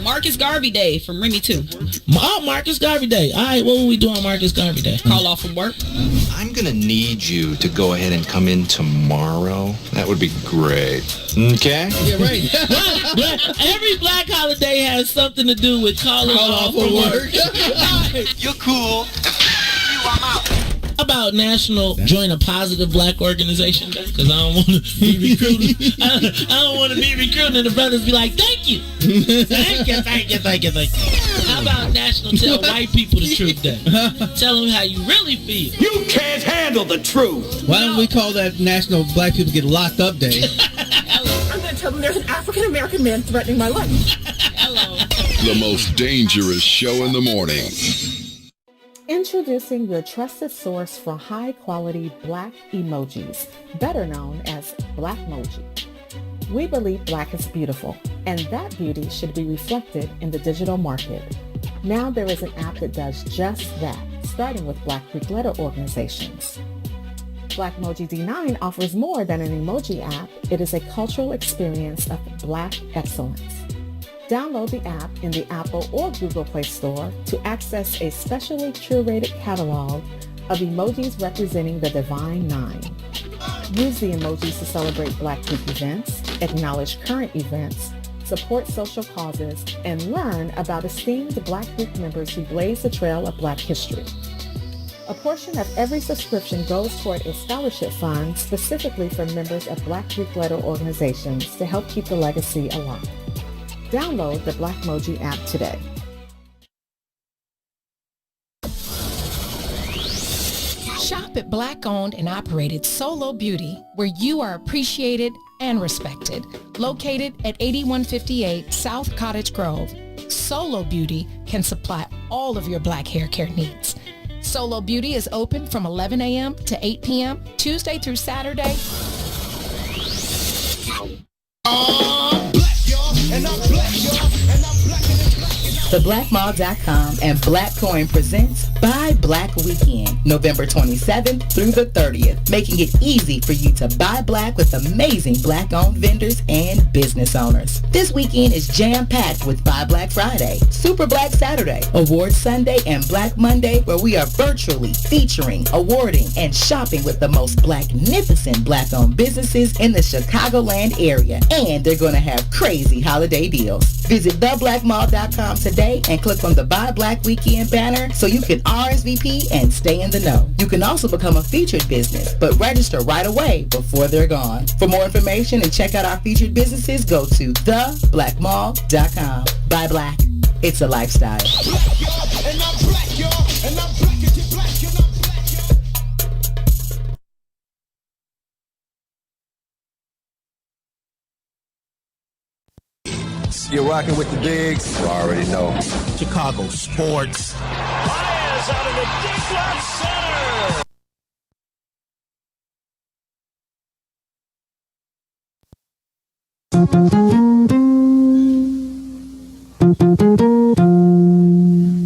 Marcus Garvey Day from Remy too. Oh, Marcus Garvey Day. All right, what will we do on Marcus Garvey Day? Call off from work. I'm going to need you to go ahead and come in tomorrow. That would be great. Okay? Yeah, right. Every black holiday has something to do with calling off from work. You're cool. I'm out. About National Join a Positive Black Organization Day, because I don't want to be recruiting. I don't want to be recruiting and the brothers be like, thank you. Thank you. How about National Tell White People the Truth Day? Tell them how you really feel. You can't handle the truth. Why don't we call that National Black People Get Locked Up Day? I'm going to tell them there's an African-American man threatening my life. Hello. The most dangerous show in the morning. Introducing your trusted source for high-quality black emojis, better known as Blackmoji. We believe black is beautiful, and that beauty should be reflected in the digital market. Now there is an app that does just that, starting with Black Greek letter organizations. Blackmoji D9 offers more than an emoji app. It is a cultural experience of black excellence. Download the app in the Apple or Google Play Store to access a specially curated catalog of emojis representing the Divine Nine. Use the emojis to celebrate Black Greek events, acknowledge current events, support social causes, and learn about esteemed Black Greek members who blaze the trail of Black history. A portion of every subscription goes toward a scholarship fund specifically for members of Black Greek letter organizations to help keep the legacy alive. Download the Blackmoji app today. Shop at Black-owned and operated Solo Beauty, where you are appreciated and respected. Located at 8158 South Cottage Grove, Solo Beauty can supply all of your black hair care needs. Solo Beauty is open from 11 a.m. to 8 p.m., Tuesday through Saturday. TheBlackMall.com and Black Coin presents Buy Black Weekend, November 27th through the 30th, making it easy for you to buy black with amazing black-owned vendors and business owners. This weekend is jam-packed with Buy Black Friday, Super Black Saturday, Award Sunday, and Black Monday, where we are virtually featuring, awarding, and shopping with the most blacknificent black-owned businesses in the Chicagoland area. And they're going to have crazy holiday deals. Visit TheBlackMall.com today and click on the Buy Black Weekend banner so you can RSVP and stay in the know. You can also become a featured business, but register right away before they're gone. For more information and check out our featured businesses, go to TheBlackMall.com. Buy Black. It's a lifestyle. Black, y'all, and I'm black, y'all, and I'm black, and you're black, and I'm black, y'all. You're rocking with the bigs. You already know. Chicago sports. Fires out of the deep left center.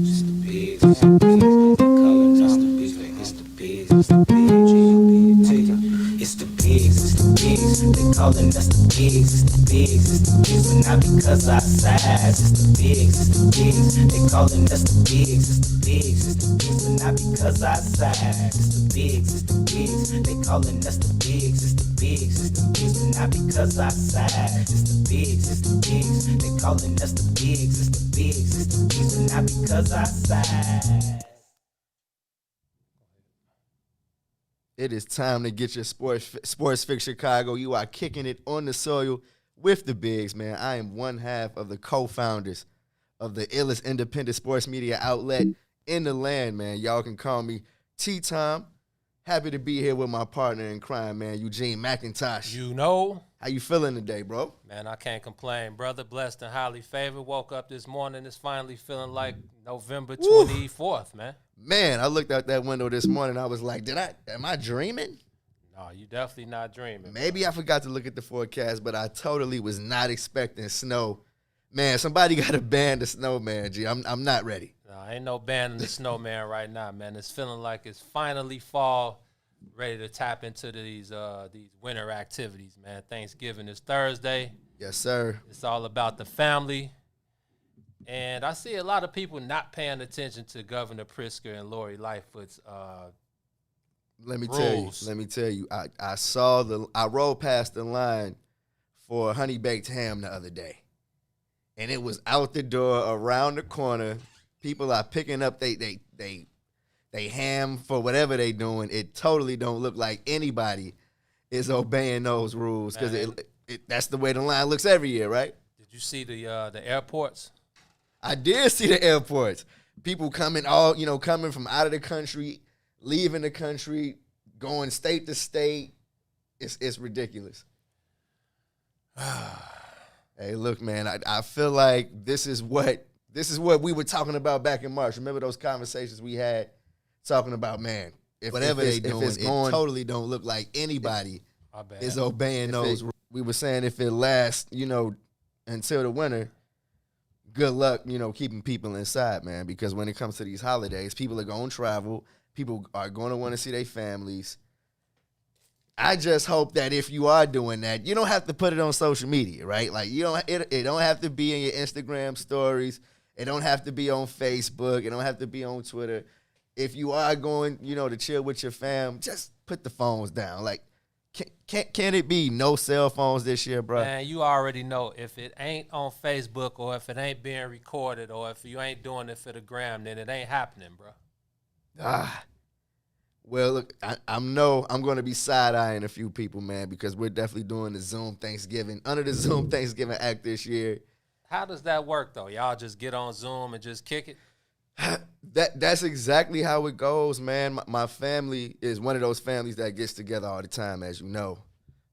It's the bigs, it's the colors, it's the bigs, it's the bigs, it's the bigs, it's the bigs, they calling us the bigs, it's the bigs, but not because our size, it's the bigs, they calling us the bigs, but not because our size, it's the bigs, they calling us the bigs, but not because our size, it's the bigs, they calling us the bigs, but not because our size. It is time to get your Sports Fix Chicago. You are kicking it on the soil with the bigs, man. I am one half of the co-founders of the illest independent sports media outlet in the land, man. Y'all can call me T-Tom. Happy to be here with my partner in crime, man, Eugene McIntosh. You know. How you feeling today, bro? Man, I can't complain. Brother, blessed and highly favored. Woke up this morning. It's finally feeling like November 24th, man. Man, I looked out that window this morning. I was like, am I dreaming? No, you definitely not dreaming. Maybe I forgot to look at the forecast, but I totally was not expecting snow. Man, somebody got to ban the snowman, G. I'm not ready. No, ain't no banning the snowman right now, man. It's feeling like it's finally fall, ready to tap into these winter activities, man. Thanksgiving is Thursday. Yes, sir. It's all about the family. And I see a lot of people not paying attention to Governor Pritzker and Lori Lightfoot's Let me rules. tell you. I rolled past the line for honey baked ham the other day, and it was out the door, around the corner. People are picking up they ham for whatever they doing. It totally don't look like anybody is obeying those rules because that's the way the line looks every year, right? Did you see the airports? I did see the airports. People coming coming from out of the country, leaving the country, going state to state. It's ridiculous. Hey, look, man, I feel like this is what we were talking about back in March. Remember those conversations we had talking about, man, whatever they doing, it totally don't look like anybody is obeying those. We were saying if it lasts, until the winter, good luck, keeping people inside, man, because when it comes to these holidays, people are going to travel. People are going to want to see their families. I just hope that if you are doing that, you don't have to put it on social media, right? Like it don't have to be in your Instagram stories. It don't have to be on Facebook. It don't have to be on Twitter. If you are going, to chill with your fam, just put the phones down. Like, can it be no cell phones this year, bro? Man, you already know if it ain't on Facebook or if it ain't being recorded or if you ain't doing it for the gram, then it ain't happening, bro. Well, look, I'm going to be side-eyeing a few people, man, because we're definitely doing the Zoom Thanksgiving, under the Zoom Thanksgiving Act this year. How does that work, though? Y'all just get on Zoom and just kick it? That's exactly how it goes, man. My family is one of those families that gets together all the time, as you know.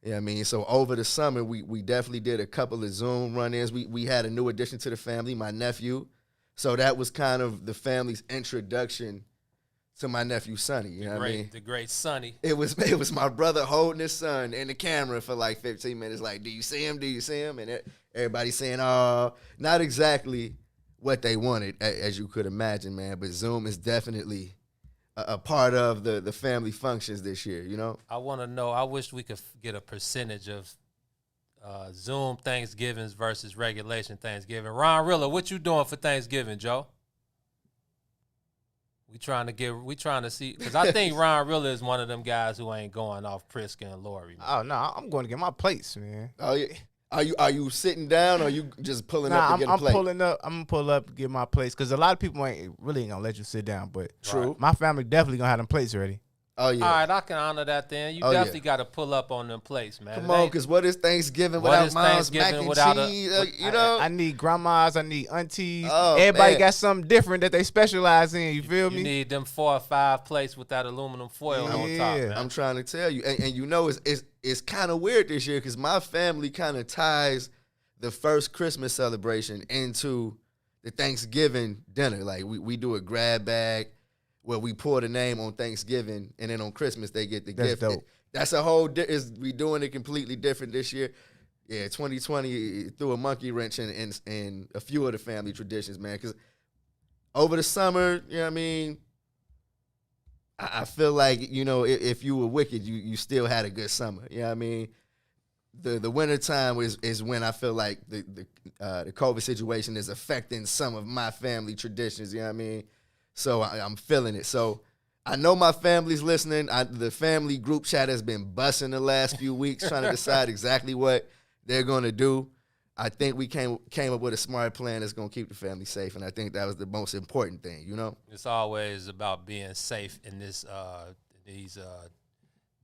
You know what I mean? So over the summer, we definitely did a couple of Zoom run-ins. We had a new addition to the family, my nephew. So that was kind of the family's introduction to my nephew Sonny. You know what I mean? The great Sonny. It was my brother holding his son in the camera for like 15 minutes. Like, do you see him? Do you see him? And everybody saying, oh, not exactly what they wanted, as you could imagine, man. But Zoom is definitely a part of the family functions this year, I want to know, I wish we could get a percentage of Zoom Thanksgivings versus regulation Thanksgiving. Ron Rilla, what you doing for Thanksgiving, Joe? We trying to see, because I think Ron Rilla is one of them guys who ain't going off Pritzker and Lori. Man. Oh, no, I'm going to get my plates, man. Oh, yeah. Are you sitting down or are you just pulling up to get a plate? I'm pulling up. I'm going to pull up, get my plates, because a lot of people ain't going to let you sit down. But True. My family definitely going to have them plates ready. Oh, yeah. All right, I can honor that then. You definitely got to pull up on them plates, man. Come on, because what is Thanksgiving without mom's mac and cheese? I need grandmas. I need aunties. Everybody got something different that they specialize in. You feel me? You need them 4 or 5 plates with that aluminum foil on top, man. I'm trying to tell you. And it's kind of weird this year because my family kind of ties the first Christmas celebration into the Thanksgiving dinner. Like, we do a grab bag. Where we pour the name on Thanksgiving, and then on Christmas they get the gift. Dope. That's a whole. We doing it completely different this year. Yeah, 2020 threw a monkey wrench in a few of the family traditions, man. Because over the summer, you know what I mean. I feel like if you were wicked, you still had a good summer. You know what I mean. The winter time is when I feel like the COVID situation is affecting some of my family traditions. You know what I mean. So I'm feeling it. So I know my family's listening. The family group chat has been busting the last few weeks trying to decide exactly what they're going to do. I think we came up with a smart plan that's going to keep the family safe, and I think that was the most important thing, It's always about being safe in these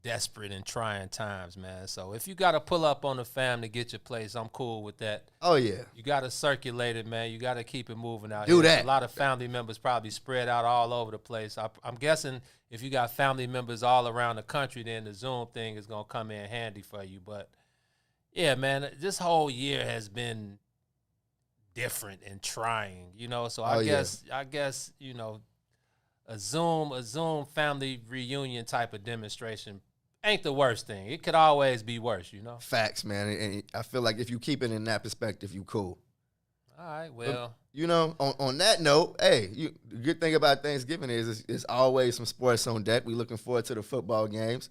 desperate and trying times, man. So if you got to pull up on the fam to get your place, I'm cool with that. Oh, yeah. You got to circulate it, man. You got to keep it moving out here. Do that. A lot of family members probably spread out all over the place. I'm guessing if you got family members all around the country, then the Zoom thing is going to come in handy for you. But, yeah, man, this whole year has been different and trying, So I guess, a Zoom family reunion type of demonstration ain't the worst thing. It could always be worse, Facts, man. And I feel like if you keep it in that perspective, you cool. All right, well. On that note, the good thing about Thanksgiving is it's always some sports on deck. We looking forward to the football games.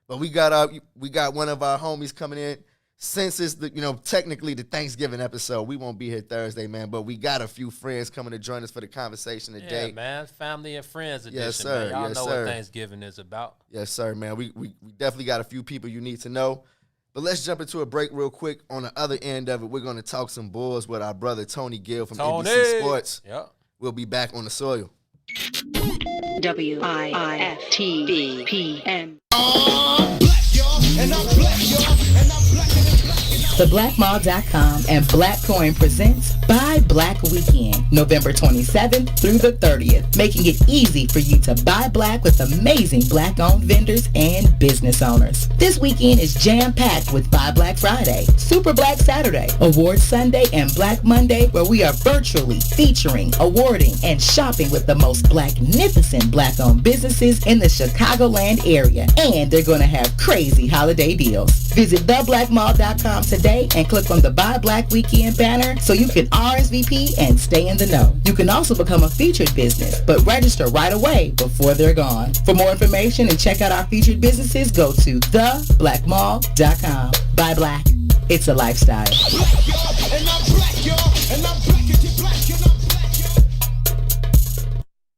But we got one of our homies coming in since it's technically the Thanksgiving episode, we won't be here Thursday, man. But we got a few friends coming to join us for the conversation today. Yeah, man. Family and friends edition. Yes, sir. Man. Y'all yes, know sir. what Thanksgiving is about. Yes, sir, man. We definitely got a few people you need to know. But let's jump into a break real quick. On the other end of it, we're going to talk some Bulls with our brother Tony Gill from ABC Sports. Yep. We'll be back on the soil. WIFTVPM. TheBlackMall.com and Blackcoin presents Buy Black Weekend, November 27th through the 30th, making it easy for you to buy black with amazing black-owned vendors and business owners. This weekend is jam-packed with Buy Black Friday, Super Black Saturday, Award Sunday, and Black Monday, where we are virtually featuring, awarding, and shopping with the most blacknificent black-owned businesses in the Chicagoland area. And they're going to have crazy holiday deals. Visit TheBlackMall.com today and click on the Buy Black Weekend banner so you can RSVP and stay in the know. You can also become a featured business, but register right away before they're gone. For more information and check out our featured businesses, go to TheBlackMall.com. Buy Black. It's a lifestyle.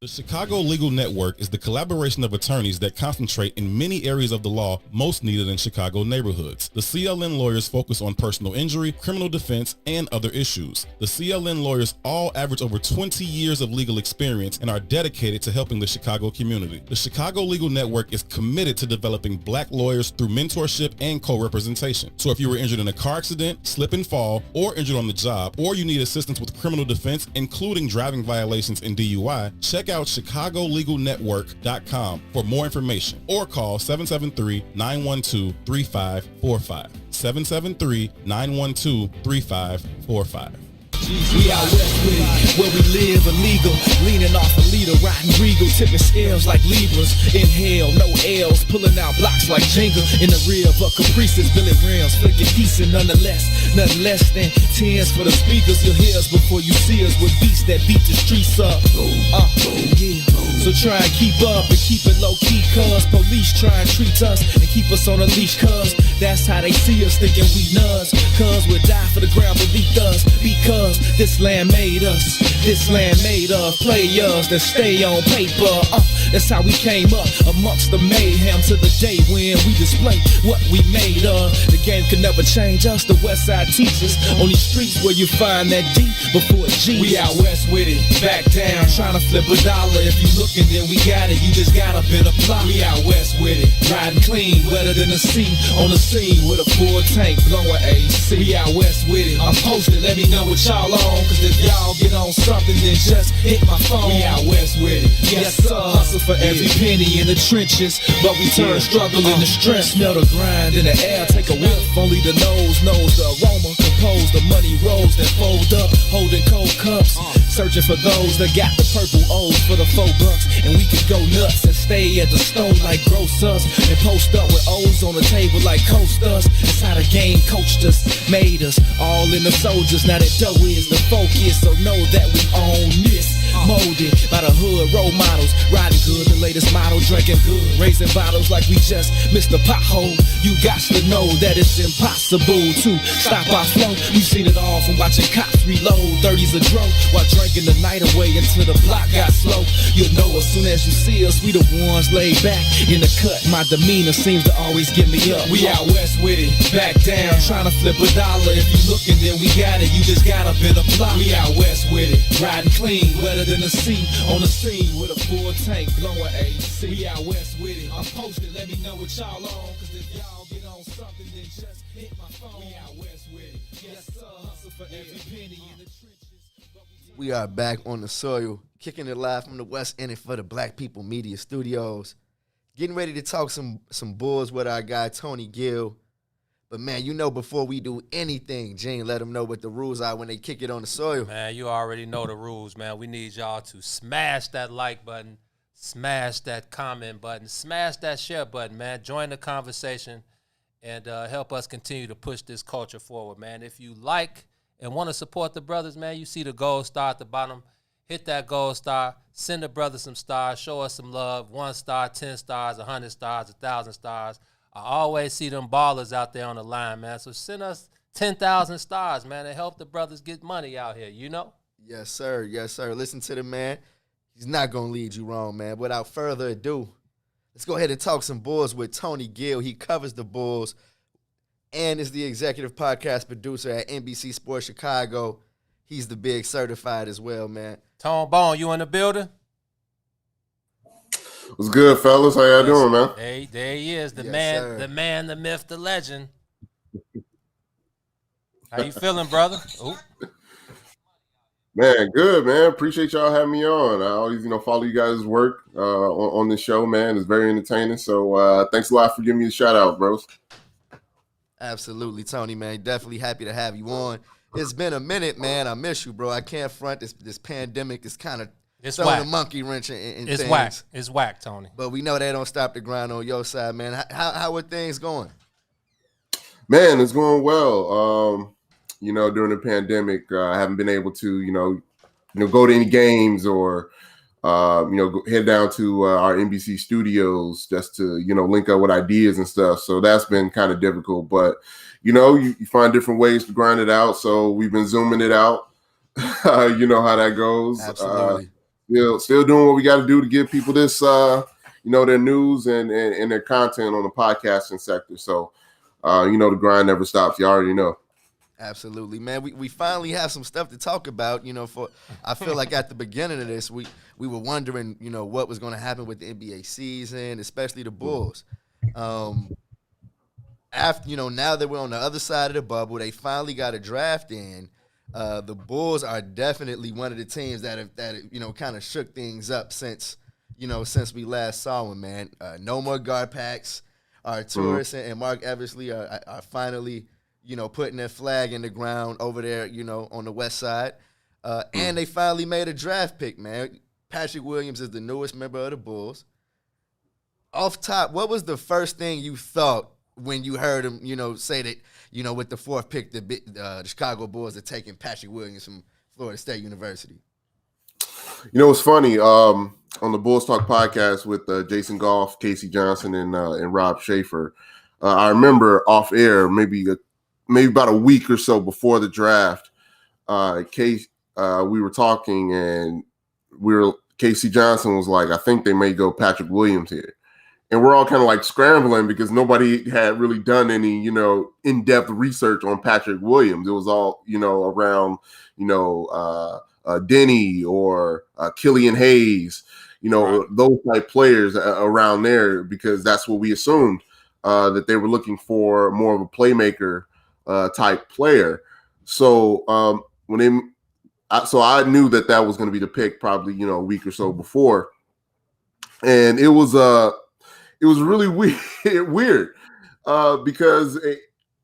The Chicago Legal Network is the collaboration of attorneys that concentrate in many areas of the law most needed in Chicago neighborhoods. The CLN lawyers focus on personal injury, criminal defense, and other issues. The CLN lawyers all average over 20 years of legal experience and are dedicated to helping the Chicago community. The Chicago Legal Network is committed to developing black lawyers through mentorship and co-representation. So if you were injured in a car accident, slip and fall, or injured on the job, or you need assistance with criminal defense, including driving violations and DUI, check out ChicagoLegalNetwork.com for more information or call 773-912-3545. 773-912-3545. We out west with it, where we live illegal, leaning off a leader, riding regal, tipping scales like Libras. Inhale, no L's, pulling out blocks like Jenga. In the rear of a Caprice's Billy Rims, flicking decent nonetheless. Nothing less than tens for the speakers. You'll hear us before you see us with beats that beat the streets up. Yeah. So try and keep up and keep it low key, cuz police try and treat us and keep us on a leash, cuz that's how they see us, thinking we nuts. Cuz we'll die for the ground beneath us, because this land made us. This land made of players that stay on paper. That's how we came up amongst the mayhem to the day when we display what we made of. The game could never change us, the West Side teachers. On these streets where you find that D before G. We out west with it, back down, trying to flip a dollar. If you looking, then we got it, you just gotta been a plot. We out west with it, riding clean, wetter than the sea. On the scene with a full tank, blowing AC. We out west with it, I'm posted, let me know what y'all on. Cause if y'all get on something, then just hit my phone. We out west with it, yes sir. Hustle for every penny in the trenches, but we turn struggle into stress. Smell the grind in the air, take a whiff. Only the nose knows the aroma. Compose the money rolls that fold up, holding cold cups. Searching for those that got the purple O's for the $4. And we could go nuts and stay at the stove like grocers, and post up with O's on the table like coasters. That's how the game coached us, made us all in the soldiers. Now that dough is the focus, so know that we own this. Molded by the hood role models, riding good, the latest model, drinking good, raising bottles like we just missed a pothole. You got to know that it's impossible to stop our flow. We've seen it all from watching cops reload 30s a dro while drinking the night away until the block got slow. You'll know as soon as you see us, we the ones laid back in the cut. My demeanor seems to always get me up. We out west with it, back down, trying to flip a dollar. If you looking, then we got it, you just gotta been a plot. We out west with it, riding clean, wetter than the sea. On the scene with a full tank, blowing AC. We out west with it, I'm posted, let me know what y'all on. Cause if y'all get on something, then just hit my phone. We out west with it, yes sir. Hustle for every penny in the trenches. We are back on the soil, kicking it live from the West End for the Black People Media Studios. Getting ready to talk some Bulls with our guy, Tony Gill. But, man, you know, before we do anything, Gene, let them know what the rules are when they kick it on the soil. Man, you already know the rules, man. We need y'all to smash that like button, smash that comment button, smash that share button, man. Join the conversation and help us continue to push this culture forward, man. If you like and want to support the brothers, man, you see the gold star at the bottom. Hit that gold star. Send the brothers some stars. Show us some love. 1 star, 10 stars, 100 stars, 1,000 stars. I always see them ballers out there on the line, man. So send us 10,000 stars, man, and help the brothers get money out here, you know? Yes, sir. Yes, sir. Listen to the man. He's not going to lead you wrong, man. Without further ado, let's go ahead and talk some Bulls with Tony Gill. He covers the Bulls and is the executive podcast producer at NBC Sports Chicago. He's the big certified as well, man. Tone Bone, you in the building? What's good, fellas? How y'all doing, man? There he is, the Yes, man, sir. the man, the myth, the legend. How you feeling, brother? Ooh. Man, good, man. Appreciate y'all having me on. I always, follow you guys' work on this show, man. It's very entertaining. So thanks a lot for giving me the shout out, bros. Absolutely, Tony, man. Definitely happy to have you on. It's been a minute, man. I miss you, bro. I can't front. This pandemic is kind of throwing a monkey wrench in It's things. whack. It's whack, Tony. But we know they don't stop the grind on your side, man. How are things going? Man, it's going well. During the pandemic, I haven't been able to, go to any games or, head down to our NBC studios just to, link up with ideas and stuff. So that's been kind of difficult. But, you find different ways to grind it out. So we've been Zooming it out. You know how that goes. Absolutely. Still doing what we got to do to give people this, their news and their content on the podcasting sector. So, the grind never stops. You already know. Absolutely, man. We finally have some stuff to talk about. I feel like at the beginning of this, we were wondering, what was going to happen with the NBA season, especially the Bulls. After now that we're on the other side of the bubble, they finally got a draft in. The Bulls are definitely one of the teams that have kind of shook things up since we last saw them, man. No more guard packs. Arturis and Mark Eversley are finally putting their flag in the ground over there, on the west side. And they finally made a draft pick, man. Patrick Williams is the newest member of the Bulls. Off top, what was the first thing you thought when you heard him, say that, with the fourth pick, the Chicago Bulls are taking Patrick Williams from Florida State University? It's funny. On the Bulls Talk podcast with Jason Goff, Casey Johnson, and Rob Schaefer, I remember off air, maybe about a week or so before the draft, we were talking, and Casey Johnson was like, I think they may go Patrick Williams here. And we're all kind of like scrambling because nobody had really done any, in-depth research on Patrick Williams. It was all, around, Denny or Killian Hayes, those type players around there, because that's what we assumed, that they were looking for more of a playmaker type player. So I knew that was going to be the pick probably, a week or so before. And it was really weird because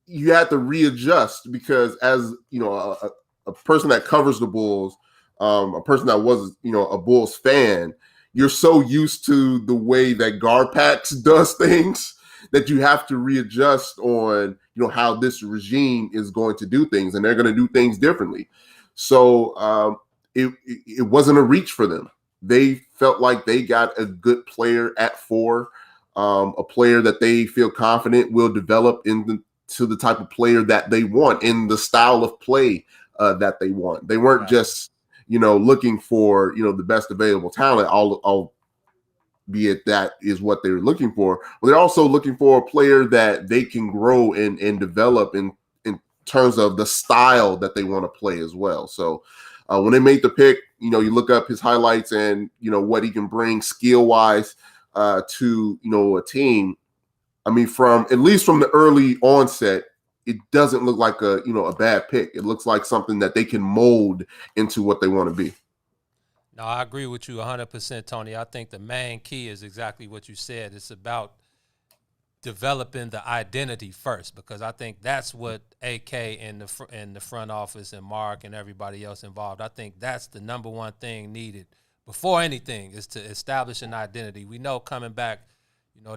you had to readjust, because as a person that covers the Bulls, a person that was a Bulls fan, you're so used to the way that GarPax does things that you have to readjust on how this regime is going to do things, and they're going to do things differently. So it wasn't a reach for them. They felt like they got a good player at 4. A player that they feel confident will develop into the type of player that they want, in the style of play that they want. They weren't just, looking for, the best available talent, albeit that is what they were looking for. But they're also looking for a player that they can grow and develop in terms of the style that they want to play as well. So when they made the pick, you look up his highlights and, what he can bring skill-wise to a team. I mean, at least from the early onset, it doesn't look like a bad pick. It looks like something that they can mold into what they want to be. No, I agree with you 100%, Tony. I think the main key is exactly what you said. It's about developing the identity first, because I think that's what AK in the front office and Mark and everybody else involved, I think that's the number one thing needed before anything, is to establish an identity. We know coming back,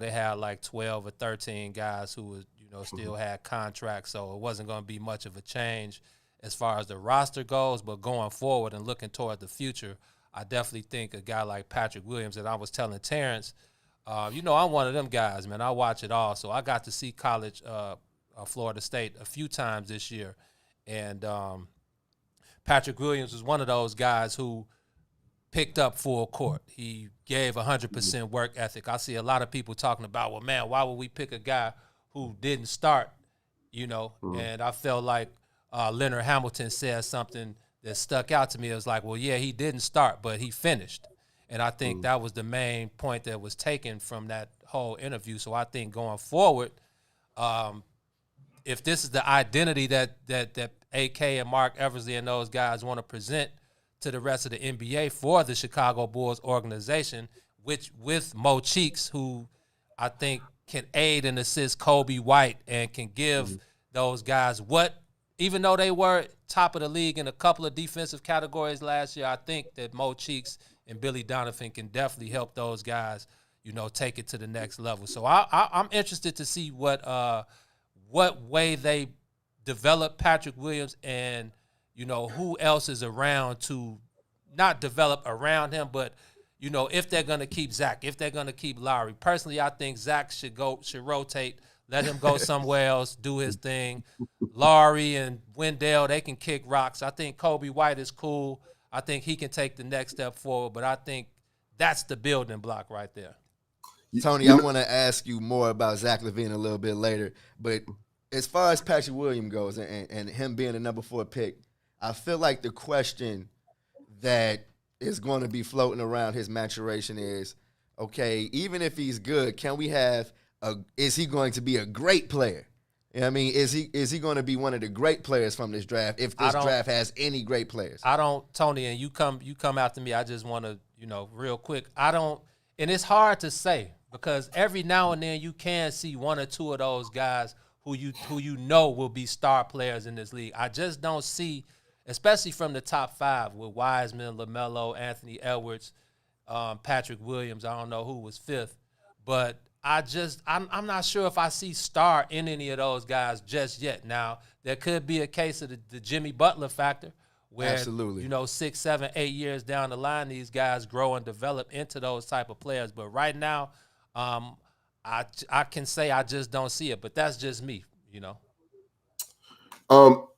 they had like 12 or 13 guys who was, still had contracts, so it wasn't going to be much of a change as far as the roster goes. But going forward and looking toward the future, I definitely think a guy like Patrick Williams, that I was telling Terrence You know, I'm one of them guys, man. I watch it all. So I got to see college Florida State a few times this year. And Patrick Williams was one of those guys who picked up full court. He gave 100% work ethic. I see a lot of people talking about, well, man, why would we pick a guy who didn't start, you know? And I felt like Leonard Hamilton said something that stuck out to me. It was like, well, yeah, he didn't start, but he finished. And I think that was the main point that was taken from that whole interview. So I think going forward, if this is the identity that AK and Mark Eversley and those guys want to present to the rest of the NBA for the Chicago Bulls organization, which with Mo Cheeks, who I think can aid and assist Kobe White and can give those guys what, even though they were top of the league in a couple of defensive categories last year, I think that Mo Cheeks and Billy Donovan can definitely help those guys, you know, take it to the next level. So I'm interested to see what way they develop Patrick Williams and, you know, who else is around to not develop around him, but, you know, if they're going to keep Zach, if they're going to keep Lowry. Personally, I think Zach should rotate, let him go somewhere else, do his thing. Lowry and Wendell, they can kick rocks. I think Kobe White is cool. I think he can take the next step forward, but I think that's the building block right there. Tony, I want to ask you more about Zach LaVine a little bit later, but as far as Patrick Williams goes and him being the number 4 pick, I feel like the question that is going to be floating around his maturation is, okay, even if he's good, can we have is he going to be a great player? You know what I mean, is he going to be one of the great players from this draft if this draft has any great players? I don't, Tony, and you come after me. I just want to, you know, real quick. And it's hard to say because every now and then you can see one or two of those guys who you know will be star players in this league. I just don't see, especially from the top 5 with Wiseman, LaMelo, Anthony Edwards, Patrick Williams. I don't know who was 5th, but I'm not sure if I see star in any of those guys just yet. Now, there could be a case of the Jimmy Butler factor where, absolutely, you know, 6, 7, 8 years down the line, these guys grow and develop into those type of players. But right now, I can say I just don't see it, but that's just me, you know.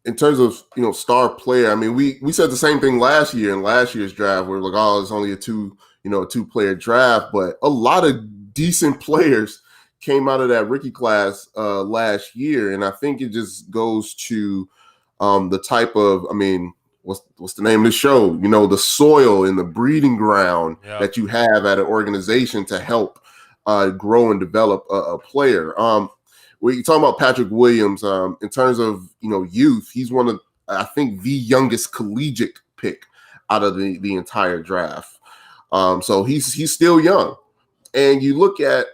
In terms of, you know, star player, I mean, we said the same thing last year in last year's draft. We're like, oh, it's only a 2-player draft, but a lot of decent players came out of that rookie class last year, and I think it just goes to the type of, I mean, what's the name of the show? You know, the soil and the breeding ground that you have at an organization to help grow and develop a player. When you talk about Patrick Williams, in terms of, you know, youth, he's one of, I think, the youngest collegiate pick out of the entire draft. So he's still young. And you look at,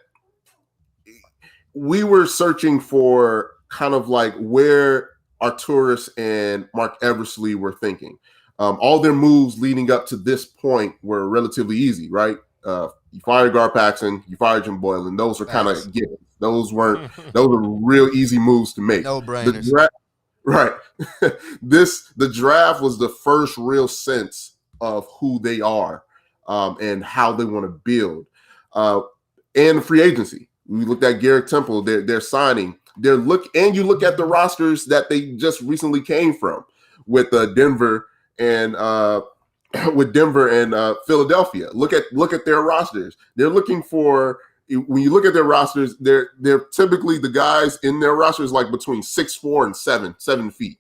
we were searching for kind of like where Arturis and Mark Eversley were thinking. All their moves leading up to this point were relatively easy, right? You fired Gar Paxson, you fired Jim Boylan. Those are kind of givens. Those were real easy moves to make. No brainers. Right. The draft was the first real sense of who they are and how they want to build. And free agency. We looked at Garrett Temple, their signing. And you look at the rosters that they just recently came from with Denver and Philadelphia. Look at their rosters. They're looking for, when you look at their rosters, they're typically, the guys in their rosters like between 6'4" and 7 feet.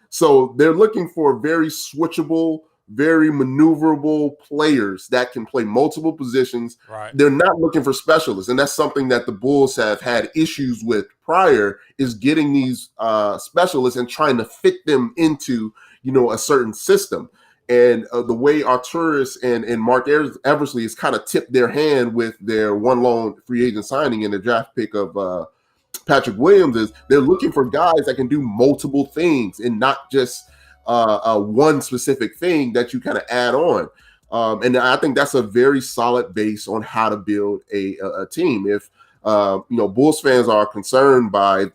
So they're looking for very switchable, very maneuverable players that can play multiple positions. Right. They're not looking for specialists, and that's something that the Bulls have had issues with prior, is getting these specialists and trying to fit them into, you know, a certain system. And the way Arturis and Mark Eversley has kind of tipped their hand with their one lone free agent signing and the draft pick of Patrick Williams is they're looking for guys that can do multiple things and not just one specific thing that you kind of add on. And I think that's a very solid base on how to build a team. If Bulls fans are concerned by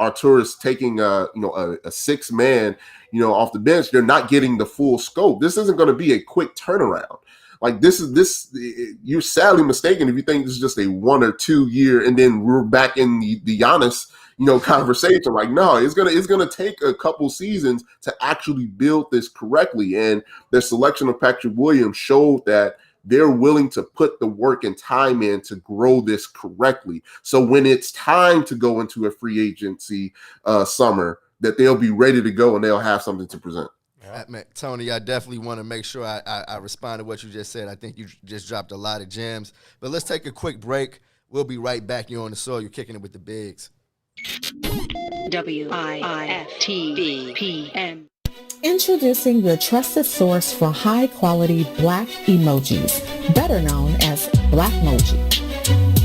Arturis taking a 6-man off the bench, they're not getting the full scope. This isn't going to be a quick turnaround. Like this. You're sadly mistaken if you think this is just a 1 or 2 year, and then we're back in the Giannis, conversation. Like, no, it's gonna take a couple seasons to actually build this correctly. And their selection of Patrick Williams showed that they're willing to put the work and time in to grow this correctly. So when it's time to go into a free agency summer, that they'll be ready to go and they'll have something to present. Man, Tony, I definitely want to make sure I respond to what you just said. I think you just dropped a lot of gems. But let's take a quick break. We'll be right back. You're on the soil. You're kicking it with the bigs. WIFTVPM. Introducing your trusted source for high-quality black emojis, better known as Blackmoji.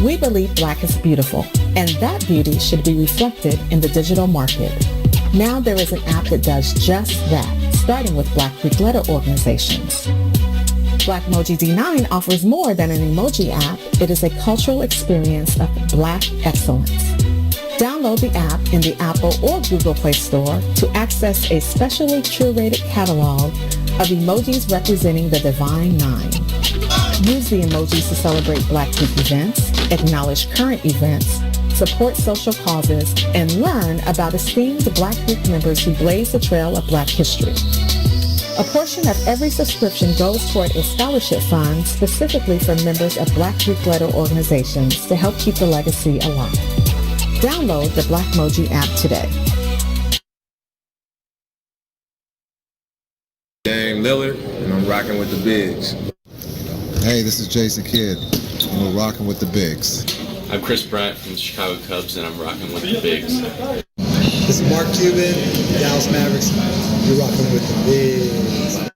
We believe black is beautiful, and that beauty should be reflected in the digital market. Now there is an app that does just that, starting with Black Greek letter organizations. Blackmoji D9 offers more than an emoji app. It is a cultural experience of black excellence. Download the app in the Apple or Google Play Store to access a specially curated catalog of emojis representing the Divine Nine. Use the emojis to celebrate Black Greek events, acknowledge current events, support social causes, and learn about esteemed Black Greek members who blaze the trail of Black history. A portion of every subscription goes toward a scholarship fund specifically for members of Black Greek letter organizations to help keep the legacy alive. Download the Blackmoji app today. Dame Lillard, and I'm rocking with the bigs. Hey, this is Jason Kidd, and we're rocking with the bigs. I'm Chris Bryant from the Chicago Cubs, and I'm rocking with the bigs. This is Mark Cuban, Dallas Mavericks. You're rocking with the bigs.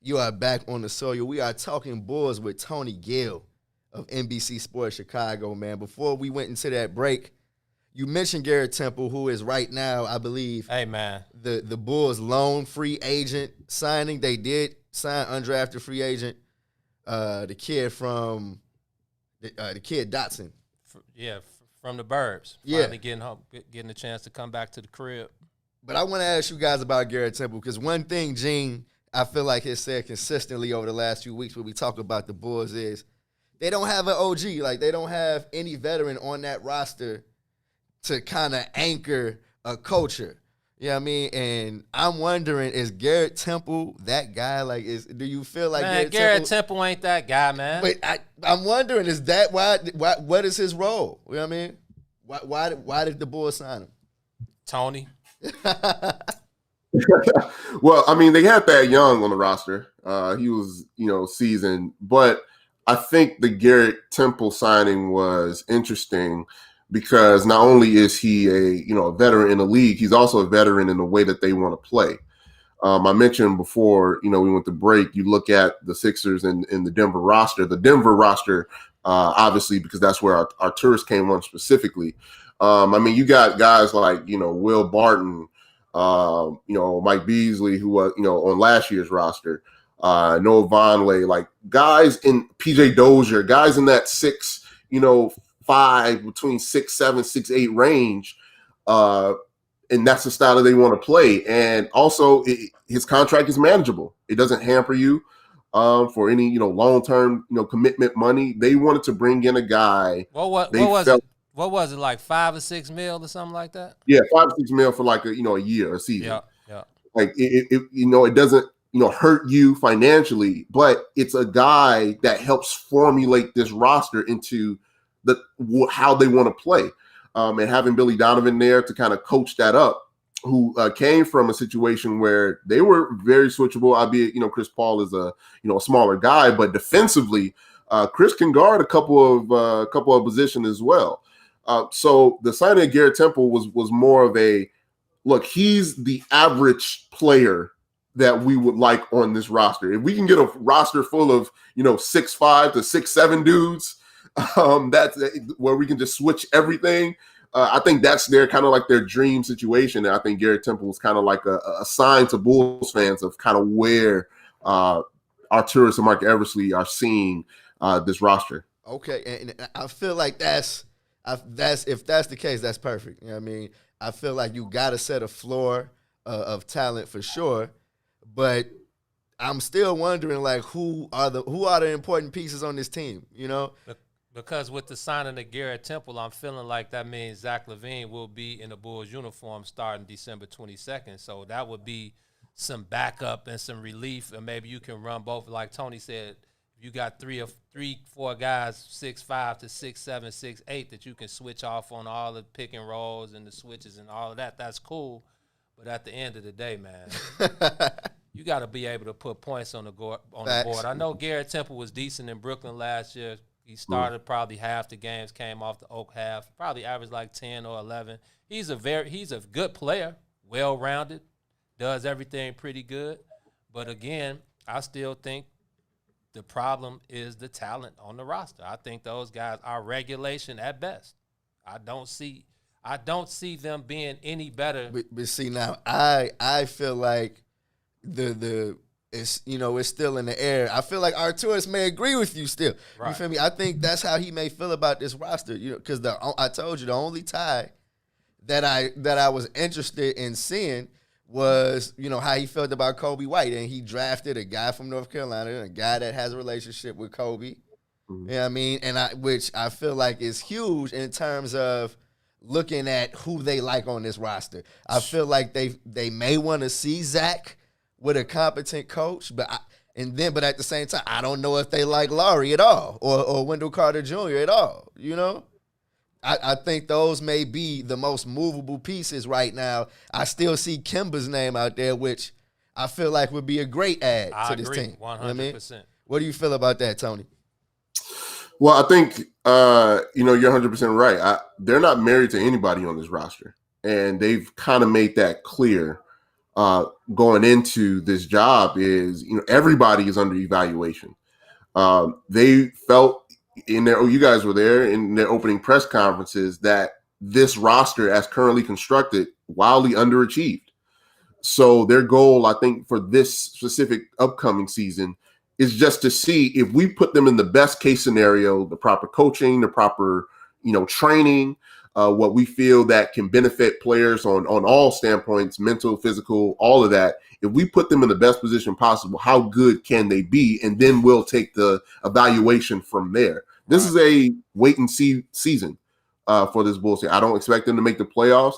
You are back on the soil. We are talking Bulls with Tony Gill of NBC Sports Chicago, man. Before we went into that break, you mentioned Garrett Temple, who is right now, I believe, hey man, the Bulls' lone free agent signing. They did sign undrafted free agent, the kid Dotson. From the Burbs. Finally getting a chance to come back to the crib. But I want to ask you guys about Garrett Temple, because one thing Gene, I feel like, has said consistently over the last few weeks when we talk about the Bulls is they don't have an OG. Like, they don't have any veteran on that roster to kind of anchor a culture. You know what I mean? And I'm wondering, is Garrett Temple that guy? Like, do you feel like Garrett Temple ain't that guy, man? But I'm wondering, is that why? What is his role? You know what I mean? Why did the Bulls sign him? Tony. Well, I mean, they had Thad Young on the roster. He was, seasoned, but I think the Garrett Temple signing was interesting because not only is he a veteran in the league, he's also a veteran in the way that they want to play. I mentioned before, we went to break. You look at the Sixers and the Denver roster. The Denver roster, obviously, because that's where our tourists came on specifically. I mean, you got guys like Will Barton, Mike Beasley, who was on last year's roster. Noah Vonleh, like guys in PJ Dozier, guys in that 6'5", between 6'7", 6'8" range, and that's the style that they want to play. And also, his contract is manageable; it doesn't hamper you for any long-term commitment money. They wanted to bring in a guy. What was it? What was it, like $5 or $6 million or something like that? Yeah, $5 or $6 million for like a year, a season. Yeah. Like it doesn't hurt you financially, but it's a guy that helps formulate this roster into how they want to play. And having Billy Donovan there to kind of coach that up, who came from a situation where they were very switchable, albeit Chris Paul is a smaller guy, but defensively, Chris can guard a couple of positions as well. So the signing of Garrett Temple was more of a look. He's the average player that we would like on this roster. If we can get a roster full of 6'5" to 6'7" dudes, that's where we can just switch everything. I think that's their kind of like their dream situation. And I think Garrett Temple was kind of like a sign to Bulls fans of kind of where Arturas and Mark Eversley are seeing this roster. Okay, and I feel like if that's the case, that's perfect. You know what I mean? I feel like you got to set a floor of talent for sure. but I'm still wondering like who are the important pieces on this team, you know? Because with the signing of Garrett Temple, I'm feeling like that means Zach LaVine will be in the Bulls uniform starting December 22nd. So that would be some backup and some relief, and maybe you can run both. Like Tony said, if you got three, four guys, 6'5" to 6'7", 6'8", that you can switch off on all the pick and rolls and the switches and all of that, that's cool. But at the end of the day, man, you got to be able to put points on the board. I know Garrett Temple was decent in Brooklyn last year. He started probably half the games, came off the Oak half, probably averaged like 10 or 11. He's a good player, well-rounded, does everything pretty good. But again, I still think the problem is the talent on the roster. I think those guys are regulation at best. I don't see them being any better. But see now, I feel like it's still in the air. I feel like Arturis may agree with you still. Right. You feel me? I think that's how he may feel about this roster. You know, because I told you the only tie that I was interested in seeing was, you know, how he felt about Kobe White, and he drafted a guy from North Carolina, a guy that has a relationship with Kobe. Mm-hmm. You know what I mean? And which I feel like is huge in terms of looking at who they like on this roster. I feel like they may want to see Zach with a competent coach, but at the same time, I don't know if they like Laurie at all or Wendell Carter Jr. at all. You know, I think those may be the most movable pieces right now. I still see Kemba's name out there, which I feel like would be a great add to this team. 100%. You know what I mean? What do you feel about that, Tony? Well, I think you're 100% right. They're not married to anybody on this roster, and they've kind of made that clear. Going into this job is, everybody is under evaluation. They felt you guys were there in their opening press conferences that this roster as currently constructed wildly underachieved. So their goal, I think, for this specific upcoming season is just to see if we put them in the best case scenario, the proper coaching, the proper, training, what we feel that can benefit players on all standpoints, mental, physical, all of that. If we put them in the best position possible, how good can they be? And then we'll take the evaluation from there. This is a wait and see season for this Bulls team. I don't expect them to make the playoffs.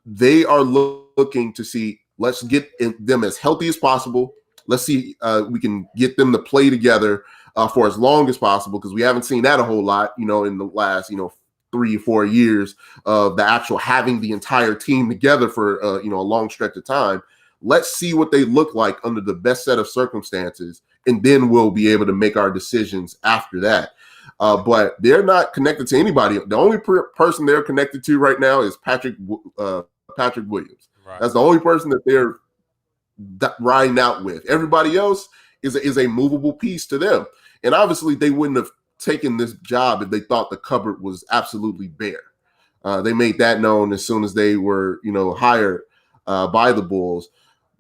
They are looking to see, let's get them as healthy as possible. Let's see we can get them to play together for as long as possible, because we haven't seen that a whole lot, in the last, 3 or 4 years of the actual having the entire team together for, a long stretch of time. Let's see what they look like under the best set of circumstances, and then we'll be able to make our decisions after that. But they're not connected to anybody. The only person they're connected to right now is Patrick Williams. Right. That's the only person that they're riding out with. Everybody else is a movable piece to them. And obviously they wouldn't have taken this job if they thought the cupboard was absolutely bare. They made that known as soon as they were, hired by the Bulls,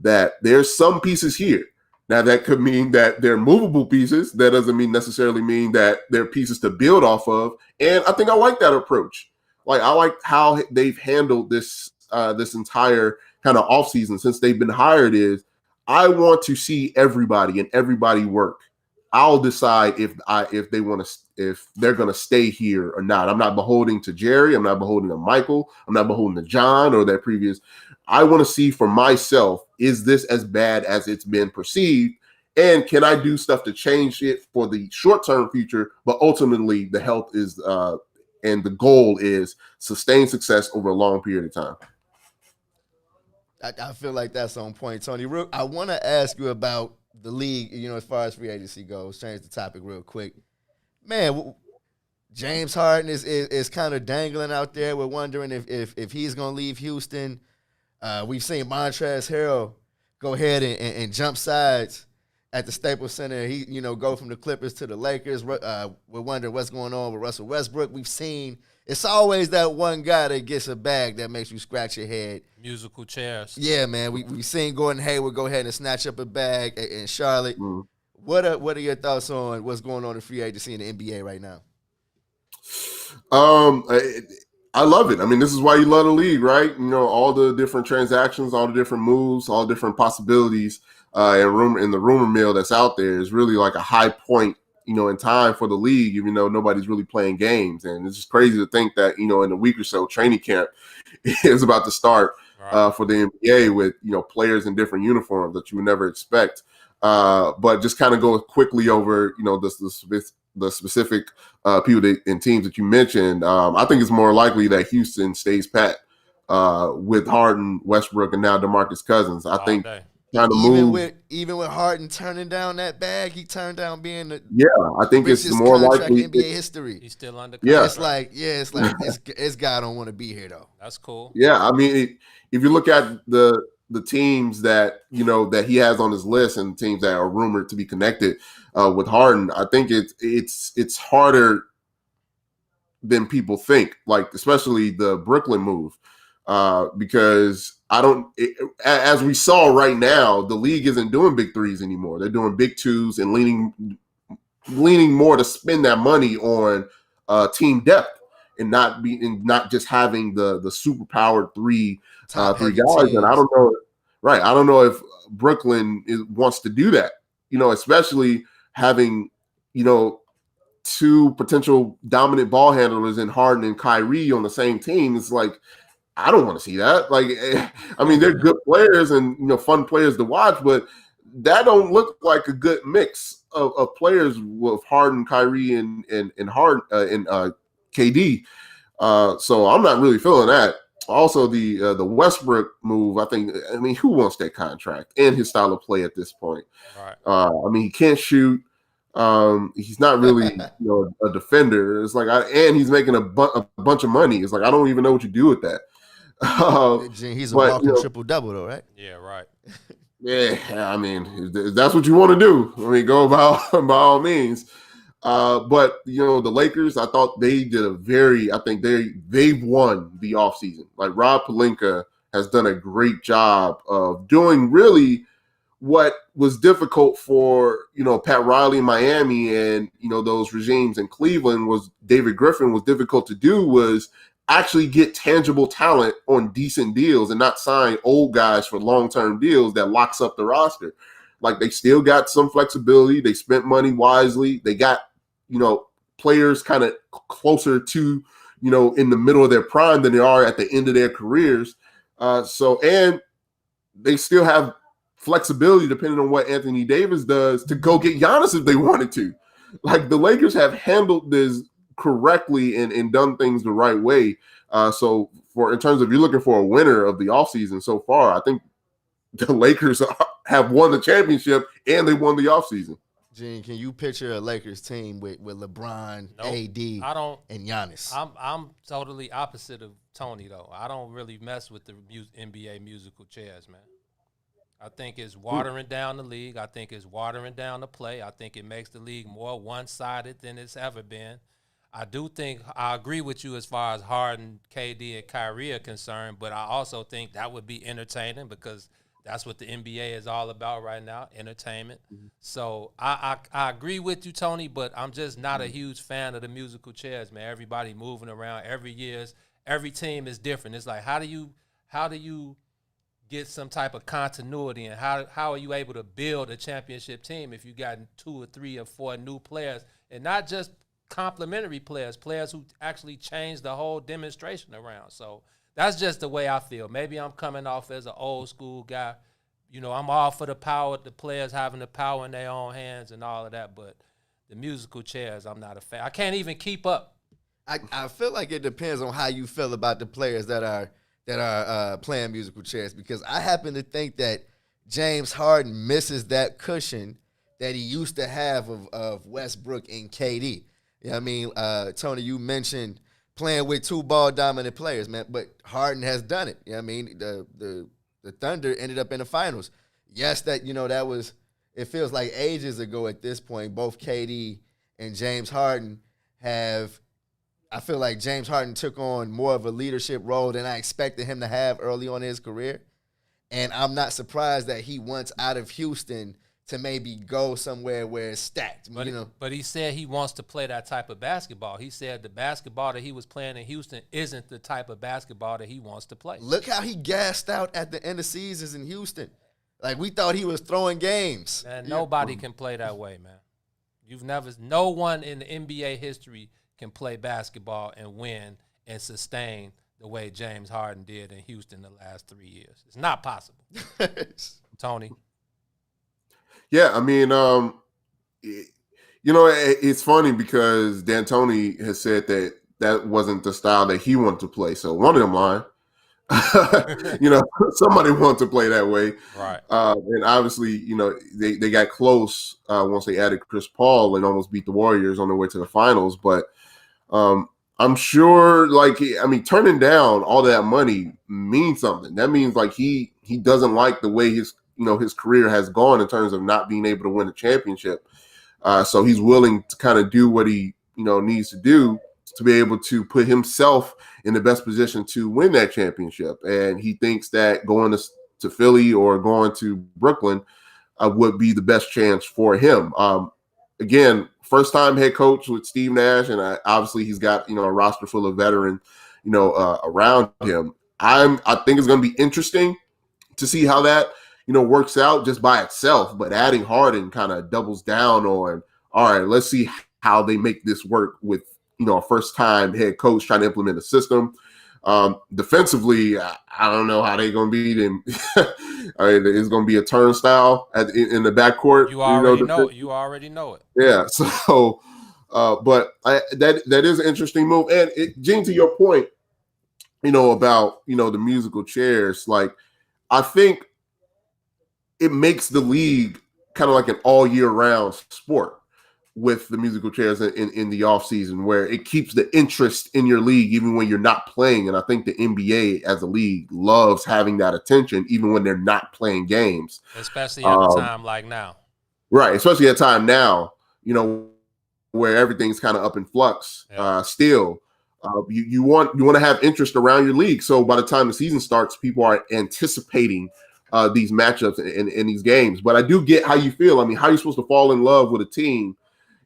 that there's some pieces here. Now that could mean that they're movable pieces. That doesn't necessarily mean that they're pieces to build off of. And I think I like that approach. Like, I like how they've handled this entire kind of offseason since they've been hired. Is I want to see everybody and everybody work. I'll decide if they're going to stay here or not. I'm not beholden to Jerry. I'm not beholden to Michael. I'm not beholden to John or that previous. I want to see for myself, is this as bad as it's been perceived? And can I do stuff to change it for the short-term future? But ultimately, the health is and the goal is sustained success over a long period of time. I feel like that's on point, Tony. I want to ask you about the league, as far as free agency goes. Change the topic real quick. Man, James Harden is kind of dangling out there. We're wondering if he's going to leave Houston. We've seen Montrezl Harrell go ahead and jump sides at the Staples Center. He, go from the Clippers to the Lakers. We're wondering what's going on with Russell Westbrook. We've seen it's always that one guy that gets a bag that makes you scratch your head. Musical chairs. Yeah, man. We've seen Gordon Hayward go ahead and snatch up a bag in Charlotte. Mm. What are your thoughts on what's going on in free agency in the NBA right now? I love it. I mean, this is why you love the league, right? You know, all the different transactions, all the different moves, all the different possibilities, in the rumor mill that's out there is really like a high point, you know, in time for the league, even though nobody's really playing games. And it's just crazy to think that, you know, in a week or so, training camp is about to start for the NBA with, you know, players in different uniforms that you would never expect. But just kind of go quickly over, you know, the specific people and teams that you mentioned. I think it's more likely that Houston stays pat with Harden, Westbrook, and now DeMarcus Cousins. I think kind of move. Even with Harden turning down that bag, he turned down being the I think it's more likely in NBA history. He's still under contract. It's like this guy don't want to be here though. That's cool. Yeah, I mean, if you look at the teams that, you know, that he has on his list and teams that are rumored to be connected with Harden, I think it's harder than people think, like especially the Brooklyn move, because as we saw right now, the league isn't doing big threes anymore. They're doing big twos and leaning more to spend that money on team depth and not just having the super powered three guys. Teams. And I don't know, right? I don't know if Brooklyn wants to do that, you know, especially having, you know, two potential dominant ball handlers in Harden and Kyrie on the same team. It's like, I don't want to see that. Like, I mean, they're good players and, you know, fun players to watch, but that don't look like a good mix of players with Harden, Kyrie, and KD. So I'm not really feeling that. Also, the Westbrook move, I mean, who wants that contract and his style of play at this point? Right. I mean, he can't shoot. He's not really, you know, a defender. It's like, and he's making a bunch of money. It's like, I don't even know what you do with that. He's a walking triple-double, though, right? Yeah, right. Yeah, I mean, if that's what you want to do, I mean, go by all means. But, you know, the Lakers, I thought they did I think they've won the offseason. Like, Rob Pelinka has done a great job of doing really what was difficult for, you know, Pat Riley in Miami and, you know, those regimes in Cleveland was David Griffin was difficult to do was actually get tangible talent on decent deals and not sign old guys for long-term deals that locks up the roster. Like, they still got some flexibility. They spent money wisely. They got, you know, players kind of closer to, you know, in the middle of their prime than they are at the end of their careers. And they still have flexibility depending on what Anthony Davis does to go get Giannis if they wanted to. Like, the Lakers have handled this correctly and done things the right way. So in terms of you're looking for a winner of the offseason so far, I think the Lakers have won the championship and they won the offseason. Gene, can you picture a Lakers team with LeBron, AD, and Giannis? I'm totally opposite of Tony, though. I don't really mess with the NBA musical chairs, man. I think it's watering down the league. I think it's watering down the play. I think it makes the league more one-sided than it's ever been. I agree with you as far as Harden, KD, and Kyrie are concerned, but I also think that would be entertaining because that's what the NBA is all about right now, entertainment. Mm-hmm. So I agree with you, Tony, but I'm just not a huge fan of the musical chairs, man. Everybody moving around every team is different. It's like, how do you get some type of continuity, and how are you able to build a championship team if you got 2 or 3 or 4 new players, and not just complementary players who actually change the whole demonstration around. So that's just the way I feel. Maybe I'm coming off as an old school guy. You know, I'm all for the power, the players having the power in their own hands and all of that, but the musical chairs, I'm not a fan. I can't even keep up. I feel like it depends on how you feel about the players that are playing musical chairs, because I happen to think that James Harden misses that cushion that he used to have of Westbrook and KD. Yeah, I mean, Tony, you mentioned playing with 2 ball dominant players, man, but Harden has done it. Yeah, I mean, the Thunder ended up in the finals. Yes, it feels like ages ago at this point. Both KD and James Harden I feel like James Harden took on more of a leadership role than I expected him to have early on in his career. And I'm not surprised that he wants out of Houston to maybe go somewhere where it's stacked. But he said he wants to play that type of basketball. He said the basketball that he was playing in Houston isn't the type of basketball that he wants to play. Look how he gassed out at the end of seasons in Houston. Like, we thought he was throwing games. Man, nobody can play that way, man. No one in the NBA history can play basketball and win and sustain the way James Harden did in Houston the last 3 years. It's not possible. Tony? Yeah, I mean, it's funny because D'Antoni has said that wasn't the style that he wanted to play. So one of them lying. Somebody wanted to play that way. Right. And obviously, they got close once they added Chris Paul and almost beat the Warriors on their way to the finals. But I'm sure, turning down all that money means something. That means he doesn't like the way his career has gone in terms of not being able to win a championship. So he's willing to kind of do what he needs to do to be able to put himself in the best position to win that championship. And he thinks that going to Philly or going to Brooklyn would be the best chance for him. Again, first-time head coach with Steve Nash, and obviously he's got a roster full of veteran around him. I think it's going to be interesting to see how that works out just by itself. But adding Harden kind of doubles down on, all right, let's see how they make this work with a first-time head coach trying to implement a system. Defensively, I don't know how they're going to beat him. It's going to be a turnstile in the backcourt. You already know it. You already know it. Yeah. So, but that is an interesting move. And Gene, to your point, about the musical chairs, I think it makes the league kind of like an all year round sport with the musical chairs in the off season, where it keeps the interest in your league even when you're not playing. And I think the NBA as a league loves having that attention even when they're not playing games, especially at a time like now. Right, especially at a time now, where everything's kind of up in flux. Yeah. Still, you want to have interest around your league. So by the time the season starts, people are anticipating these matchups in these games. But I do get how you feel. I mean, how are you supposed to fall in love with a team?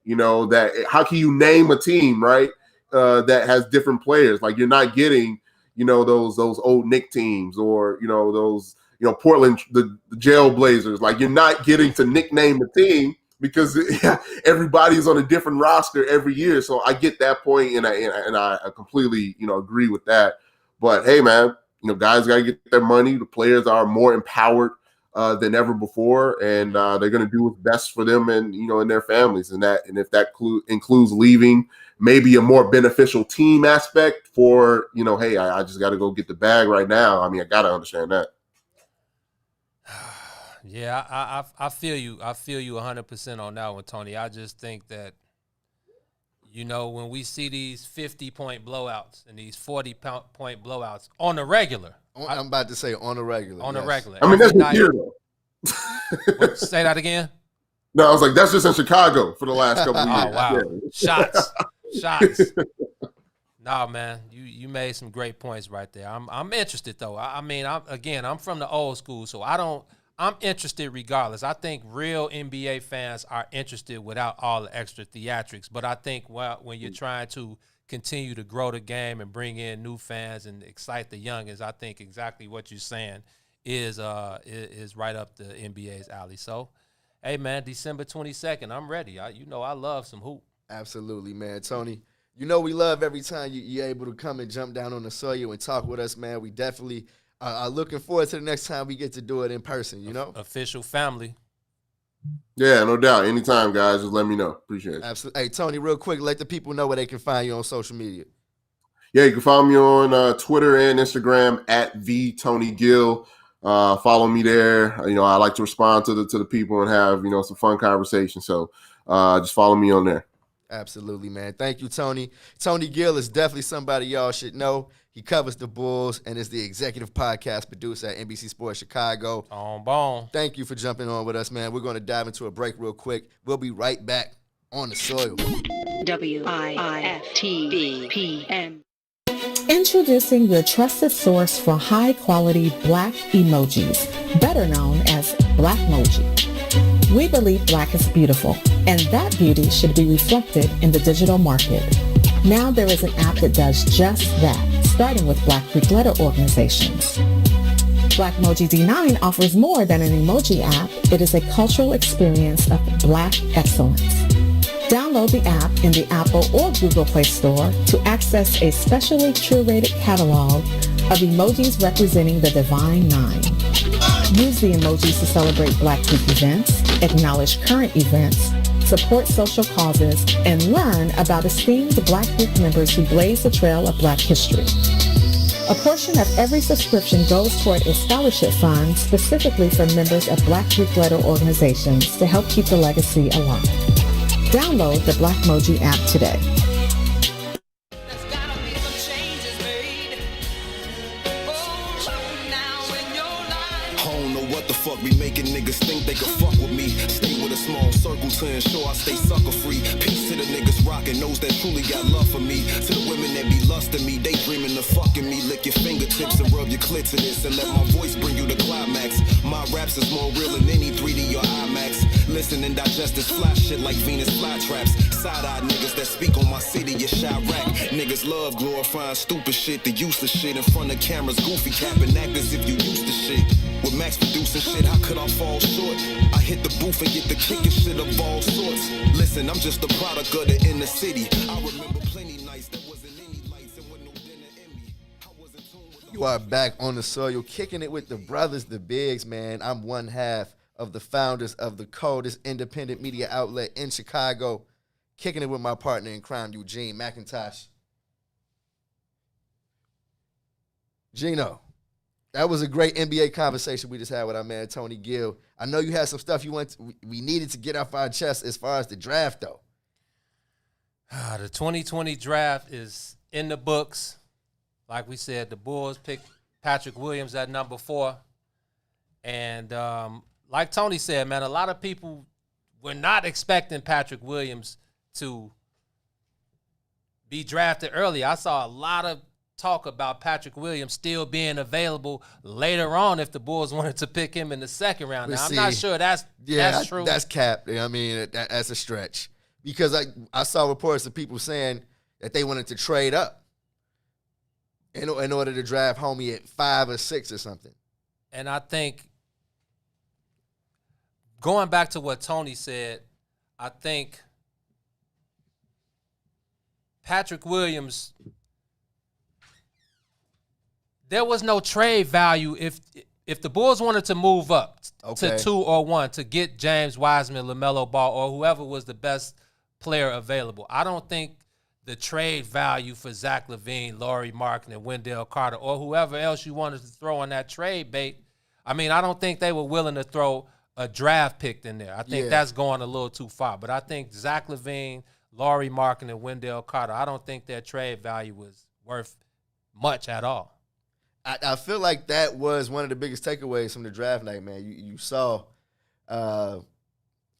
That how can you name a team, right? That has different players. Like, you're not getting, those old Knick teams or, those, Portland, the Jailblazers. Like, you're not getting to nickname the team because everybody's on a different roster every year. So I get that point, and I completely, agree with that. But hey, man, guys got to get their money. The players are more empowered than ever before, and they're going to do what's best for them and and their families, and if that includes leaving maybe a more beneficial team aspect for hey, I just got to go get the bag right now. I mean, I got to understand that. Yeah, I feel you. I feel you 100% on that one, Tony. I just think that when we see these 50-point blowouts and these 40-point blowouts on the regular. I'm about to say on the regular. On the regular. I mean, that's just here, though. Say that again? No, I was like, that's just in Chicago for the last couple of years. Oh, wow. Yeah. Shots. No, man, you made some great points right there. I'm interested, though. I'm from the old school, so I'm interested regardless. I think real NBA fans are interested without all the extra theatrics. But I think when you're trying to continue to grow the game and bring in new fans and excite the youngins, I think exactly what you're saying is right up the NBA's alley. So, hey, man, December 22nd, I'm ready. I love some hoop. Absolutely, man. Tony, we love every time you're able to come and jump down on the soil and talk with us, man. We definitely are looking forward to the next time we get to do it in person, Official family. Yeah, no doubt. Anytime, guys, just let me know. Appreciate it. Absolutely. Hey, Tony, real quick, let the people know where they can find you on social media. Yeah, you can follow me on Twitter and Instagram at @TonyGill. Follow me there. I like to respond to the people and have some fun conversation. So just follow me on there. Absolutely, man. Thank you, Tony. Tony Gill is definitely somebody y'all should know. He covers the Bulls and is the executive podcast producer at NBC Sports Chicago. Boom. Thank you for jumping on with us, man. We're going to dive into a break real quick. We'll be right back on the soil. WIFTBPM. Introducing your trusted source for high-quality Black emojis, better known as Blackmoji. We believe Black is beautiful, and that beauty should be reflected in the digital market. Now there is an app that does just that, starting with Black Greek letter organizations. Blackmoji D9 offers more than an emoji app. It is a cultural experience of Black excellence. Download the app in the Apple or Google Play Store to access a specially curated catalog of emojis representing the Divine Nine. Use the emojis to celebrate Black Greek events, acknowledge current events, support social causes, and learn about esteemed Black Greek members who blaze the trail of Black history. A portion of every subscription goes toward a scholarship fund specifically for members of Black Greek letter organizations to help keep the legacy alive. Download the Blackmoji app today. Fuck be making niggas think they can fuck with me. Stay with a small circle to ensure I stay sucker free. Peace to the niggas rockin' those that truly got love for me. To the women that be lusting me, they dreaming of fucking me. Lick your fingertips and rub your clitoris and let my voice bring you the climax. My raps is more real than any 3D or IMAX. Listen and digest this fly shit like Venus flytraps. Side-eyed niggas that speak on my city, you Chirac. Niggas love glorifying stupid shit, the useless shit in front of cameras, goofy capping, act as if you used to shit. With Max producing shit, how could I fall short? I hit the booth and get the kicking shit of all sorts. Listen, I'm just a product of the inner city. I remember plenty nights that wasn't any lights and with no dinner in me. You are back on the soil, kicking it with the brothers, the Bigs, man. I'm one half of the founders of the coldest independent media outlet in Chicago, kicking it with my partner in crime, Eugene McIntosh. Gino, that was a great NBA conversation we just had with our man Tony Gill. I know you had some stuff we needed to get off our chest as far as the draft, though. The 2020 draft is in the books. Like we said, the Bulls picked Patrick Williams at number 4. And like Tony said, man, a lot of people were not expecting Patrick Williams to be drafted early. I saw a lot of talk about Patrick Williams still being available later on if the Bulls wanted to pick him in the second round. Now, I'm not sure that's true. That's cap. I mean, that's a stretch. Because I saw reports of people saying that they wanted to trade up in order to draft homie at 5 or 6 or something. And I think, going back to what Tony said, I think Patrick Williams, there was no trade value if the Bulls wanted to move up to 2 or 1 to get James Wiseman, LaMelo Ball, or whoever was the best player available. I don't think the trade value for Zach LaVine, Lauri Markkanen, Wendell Carter, or whoever else you wanted to throw on that trade bait, I mean, I don't think they were willing to throw a draft pick in there. I think that's going a little too far. But I think Zach LaVine, Lauri Markkanen, Wendell Carter, I don't think their trade value was worth much at all. I feel like that was one of the biggest takeaways from the draft night, man. You saw the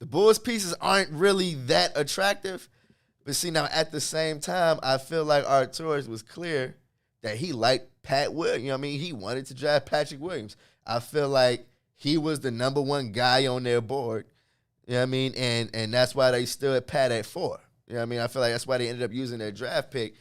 Bulls pieces aren't really that attractive. But see, now at the same time, I feel like Arturis was clear that he liked Pat Williams. You know what I mean? He wanted to draft Patrick Williams. I feel like he was the number 1 guy on their board. You know what I mean? And that's why they stood Pat at 4. You know what I mean? I feel like that's why they ended up using their draft pick.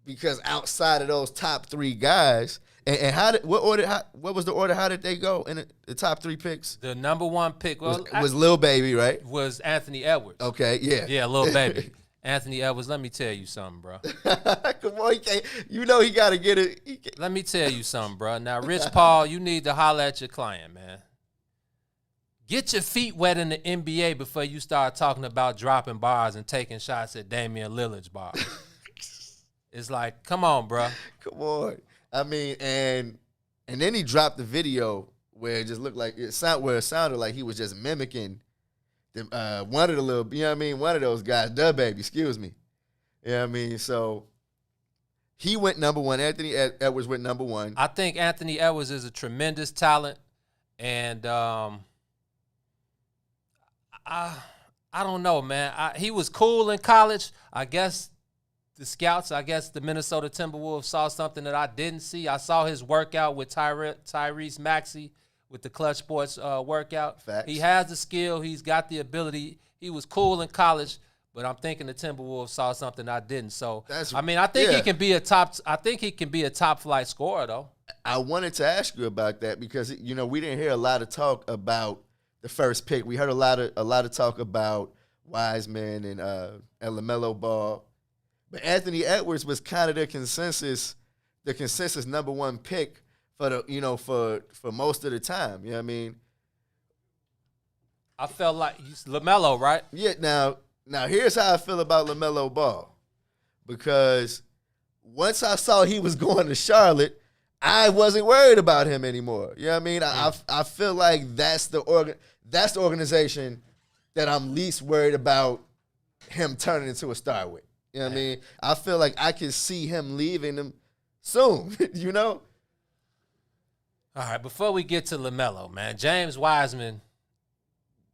Because outside of those top 3 guys, and what was the order? How did they go in the top 3 picks? The number 1 pick was Lil Baby, right? Was Anthony Edwards. Okay, yeah. Yeah, Lil Baby. Anthony Edwards, let me tell you something, bro. Come on, he got to get it. Let me tell you something, bro. Now, Rich Paul, you need to holler at your client, man. Get your feet wet in the NBA before you start talking about dropping bars and taking shots at Damian Lillard's bar. It's like, come on, bro. Come on. I mean, and then he dropped the video where it just looked like it sounded like he was just mimicking one of the little, you know what I mean, one of those guys, the Baby, excuse me. You know what I mean? So he went number 1. Anthony Edwards went number 1. I think Anthony Edwards is a tremendous talent, and I don't know, man. He was cool in college. I guess the Minnesota Timberwolves saw something that I didn't see. I saw his workout with Tyrese Maxey with the Clutch Sports workout. Facts. He has the skill. He's got the ability. He was cool in college, but I'm thinking the Timberwolves saw something I didn't. So I think he can be a top. I think he can be a top flight scorer though. I wanted to ask you about that because we didn't hear a lot of talk about the first pick. We heard a lot of talk about Wiseman and LaMelo Ball, but Anthony Edwards was kind of the consensus number one pick for the for most of the time. You know what I mean? I felt like he's LaMelo, right? Yeah. Now here's how I feel about LaMelo Ball, because once I saw he was going to Charlotte, I wasn't worried about him anymore. You know what I mean? I feel like that's the organization that I'm least worried about him turning into a star with. You know what I mean? I feel like I can see him leaving them soon, All right, before we get to LaMelo, man, James Wiseman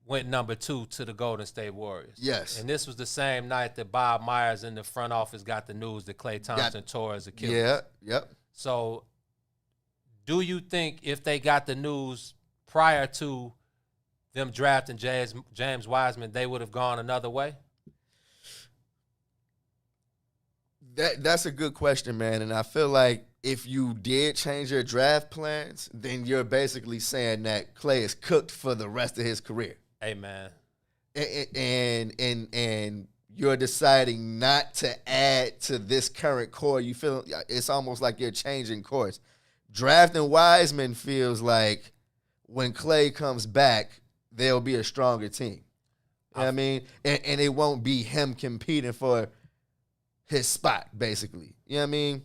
went number 2 to the Golden State Warriors. Yes. And this was the same night that Bob Myers in the front office got the news that Klay Thompson tore his Achilles. Yeah, yep. So do you think if they got the news prior to them drafting James Wiseman, they would have gone another way? That's a good question, man. And I feel like if you did change your draft plans, then you're basically saying that Klay is cooked for the rest of his career. Hey, man. And you're deciding not to add to this current core. You feel it's almost like you're changing course. Drafting Wiseman feels like when Klay comes back, there'll be a stronger team. You know what I mean? And it won't be him competing for his spot, basically. You know what I mean?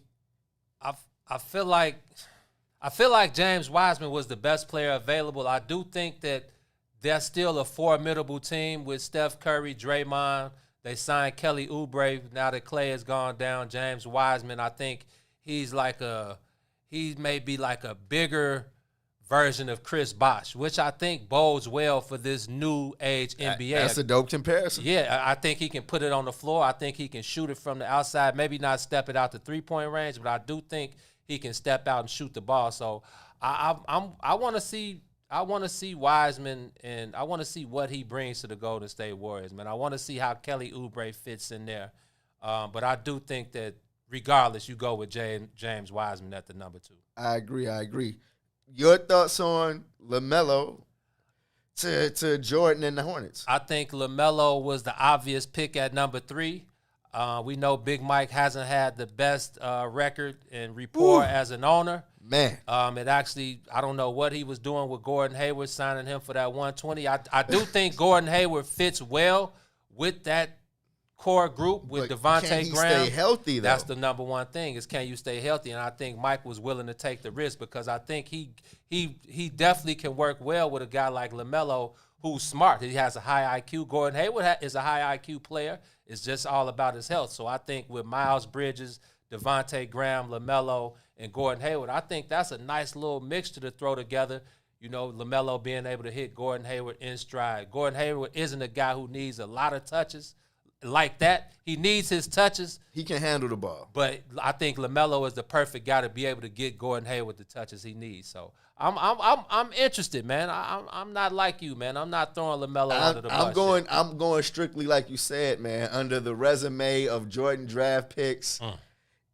I feel like James Wiseman was the best player available. I do think that they're still a formidable team with Steph Curry, Draymond. They signed Kelly Oubre. Now that Klay has gone down, James Wiseman, I think he may be like a bigger version of Chris Bosh, which I think bodes well for this new age NBA. That's a dope comparison. Yeah, I think he can put it on the floor. I think he can shoot it from the outside, maybe not step it out the three-point range, but I do think he can step out and shoot the ball. So I want to see Wiseman, and I want to see what he brings to the Golden State Warriors, man. I want to see how Kelly Oubre fits in there. But I do think that regardless, you go with James Wiseman at the number 2. I agree. Your thoughts on LaMelo to Jordan and the Hornets? I think LaMelo was the obvious pick at number 3. We know Big Mike hasn't had the best record and rapport as an owner. Man. It actually, I don't know what he was doing with Gordon Hayward, signing him for that 120. I do think Gordon Hayward fits well with that core group with Devontae can he Graham. Stay healthy, though? That's the number one thing is can you stay healthy? And I think Mike was willing to take the risk because I think he definitely can work well with a guy like LaMelo who's smart. He has a high IQ. Gordon Hayward is a high IQ player. It's just all about his health. So I think with Miles Bridges, Devontae Graham, LaMelo, and Gordon Hayward, I think that's a nice little mixture to throw together. You know, LaMelo being able to hit Gordon Hayward in stride. Gordon Hayward isn't a guy who needs a lot of touches like that. He needs his touches. He can handle the ball. But I think LaMelo is the perfect guy to be able to get Gordon Hayward the touches he needs. So I'm interested, man. I'm not like you, man. I'm not throwing LaMelo under the bus. I'm going strictly like you said, man. Under the resume of Jordan draft picks,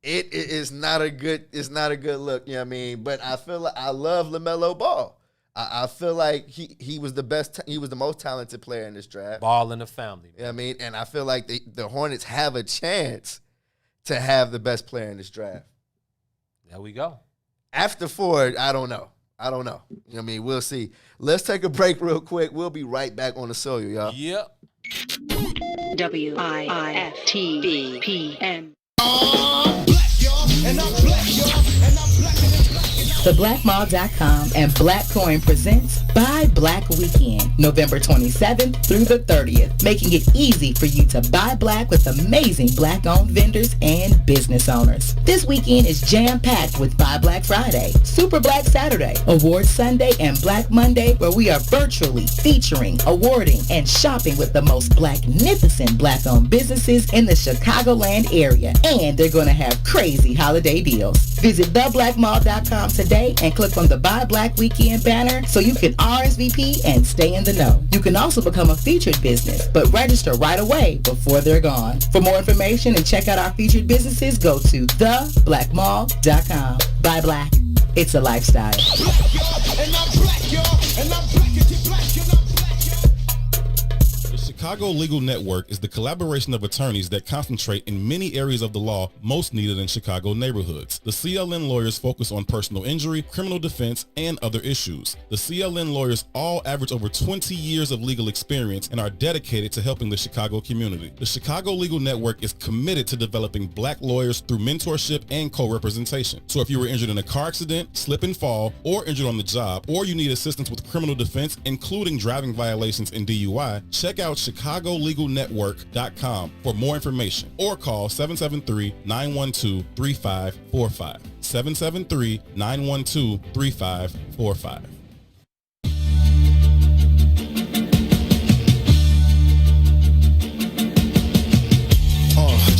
it is not a good. It's not a good look. You know what I mean? But I feel like I love LaMelo Ball. I feel like he was the best. He was the most talented player in this draft. Ball in the family. You know what I mean? And I feel like the Hornets have a chance to have the best player in this draft. There we go. After Ford, I don't know. You know what I mean? We'll see. Let's take a break real quick. We'll be right back on the soil, y'all. Yep. WIFTBPM. TheBlackMall.com and Black Coin presents Buy Black Weekend, November 27th through the 30th, making it easy for you to buy black with amazing black-owned vendors and business owners. This weekend is jam-packed with Buy Black Friday, Super Black Saturday, Award Sunday, and Black Monday, where we are virtually featuring, awarding, and shopping with the most blacknificent black-owned businesses in the Chicagoland area. And they're going to have crazy holiday deals. Visit TheBlackMall.com today today and click on the Buy Black Weekend banner so you can RSVP and stay in the know. You can also become a featured business, but register right away before they're gone. For more information and check out our featured businesses, go to theblackmall.com. Buy Black. It's a lifestyle. The Chicago Legal Network is the collaboration of attorneys that concentrate in many areas of the law most needed in Chicago neighborhoods. The CLN lawyers focus on personal injury, criminal defense, and other issues. The CLN lawyers all average over 20 years of legal experience and are dedicated to helping the Chicago community. The Chicago Legal Network is committed to developing black lawyers through mentorship and co-representation. So if you were injured in a car accident, slip and fall, or injured on the job, or you need assistance with criminal defense, including driving violations and DUI, check out ChicagoLegalNetwork.com for more information or call 773-912-3545. 773-912-3545.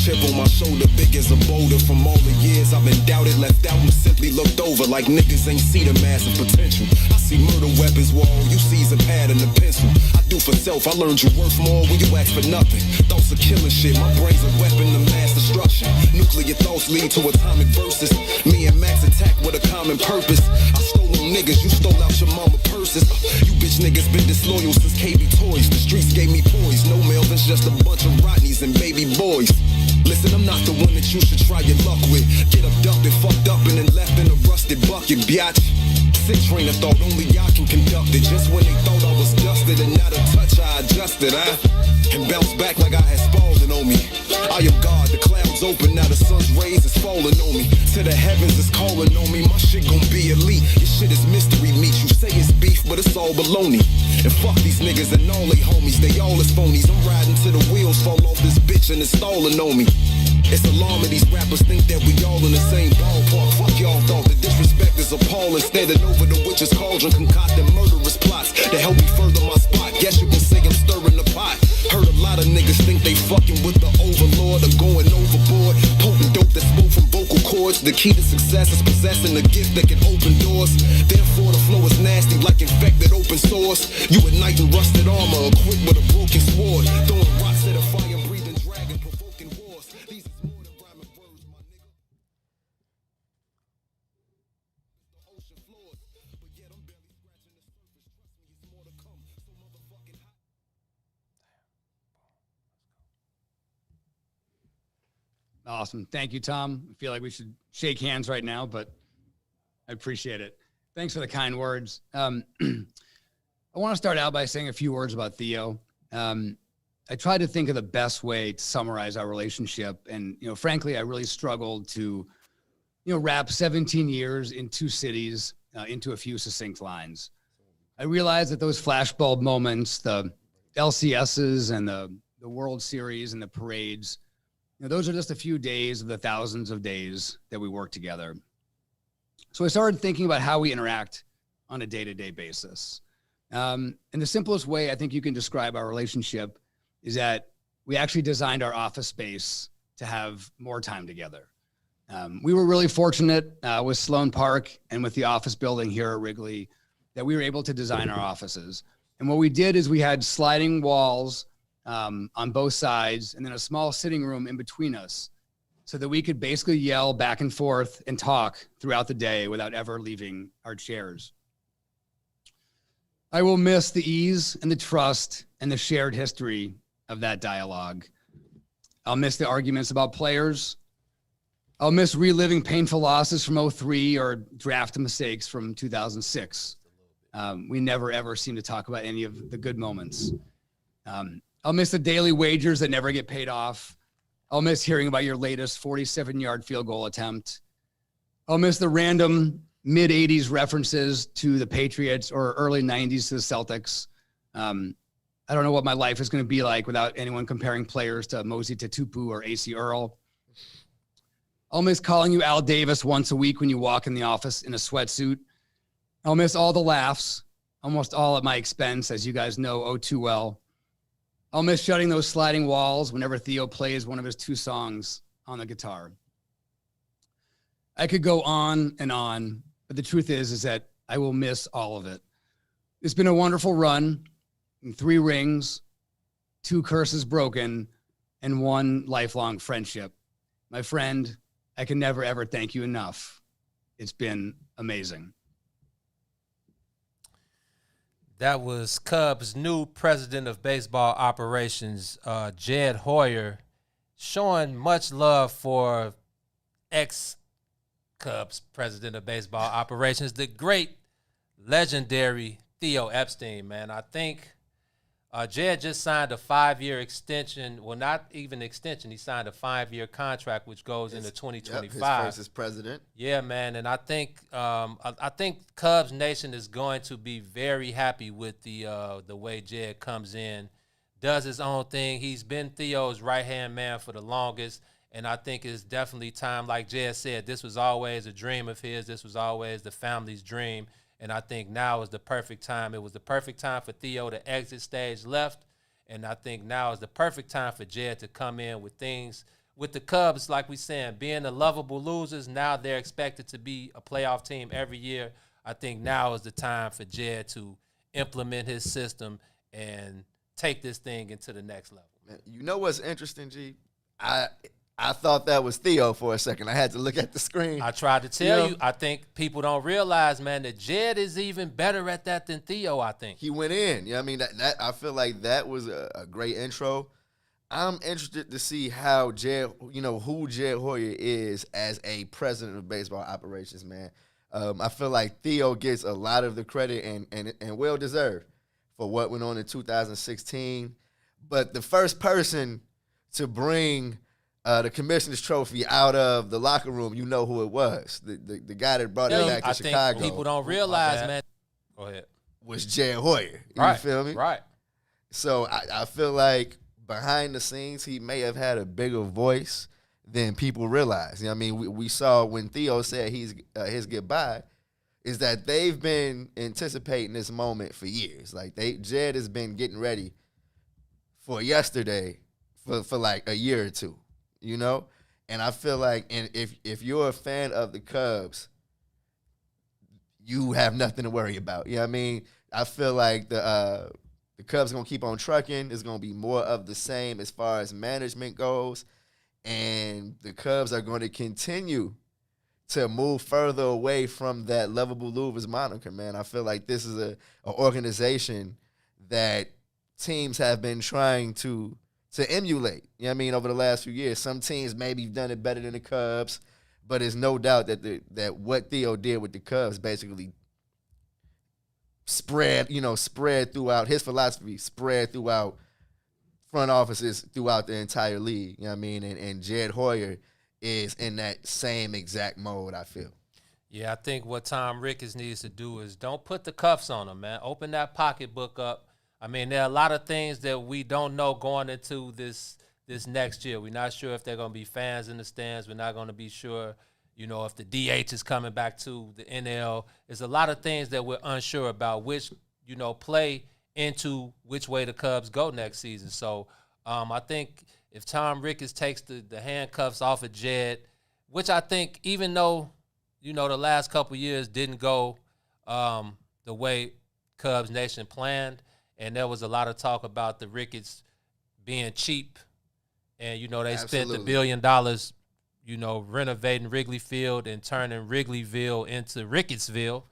Chip on my shoulder, big as a boulder. From all the years I've been doubted, left out, and simply looked over like niggas ain't see the massive potential. I see murder weapons, wall, you seize a pad and a pencil. I do for self, I learned you worth more when you ask for nothing. Thoughts of killing shit, my brain's a weapon of mass destruction. Nuclear thoughts lead to atomic verses. Me and Max attack with a common purpose. I stole them niggas, you stole out your mama purses. You bitch niggas been disloyal since KB Toys. The streets gave me poise, no Melvins, just a bunch of Rodneys and baby boys. Listen, I'm not the one that you should try your luck with. Get abducted, fucked up, and then left in a rusted bucket, biatch. Sick train of thought, only y'all can conduct it. Just when they thought I was dusted and not a touch, I adjusted, and bounced back like I had Spalding on me. I am God, the clouds open, now the sun's rays is falling on me. To the heavens is calling on me, my shit gon' be elite. Your shit is mystery meat, you say it's beef, but it's all baloney. And fuck these niggas and all they homies, they all is phonies. I'm riding till the wheels fall off this bitch and it's stalling on me. It's alarming these rappers think that we all in the same ballpark. Fuck y'all thought the disrespect is appalling. Standing over the witch's cauldron, concocting murderous plots to help me further my spot. Guess you can say I'm stirring the pot. Heard a lot of niggas think they fucking with the overlord or going overboard. Potent dope that's spoke from vocal cords. The key to success is possessing a gift that can open doors. Therefore the flow is nasty like infected open source. You a knight in rusted armor, equipped with a broken sword. Throwing rocks at a fire breathing dragon, provoking wars. These is more than rhyming words, my nigga. The ocean floors, but yet I'm barely scratching the surface. Trust me, it's more to come. So motherfucking hot. Awesome. Thank you, Tom. I feel like we should shake hands right now, but I appreciate it. Thanks for the kind words. I want to start out by saying a few words about Theo. I tried to think of the best way to summarize our relationship. And, frankly, I really struggled to, wrap 17 years in 2 cities into a few succinct lines. I realized that those flashbulb moments, the LCSs and the World Series and the parades, those are just a few days of the thousands of days that we work together. So I started thinking about how we interact on a day-to-day basis. And the simplest way I think you can describe our relationship is that we actually designed our office space to have more time together. We were really fortunate with Sloan Park and with the office building here at Wrigley that we were able to design our offices. And what we did is we had sliding walls on both sides and then a small sitting room in between us so that we could basically yell back and forth and talk throughout the day without ever leaving our chairs. I will miss the ease and the trust and the shared history of that dialogue. I'll miss the arguments about players. I'll miss reliving painful losses from 2003 or draft mistakes from 2006. We never, ever seem to talk about any of the good moments. I'll miss the daily wagers that never get paid off. I'll miss hearing about your latest 47-yard field goal attempt. I'll miss the random mid-'80s references to the Patriots or early 90s to the Celtics. I don't know what my life is going to be like without anyone comparing players to Mosey Tutupu or AC Earl. I'll miss calling you Al Davis once a week when you walk in the office in a sweatsuit. I'll miss all the laughs, almost all at my expense, as you guys know oh too well. I'll miss shutting those sliding walls whenever Theo plays one of his 2 songs on the guitar. I could go on and on, But the truth is that I will miss all of it. It's been a wonderful run, 3 rings, 2 curses broken, and 1 lifelong friendship. My friend, I can never, ever thank you enough. It's been amazing. That was Cubs' new president of baseball operations, Jed Hoyer, showing much love for ex-Cubs president of baseball operations, the great, legendary Theo Epstein, man. I think Jed just signed a 5-year extension. Well, not even extension. He signed a 5-year contract, which goes into 2025. His first as president. Yeah, man, and I think Cubs Nation is going to be very happy with the way Jed comes in, does his own thing. He's been Theo's right-hand man for the longest, and I think it's definitely time, like Jed said, this was always a dream of his. This was always the family's dream. And I think now is the perfect time. It was the perfect time for Theo to exit stage left. And I think now is the perfect time for Jed to come in with things. With the Cubs, like we saying, being the lovable losers, now they're expected to be a playoff team every year. I think now is the time for Jed to implement his system and take this thing into the next level. Man, you know what's interesting, G? I thought that was Theo for a second. I had to look at the screen. I tried to tell you. I think people don't realize, man, that Jed is even better at that than Theo, I think. He went in. I mean, that I feel like that was a great intro. I'm interested to see how who Jed Hoyer is as a president of baseball operations, man. I feel like Theo gets a lot of the credit and well-deserved for what went on in 2016. But the first person to bring the commissioner's trophy out of the locker room, you know who it was. The guy that brought it back to Chicago. People don't realize, man. Go ahead. Was Jed Hoyer. Right. You feel me? Right. So I feel like behind the scenes, he may have had a bigger voice than people realize. You know what I mean? We saw when Theo said his goodbye, is that they've been anticipating this moment for years. Like Jed has been getting ready for yesterday for like a year or two. You know, and I feel like, and if you're a fan of the Cubs, you have nothing to worry about. You know what I mean? I feel like the Cubs are gonna keep on trucking. It's gonna be more of the same as far as management goes, and the Cubs are going to continue to move further away from that lovable losers moniker. Man, I feel like this is an organization that teams have been trying to emulate, you know what I mean, over the last few years. Some teams maybe done it better than the Cubs, but there's no doubt that what Theo did with the Cubs basically spread throughout his philosophy, spread throughout front offices throughout the entire league, you know what I mean? And Jed Hoyer is in that same exact mode, I feel. Yeah, I think what Tom Ricketts needs to do is don't put the cuffs on him, man. Open that pocketbook up. I mean, there are a lot of things that we don't know going into this next year. We're not sure if they're going to be fans in the stands. We're not going to be sure, if the DH is coming back to the NL. There's a lot of things that we're unsure about, which, play into which way the Cubs go next season. So I think if Tom Ricketts takes the handcuffs off of Jed, which I think even though, the last couple years didn't go the way Cubs Nation planned, and there was a lot of talk about the Ricketts being cheap. And, they spent $1 billion, renovating Wrigley Field and turning Wrigleyville into Rickettsville.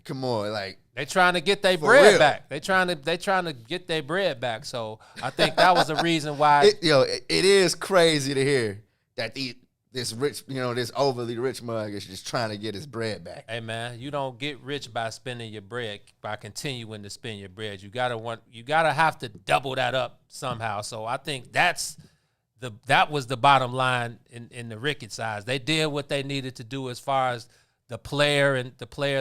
Come on, like they trying to get their bread back. They trying to get their bread back. So I think that was the reason why. It is crazy to hear that this rich, this overly rich mug is just trying to get his bread back. Hey man, you don't get rich by spending your bread, by continuing to spend your bread. You gotta have to double that up somehow. So I think that was the bottom line in the Ricketts eyes. They did what they needed to do as far as the players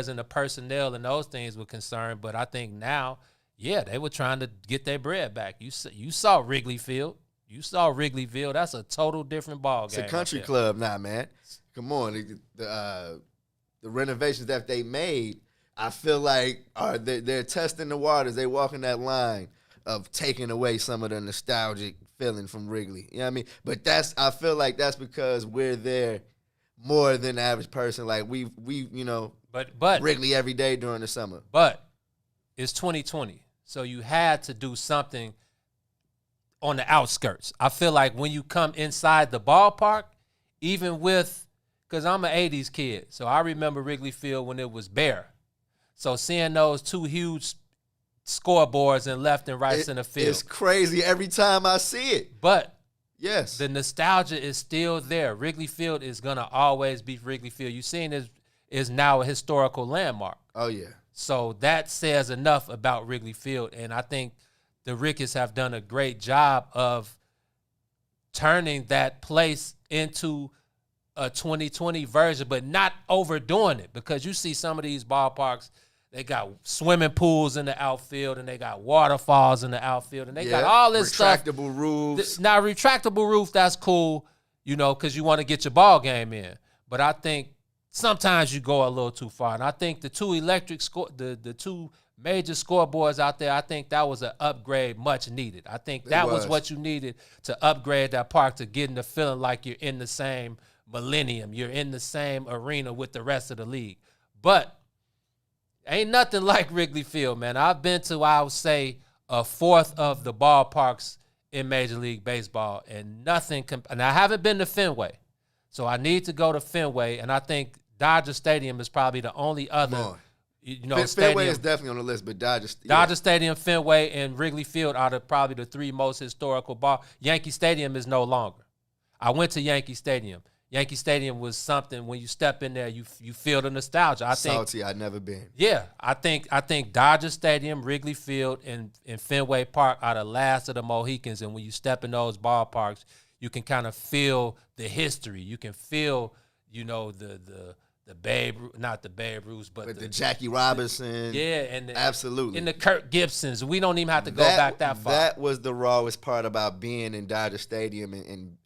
and the personnel and those things were concerned. But I think now, they were trying to get their bread back. You saw Wrigley Field. You saw Wrigleyville. That's a total different ball game. It's a country club now, man. Come on. The renovations that they made, I feel like they're testing the waters. They walking that line of taking away some of the nostalgic feeling from Wrigley. You know what I mean? But I feel like that's because we're there more than the average person. Like we But Wrigley every day during the summer. But it's 2020, so you had to do something on the outskirts. I feel like when you come inside the ballpark, even with, because I'm an 80s kid, so I remember Wrigley Field when it was bare. So seeing those two huge scoreboards in left and right center field. It's crazy every time I see it. But yes, the nostalgia is still there. Wrigley Field is going to always be Wrigley Field. You've seen it is now a historical landmark. Oh, yeah. So that says enough about Wrigley Field. And I think the Ricketts have done a great job of turning that place into a 2020 version, but not overdoing it, because you see some of these ballparks, they got swimming pools in the outfield and they got waterfalls in the outfield and they got all this stuff. Retractable roofs. Now, retractable roof, that's cool, because you want to get your ball game in. But I think sometimes you go a little too far. And I think the two the two major scoreboards out there, I think that was an upgrade much needed. I think that was what you needed to upgrade that park, to get in the feeling like you're in the same millennium. You're in the same arena with the rest of the league. But ain't nothing like Wrigley Field, man. I've been to, I would say, a fourth of the ballparks in Major League Baseball, and and I haven't been to Fenway. So I need to go to Fenway, and I think Dodger Stadium is probably the only other, stadium. Fenway is definitely on the list, but Dodger Stadium, Fenway, and Wrigley Field are probably the three most historical Yankee Stadium is no longer. I went to Yankee Stadium. Yankee Stadium was something, when you step in there, you feel the nostalgia. Salty, I've never been. Yeah, I think Dodger Stadium, Wrigley Field, and Fenway Park are the last of the Mohicans. And when you step in those ballparks, you can kind of feel the history. You can feel, the Babe, not the Babe Ruth, but the Jackie Robinson. And absolutely. And the Kirk Gibsons. We don't even have to go back that far. That was the rawest part about being in Dodger Stadium and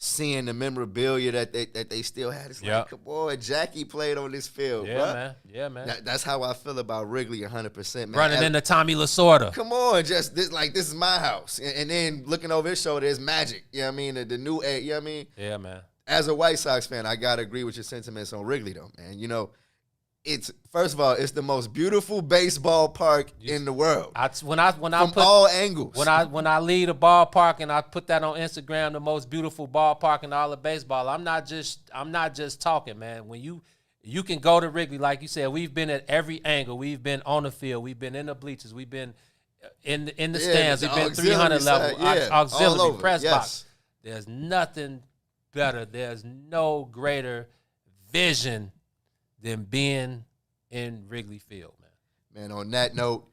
seeing the memorabilia that they still had. It's like, boy, Jackie played on this field, bro. Yeah, man. That's how I feel about Wrigley 100%, man. Running into Tommy Lasorda. Come on, just this is my house. And then looking over his shoulder is Magic. You know what I mean? The new, you know what I mean? Yeah, man. As a White Sox fan, I got to agree with your sentiments on Wrigley, though, man. It's, first of all, it's the most beautiful baseball park in the world. When I from all angles. When I leave a ballpark and I put that on Instagram, the most beautiful ballpark in all of baseball, I'm not just talking, man. When you can go to Wrigley, like you said, we've been at every angle. We've been on the field. We've been in the bleachers. We've been in the stands. We've been 300 level auxiliary press box. There's nothing better. There's no greater vision than being in Wrigley Field, man. Man, on that note,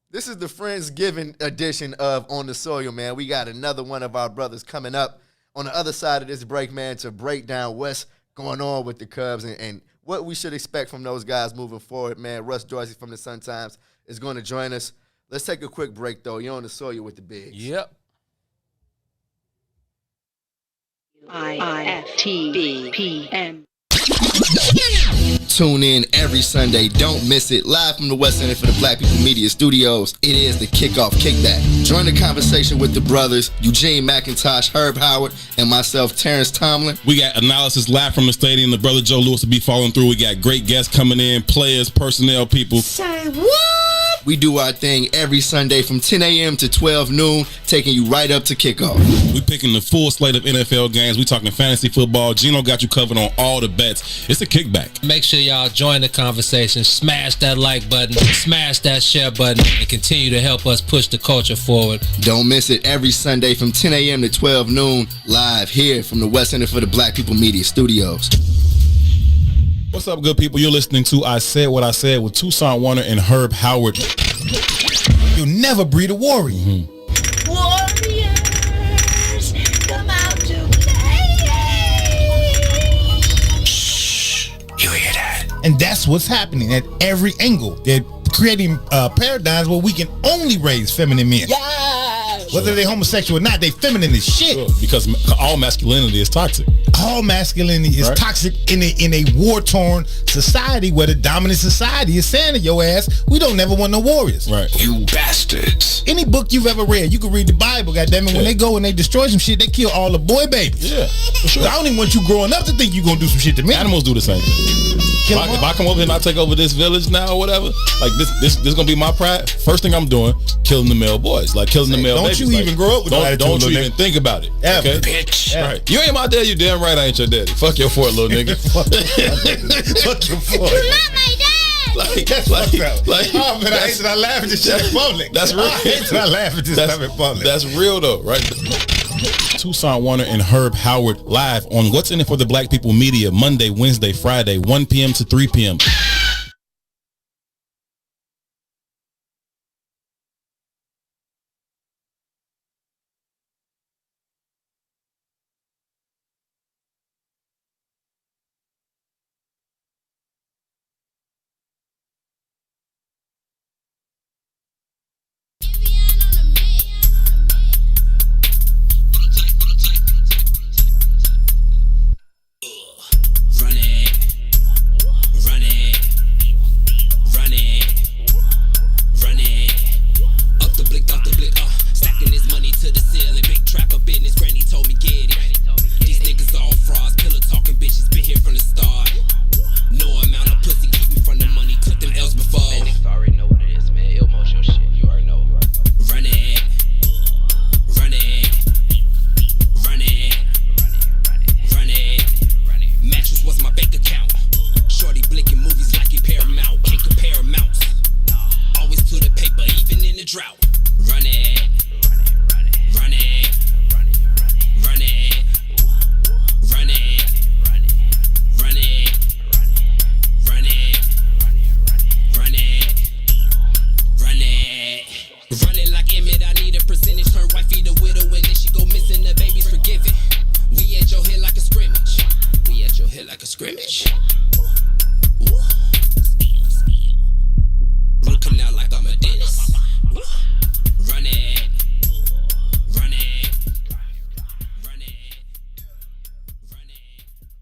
this is the Friendsgiving edition of On the Soil, man. We got another one of our brothers coming up on the other side of this break, man, to break down what's going on with the Cubs and what we should expect from those guys moving forward, man. Russ Dorsey from the Sun-Times is going to join us. Let's take a quick break, though. You're on the Soil with the Bigs. Yep. IFTBPN. Tune in every Sunday. Don't miss it. Live from the West Center for the Black People Media Studios. It is the Kickoff Kickback. Join the conversation with the brothers, Eugene McIntosh, Herb Howard, and myself, Terrence Tomlin. We got analysis live from the stadium. The brother Joe Lewis will be following through. We got great guests coming in, players, personnel, people. Say what? We do our thing every Sunday from 10 a.m. to 12 noon, taking you right up to kickoff. We picking the full slate of NFL games. We talking fantasy football. Gino got you covered on all the bets. It's a kickback. Make sure y'all join the conversation. Smash that like button. Smash that share button. And continue to help us push the culture forward. Don't miss it every Sunday from 10 a.m. to 12 noon, live here from the West Center for the Black People Media Studios. What's up, good people? You're listening to I Said What I Said with Tucson Warner and Herb Howard. You'll never breed a warrior. Mm-hmm. Warriors, come out to play. Shh, you hear that? And that's what's happening at every angle. They're creating paradigms where we can only raise feminine men. Yes. Whether they're homosexual or not, they feminine as shit. Sure, because all masculinity is toxic. All masculinity is toxic in a war-torn society where the dominant society is saying to your ass, we don't never want no warriors. Right. You bastards. Any book you've ever read, you can read the Bible, goddammit. When they go and they destroy some shit, they kill all the boy babies. Yeah, for sure. I don't even want you growing up to think you're going to do some shit to me. Animals do the same thing. If I come over here and I take over this village now or whatever, like this gonna be my pride. First thing I'm doing, killing the male boys, like killing the male babies. Don't you even grow up with that? Don't you even think about it, okay? Bitch. Right. You ain't my daddy. You damn right I ain't your daddy. Fuck your fort, little nigga. Fuck your fort. You're not my dad. Oh man, I hate that I laugh at this shit in public. That's real. I hate that I laugh at this stuff in public. That's real though, right? Tucson Warner and Herb Howard live on What's in It for the Black People Media, Monday, Wednesday, Friday, 1 p.m. to 3 p.m.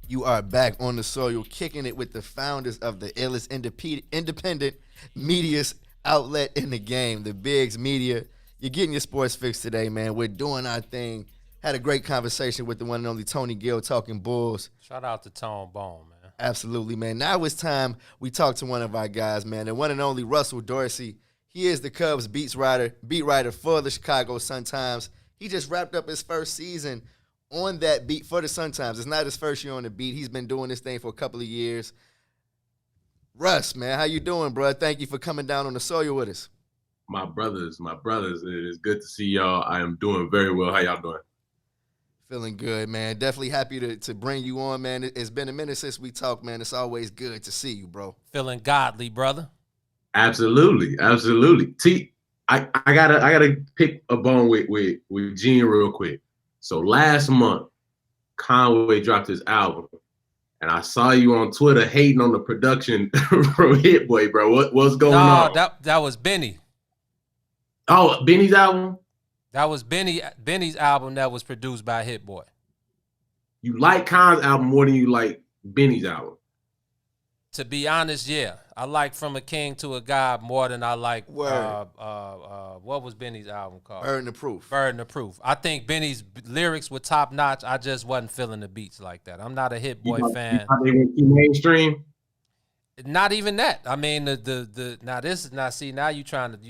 You are back on the soil, kicking it with the founders of the illest independent media outlet in the game, the Biggs Media. You're getting your sports fix today, man. We're doing our thing. Had a great conversation with the one and only Tony Gill, talking Bulls. Shout out to Tone Bone, man. Absolutely, man. Now it's time we talk to one of our guys, man, the one and only Russell Dorsey. He is the Cubs beat writer for the Chicago Sun-Times. He just wrapped up his first season on that beat for the Sun-Times. It's not his first year on the beat. He's been doing this thing for a couple of years. Russ, man, how you doing, bro? Thank you for coming down on the soil with us. My brothers, it is good to see y'all. I am doing very well. How y'all doing? Feeling good, man. Definitely happy to bring you on, man. It's been a minute since we talked, man. It's always good to see you, bro. Feeling godly, brother. Absolutely. T, I gotta pick a bone with Gene real quick. So last month, Conway dropped his album, and I saw you on Twitter hating on the production from Hit Boy, bro. What's going on? That was Benny. Oh, Benny's album? That was Benny's album that was produced by Hit Boy. You like Khan's album more than you like Benny's album? To be honest, yeah. I like From a King to a God more than I like what was Benny's album called? Burden of Proof. Burden of Proof. I think Benny's lyrics were top notch. I just wasn't feeling the beats like that. I'm not a Hit Boy fan. They went too mainstream? Not even that. I mean now you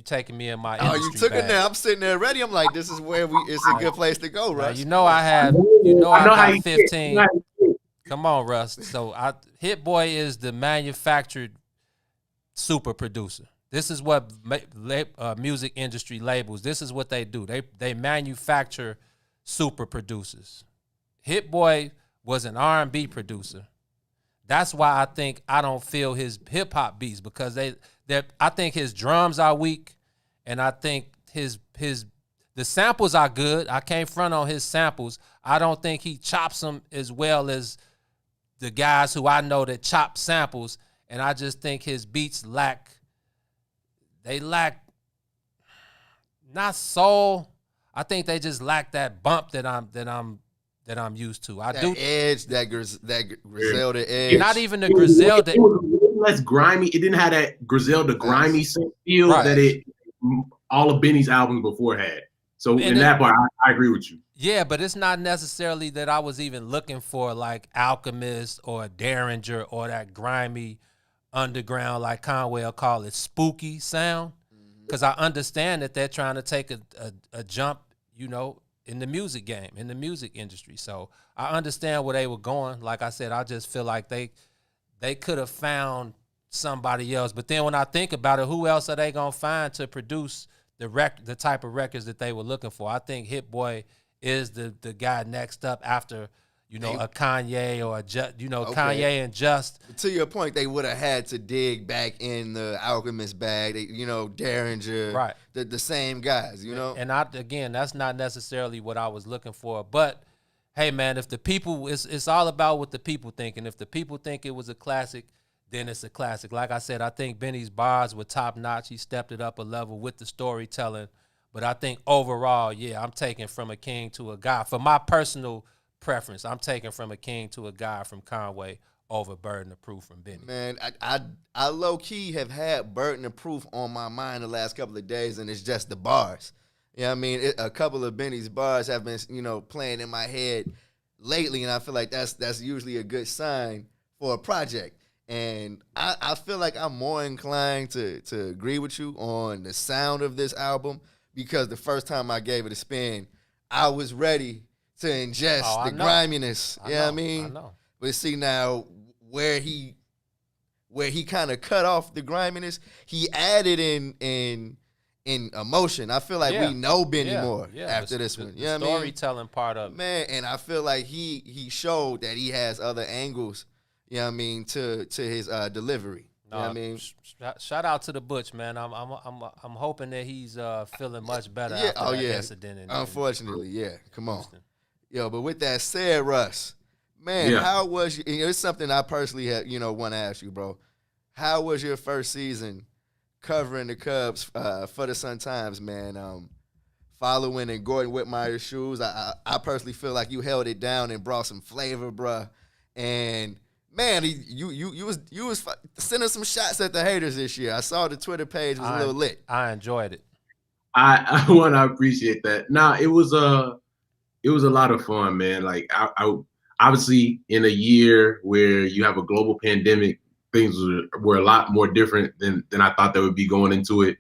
taking me in my industry. Oh, you took it now. I'm sitting there ready. I'm like, this is where it's a good place to go, Russ. You know I got 15. Come on, Russ. So Hit Boy is the manufactured super producer. This is what music industry labels. This is what they do. They manufacture super producers. Hit Boy was an R&B producer. That's why I think I don't feel his hip hop beats, because I think his drums are weak, and I think the samples are good. I can't front on his samples. I don't think he chops them as well as the guys who I know that chop samples, and I just think his beats lack not soul. I think they just lack that bump that I'm used to. Edge, that Griselda edge. Not even the Griselda. It was less grimy. It didn't have that Griselda grimy feel that all of Benny's albums before had. So in that part, I agree with you. Yeah, but it's not necessarily that I was even looking for like Alchemist or Derringer or that grimy underground, like Conway will call it, spooky sound. Because I understand that they're trying to take a jump, you know, in the music game, in the music industry. So I understand where they were going. Like I said, I just feel like they could have found somebody else. But then when I think about it, who else are they gonna find to produce the type of records that they were looking for? I think Hit Boy is the guy next up after, you know, a Kanye or Kanye and Just. To your point, they would have had to dig back in the Alchemist bag, Derringer, right? The same guys, And again, that's not necessarily what I was looking for. But hey, man, if the people, it's all about what the people think. And if the people think it was a classic, then it's a classic. Like I said, I think Benny's bars were top notch. He stepped it up a level with the storytelling. But I think overall, yeah, I'm taking From a King to a God. For my personal preference, I'm taking From a King to a God from Conway over Burden of Proof from Benny. Man, I low key have had Burden of Proof on my mind the last couple of days, and it's just the bars. You know what I mean? A couple of Benny's bars have been, playing in my head lately, and I feel like that's usually a good sign for a project. And I feel like I'm more inclined to agree with you on the sound of this album, because the first time I gave it a spin, I was ready to ingest the griminess. You know what I mean? I know. But see now where he kind of cut off the griminess, he added in emotion. I feel like we know Benny more after this one. You know what I mean? Storytelling part of it. Man, and I feel like he showed that he has other angles, you know what I mean, to his delivery. You know what I mean? Shout out to the Butch, man. I'm hoping that he's feeling much better after that incident. Unfortunately, come on. Yo, but with that said, Russ, man, how was it's something I personally had, want to ask you, bro. How was your first season covering the Cubs for the Sun-Times, man? Following in Gordon Whitmire's shoes, I personally feel like you held it down and brought some flavor, bruh. And man, you was sending some shots at the haters this year. I saw the Twitter page was a little lit. I enjoyed it. I want to appreciate that. Nah, it was a lot of fun, man. Like I obviously in a year where you have a global pandemic, things were a lot more different than I thought they would be going into it.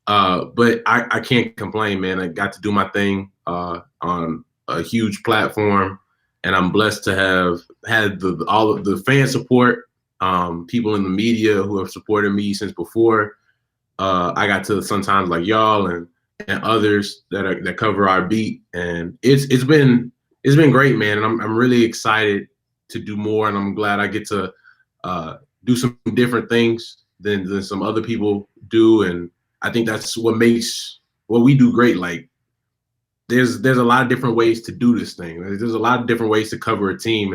But I can't complain, man. I got to do my thing on a huge platform, and I'm blessed to have had all of the fan support, people in the media who have supported me since before I got to sometimes like y'all and others that cover our beat, and it's been great, man. And I'm really excited to do more, and I'm glad I get to do some different things than some other people do, and I think that's what makes what we do great. Like there's a lot of different ways to do this thing. There's a lot of different ways to cover a team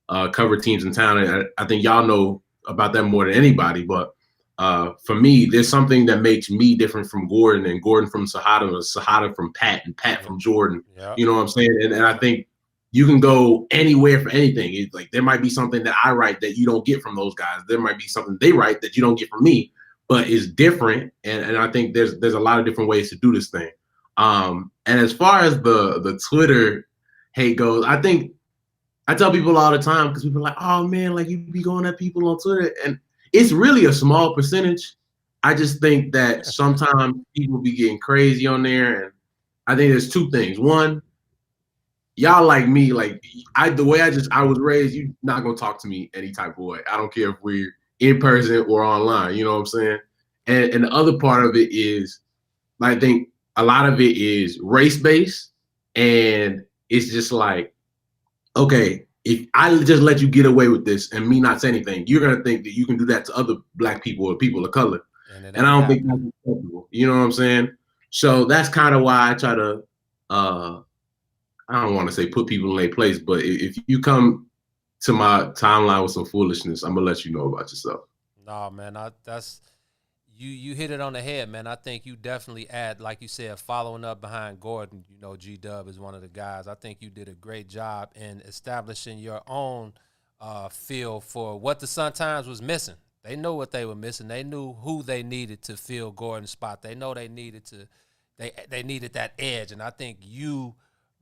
and cover teams in town. And I think y'all know about that more than anybody, but for me, there's something that makes me different from Gordon, and Gordon from Sahada, and Sahada from Pat, and Pat from Jordan. Yeah. You know what I'm saying? And I think you can go anywhere for anything. It's like there might be something that I write that you don't get from those guys. There might be something they write that you don't get from me, but it's different. And I think there's a lot of different ways to do this thing. And as far as the Twitter hate goes, I think I tell people all the time, because people are like, oh man, like you be going at people on Twitter, and it's really a small percentage. I just think that sometimes people be getting crazy on there, and I think there's two things. One, y'all like me, like the way I was raised, you're not gonna talk to me any type of way. I don't care if we're in person or online, you know what I'm saying? And the other part of it is, I think a lot of it is race-based, and it's just like, okay, if I just let you get away with this and me not say anything, you're gonna think that you can do that to other black people or people of color. And I don't think that's acceptable. You know what I'm saying? So that's kind of why I try to I don't want to say put people in their place, but if you come to my timeline with some foolishness, I'm gonna let you know about yourself. Nah, man, that's you hit it on the head, man. I think you definitely add, like you said, following up behind Gordon. You know, G-Dub is one of the guys. I think you did a great job in establishing your own feel for what the Sun-Times was missing. They knew what they were missing. They knew who they needed to fill Gordon's spot. They know they needed to they needed that edge, and I think you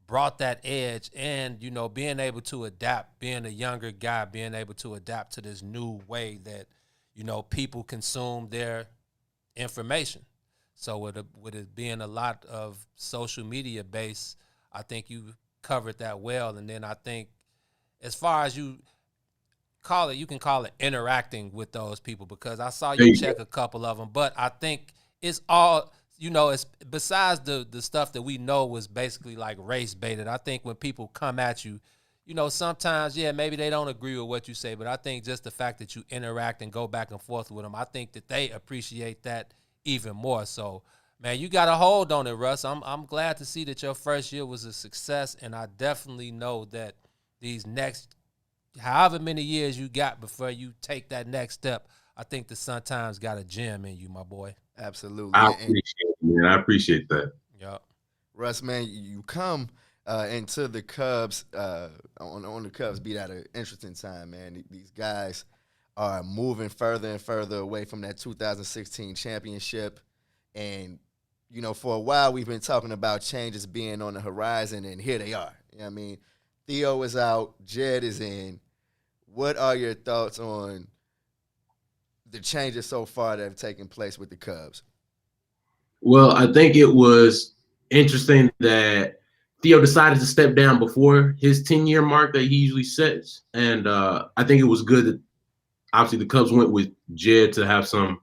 brought that edge, and being able to adapt, being a younger guy, being able to adapt to this new way that people consume their information. So with it being a lot of social media based, I think you covered that well. And then I think as far as you can call it interacting with those people, because I saw you check a couple of them, but I think it's all, it's besides the stuff that we know was basically like race baited. I think when people come at you, sometimes, maybe they don't agree with what you say, but I think just the fact that you interact and go back and forth with them, I think that they appreciate that even more. So, man, you got a hold on it, Russ. I'm glad to see that your first year was a success, and I definitely know that these next however many years you got before you take that next step, I think the Sun-Times got a gem in you, my boy. Absolutely. I appreciate it, man. I appreciate that. Yeah. Russ, man, you come into the Cubs on the Cubs beat at an interesting time, man. These guys are moving further and further away from that 2016 championship. And, for a while we've been talking about changes being on the horizon, and here they are. You know what I mean? Theo is out, Jed is in. What are your thoughts on the changes so far that have taken place with the Cubs? Well, I think it was interesting that Theo decided to step down before his 10-year mark that he usually sets. And I think it was good that obviously the Cubs went with Jed to have some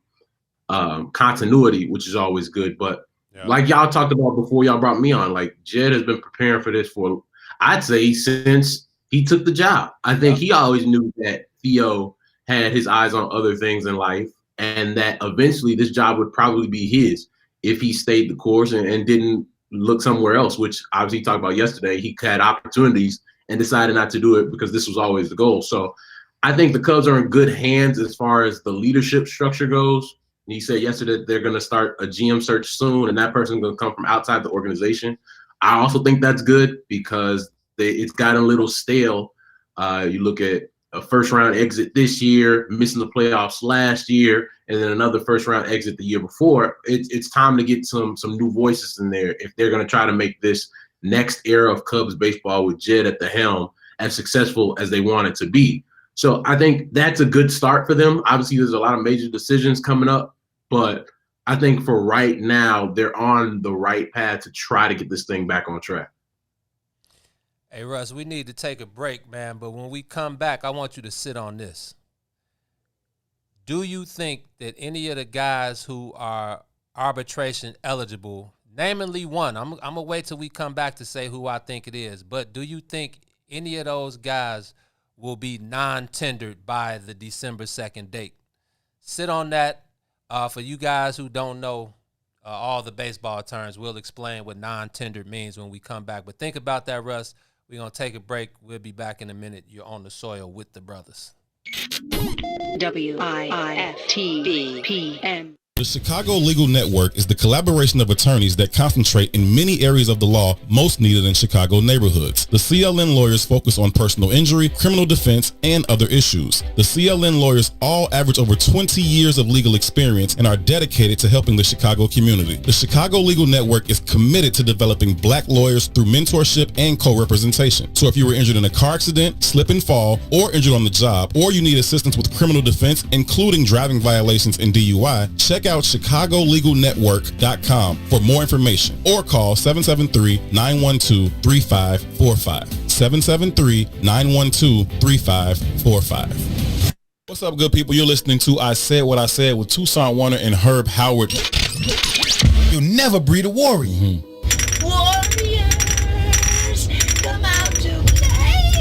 continuity, which is always good. But like y'all talked about before y'all brought me on, like Jed has been preparing for this for, I'd say, since he took the job. I think he always knew that Theo had his eyes on other things in life, and that eventually this job would probably be his if he stayed the course and didn't look somewhere else, which obviously he talked about yesterday. He had opportunities and decided not to do it because this was always the goal. So I think the Cubs are in good hands as far as the leadership structure goes. He said yesterday that they're going to start a GM search soon, and that person's going to come from outside the organization. I also think that's good because it's gotten a little stale. You look at a first-round exit this year, missing the playoffs last year, and then another first-round exit the year before. It's time to get some new voices in there if they're going to try to make this next era of Cubs baseball with Jed at the helm as successful as they want it to be. So I think that's a good start for them. Obviously, there's a lot of major decisions coming up, but I think for right now, they're on the right path to try to get this thing back on track. Hey, Russ, we need to take a break, man, but when we come back, I want you to sit on this. Do you think that any of the guys who are arbitration eligible, namely one, I'm going to wait till we come back to say who I think it is, but do you think any of those guys will be non-tendered by the December 2nd date? Sit on that. For you guys who don't know all the baseball terms, we'll explain what non-tendered means when we come back. But think about that, Russ. We're going to take a break. We'll be back in a minute. You're on the soil with the brothers. WIFTBPM. The Chicago Legal Network is the collaboration of attorneys that concentrate in many areas of the law most needed in Chicago neighborhoods. The CLN lawyers focus on personal injury, criminal defense, and other issues. The CLN lawyers all average over 20 years of legal experience and are dedicated to helping the Chicago community. The Chicago Legal Network is committed to developing black lawyers through mentorship and co-representation. So if you were injured in a car accident, slip and fall, or injured on the job, or you need assistance with criminal defense, including driving violations and DUI, check out ChicagoLegalNetwork.com for more information or call 773-912-3545. 773-912-3545. What's up, good people? You're listening to I Said What I Said with Tucson Warner and Herb Howard. You'll never breed a warrior. Mm-hmm. Warriors, come out to play.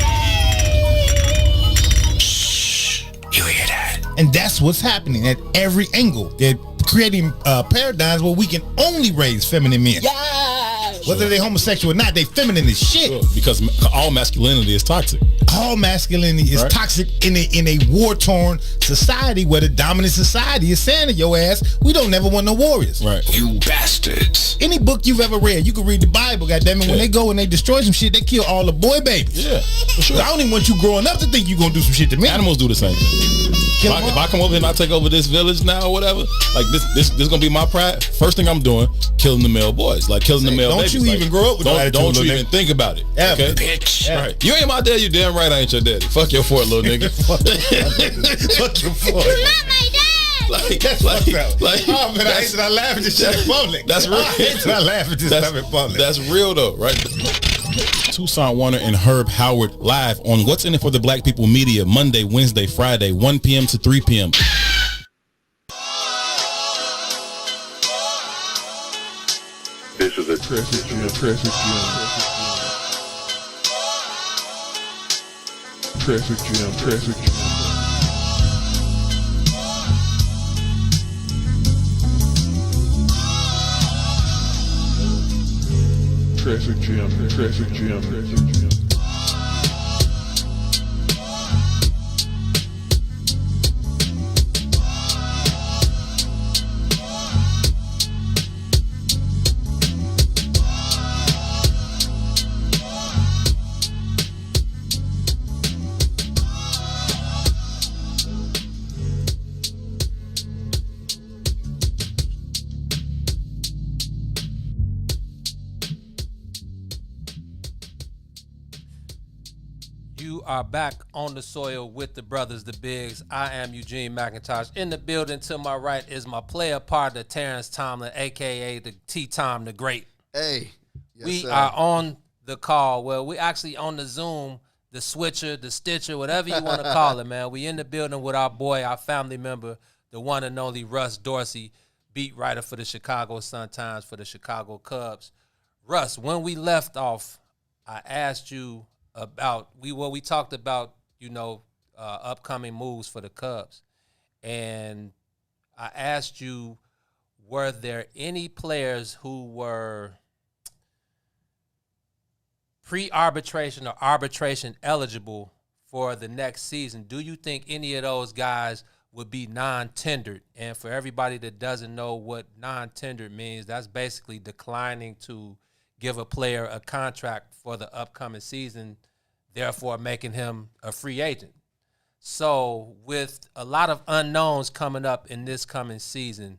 Shh, you hear that? And that's what's happening at every angle. They're creating paradigms where we can only raise feminine men. Yes. Whether they're homosexual or not, they feminine as shit. Sure, because all masculinity is toxic. All masculinity is toxic in a war-torn society where the dominant society is saying to your ass, we don't never want no warriors. Right. You bastards. Any book you've ever read, you can read the Bible, goddammit. When they go and they destroy some shit, they kill all the boy babies. Yeah, for sure. I don't even want you growing up to think you're going to do some shit to me. Animals do the same thing. If I come over here and I take over this village now or whatever, like this gonna be my pride. First thing I'm doing, killing the male boys, like killing the male babies. Don't you even grow up with that Don't you attitude, even think about it. Okay? Bitch. Right. You ain't my daddy, you damn right I ain't your daddy. Fuck your fort, little nigga. Fuck your fort. You're not my dad. Oh man, I hate that I laugh at this shit in public. That's real. I hate that I laugh at this stuff in public. That's real though, right? Tucson Warner and Herb Howard live on What's in It for the Black People Media, Monday, Wednesday, Friday, 1 p.m. to 3 p.m. This is a Traffic Jam. Traffic Jam. You are back on the soil with the brothers, the Bigs. I am Eugene McIntosh. In the building to my right is my player partner, Terrence Tomlin, a.k.a. the T-Tom the Great. Hey. Yes, we sir. are on the call. Well, we actually on the Zoom, the Switcher, the Stitcher, whatever you want to call it, man. We in the building with our boy, our family member, the one and only Russ Dorsey, beat writer for the Chicago Sun-Times, for the Chicago Cubs. Russ, when we left off, I asked you about we talked about upcoming moves for the Cubs, and I asked you, were there any players who were pre-arbitration or arbitration eligible for the next season? Do you think any of those guys would be non-tendered? And for everybody that doesn't know what non-tendered means, that's basically declining to give a player a contract for the upcoming season, therefore making him a free agent. So with a lot of unknowns coming up in this coming season,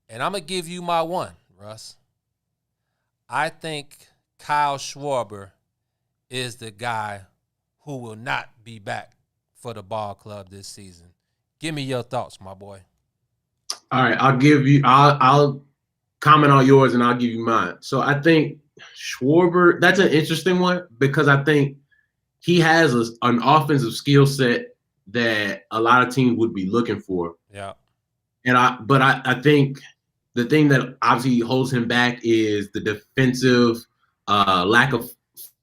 and I'm going to give you my one, Russ. I think Kyle Schwarber is the guy who will not be back for the ball club this season. Give me your thoughts, my boy. All right, I'll comment on yours and I'll give you mine. So I think Schwarber, that's an interesting one because I think he has an offensive skill set that a lot of teams would be looking for. Yeah. But I think the thing that obviously holds him back is the defensive lack of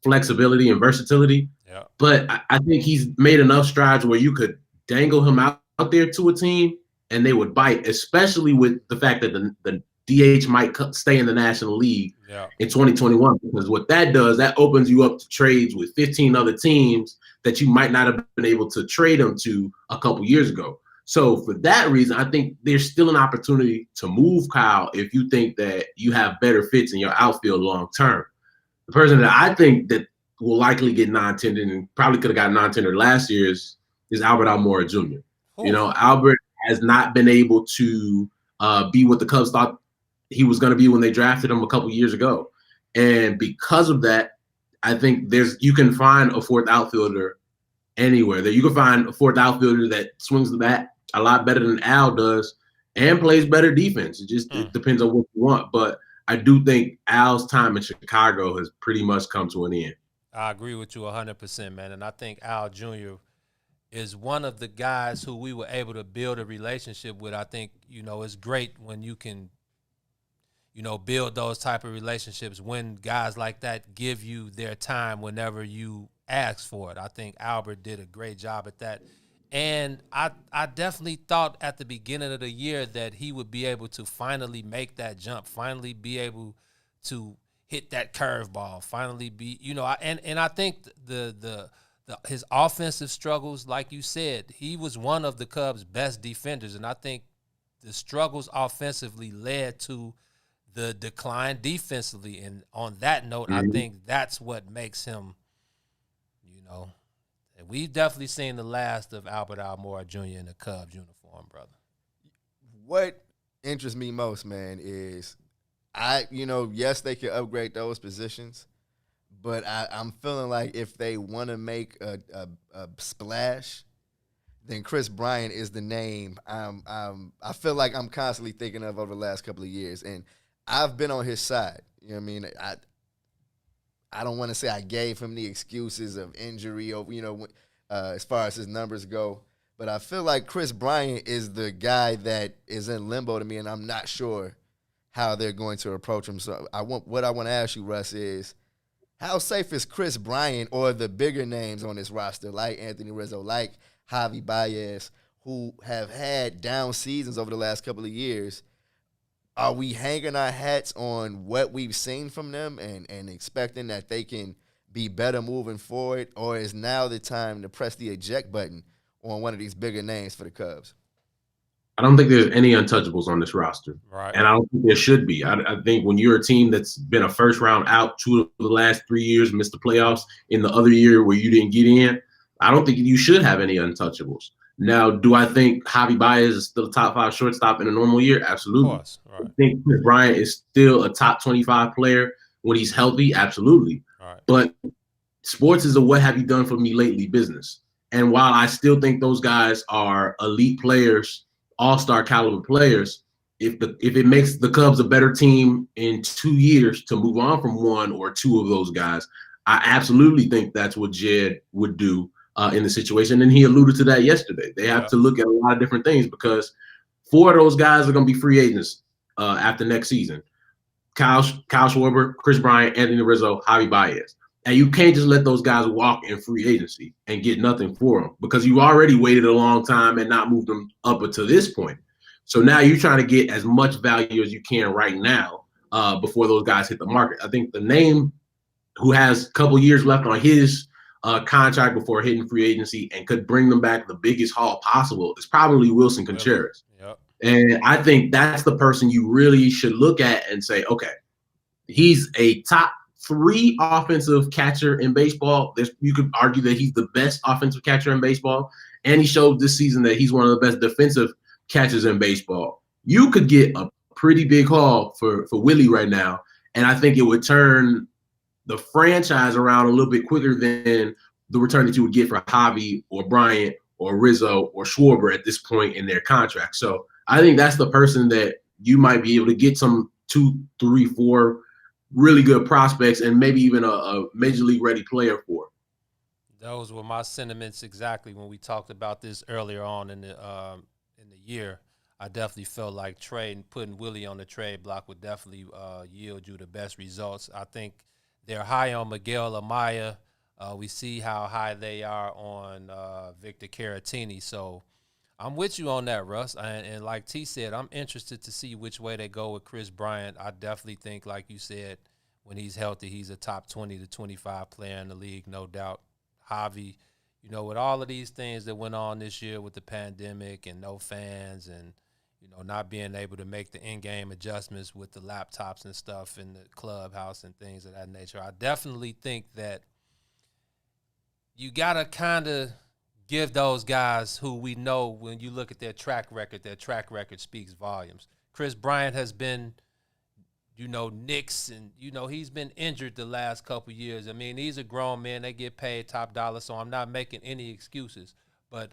flexibility and versatility. Yeah. But I think he's made enough strides where you could dangle him out there to a team and they would bite, especially with the fact that the DH might stay in the National League in 2021, because what that does, that opens you up to trades with 15 other teams that you might not have been able to trade them to a couple years ago. So for that reason, I think there's still an opportunity to move Kyle if you think that you have better fits in your outfield long term. The person that I think that will likely get non-tendered and probably could have got non-tendered last year is Albert Almora Jr. You know, Albert has not been able to be what the Cubs thought he was going to be when they drafted him a couple years ago. And because of that, I think you can find a fourth outfielder anywhere. That you can find a fourth outfielder that swings the bat a lot better than Al does and plays better defense. It just it depends on what you want. But I do think Al's time in Chicago has pretty much come to an end. I agree with you 100%, man. And I think Al Jr. is one of the guys who we were able to build a relationship with. I think, it's great when you can, build those type of relationships when guys like that give you their time whenever you ask for it. I think Albert did a great job at that. And I definitely thought at the beginning of the year that he would be able to finally make that jump, finally be able to hit that curveball, finally be, and I think his offensive struggles, like you said, he was one of the Cubs' best defenders, and I think the struggles offensively led to the decline defensively. And on that note, I think that's what makes him, And we've definitely seen the last of Albert Almora Jr. in the Cubs uniform, brother. What interests me most, man, is yes, they could upgrade those positions, but I'm feeling like if they want to make a splash, then Chris Bryant is the name I feel like I'm constantly thinking of over the last couple of years. And I've been on his side. You know what I mean? I don't want to say I gave him the excuses of injury or, as far as his numbers go. But I feel like Chris Bryant is the guy that is in limbo to me, and I'm not sure how they're going to approach him. So what I want to ask you, Russ, is how safe is Chris Bryant or the bigger names on this roster, like Anthony Rizzo, like Javi Baez, who have had down seasons over the last couple of years? Are we hanging our hats on what we've seen from them and expecting that they can be better moving forward, or is now the time to press the eject button on one of these bigger names for the Cubs? I don't think there's any untouchables on this roster. Right. And I don't think there should be. I think when you're a team that's been a first round out 2 of the last 3 years, missed the playoffs in the other year where you didn't get in, I don't think you should have any untouchables. Now, do I think Javi Baez is still a top 5 shortstop in a normal year? Absolutely. Of course. Right. I think Chris Bryant is still a top 25 player when he's healthy. Absolutely. Right. But sports is a what have you done for me lately business. And while I still think those guys are elite players, all-star caliber players, if it makes the Cubs a better team in 2 years to move on from 1 or 2 of those guys, I absolutely think that's what Jed would do in the situation. And he alluded to that yesterday. They have to look at a lot of different things because 4 of those guys are going to be free agents after next season. Kyle Schwarber, Chris Bryant, Anthony Rizzo, Javi Baez. And you can't just let those guys walk in free agency and get nothing for them because you already waited a long time and not moved them up until this point. So now you're trying to get as much value as you can right now before those guys hit the market. I think the name who has a couple years left on his contract before hitting free agency and could bring them back the biggest haul possible is probably Wilson Contreras. Yep. And I think that's the person you really should look at and say, okay, he's a top 3 offensive catcher in baseball. You could argue that he's the best offensive catcher in baseball. And he showed this season that he's one of the best defensive catchers in baseball. You could get a pretty big haul for Willie right now. And I think it would turn the franchise around a little bit quicker than the return that you would get for Javi or Bryant or Rizzo or Schwarber at this point in their contract. So I think that's the person that you might be able to get some 2, 3, 4 really good prospects and maybe even a major league ready player for. Those were my sentiments exactly when we talked about this earlier on in the year. I definitely felt like putting Willie on the trade block would definitely yield you the best results. I think they're high on Miguel Amaya. We see how high they are on Victor Caratini. So I'm with you on that, Russ. And like T said, I'm interested to see which way they go with Chris Bryant. I definitely think, like you said, when he's healthy, he's a top 20 to 25 player in the league, no doubt. Javi, with all of these things that went on this year with the pandemic and no fans and, not being able to make the in-game adjustments with the laptops and stuff in the clubhouse and things of that nature, I definitely think that you got to kind of give those guys who we know when you look at their track record speaks volumes. Chris Bryant has been, Knicks, and, he's been injured the last couple years. I mean, these are grown men. They get paid top dollar, so I'm not making any excuses. But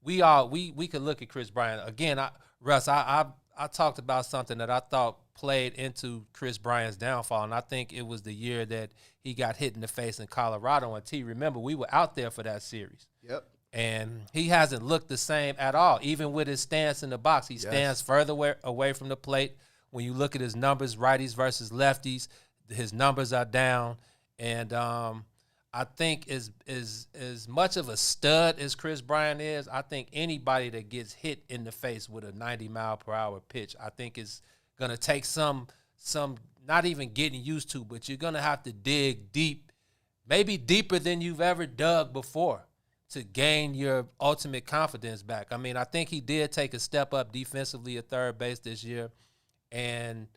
we could look at Chris Bryant. Again, Russ, I talked about something that I thought played into Chris Bryant's downfall, and I think it was the year that he got hit in the face in Colorado. And T, remember, we were out there for that series. Yep. And he hasn't looked the same at all, even with his stance in the box. He stands further away from the plate. When you look at his numbers, righties versus lefties, his numbers are down. And I think as much of a stud as Chris Bryant is, I think anybody that gets hit in the face with a 90-mile-per-hour pitch, I think is going to take some not even getting used to, but you're going to have to dig deep, maybe deeper than you've ever dug before, to gain your ultimate confidence back. I mean, I think he did take a step up defensively at third base this year. And,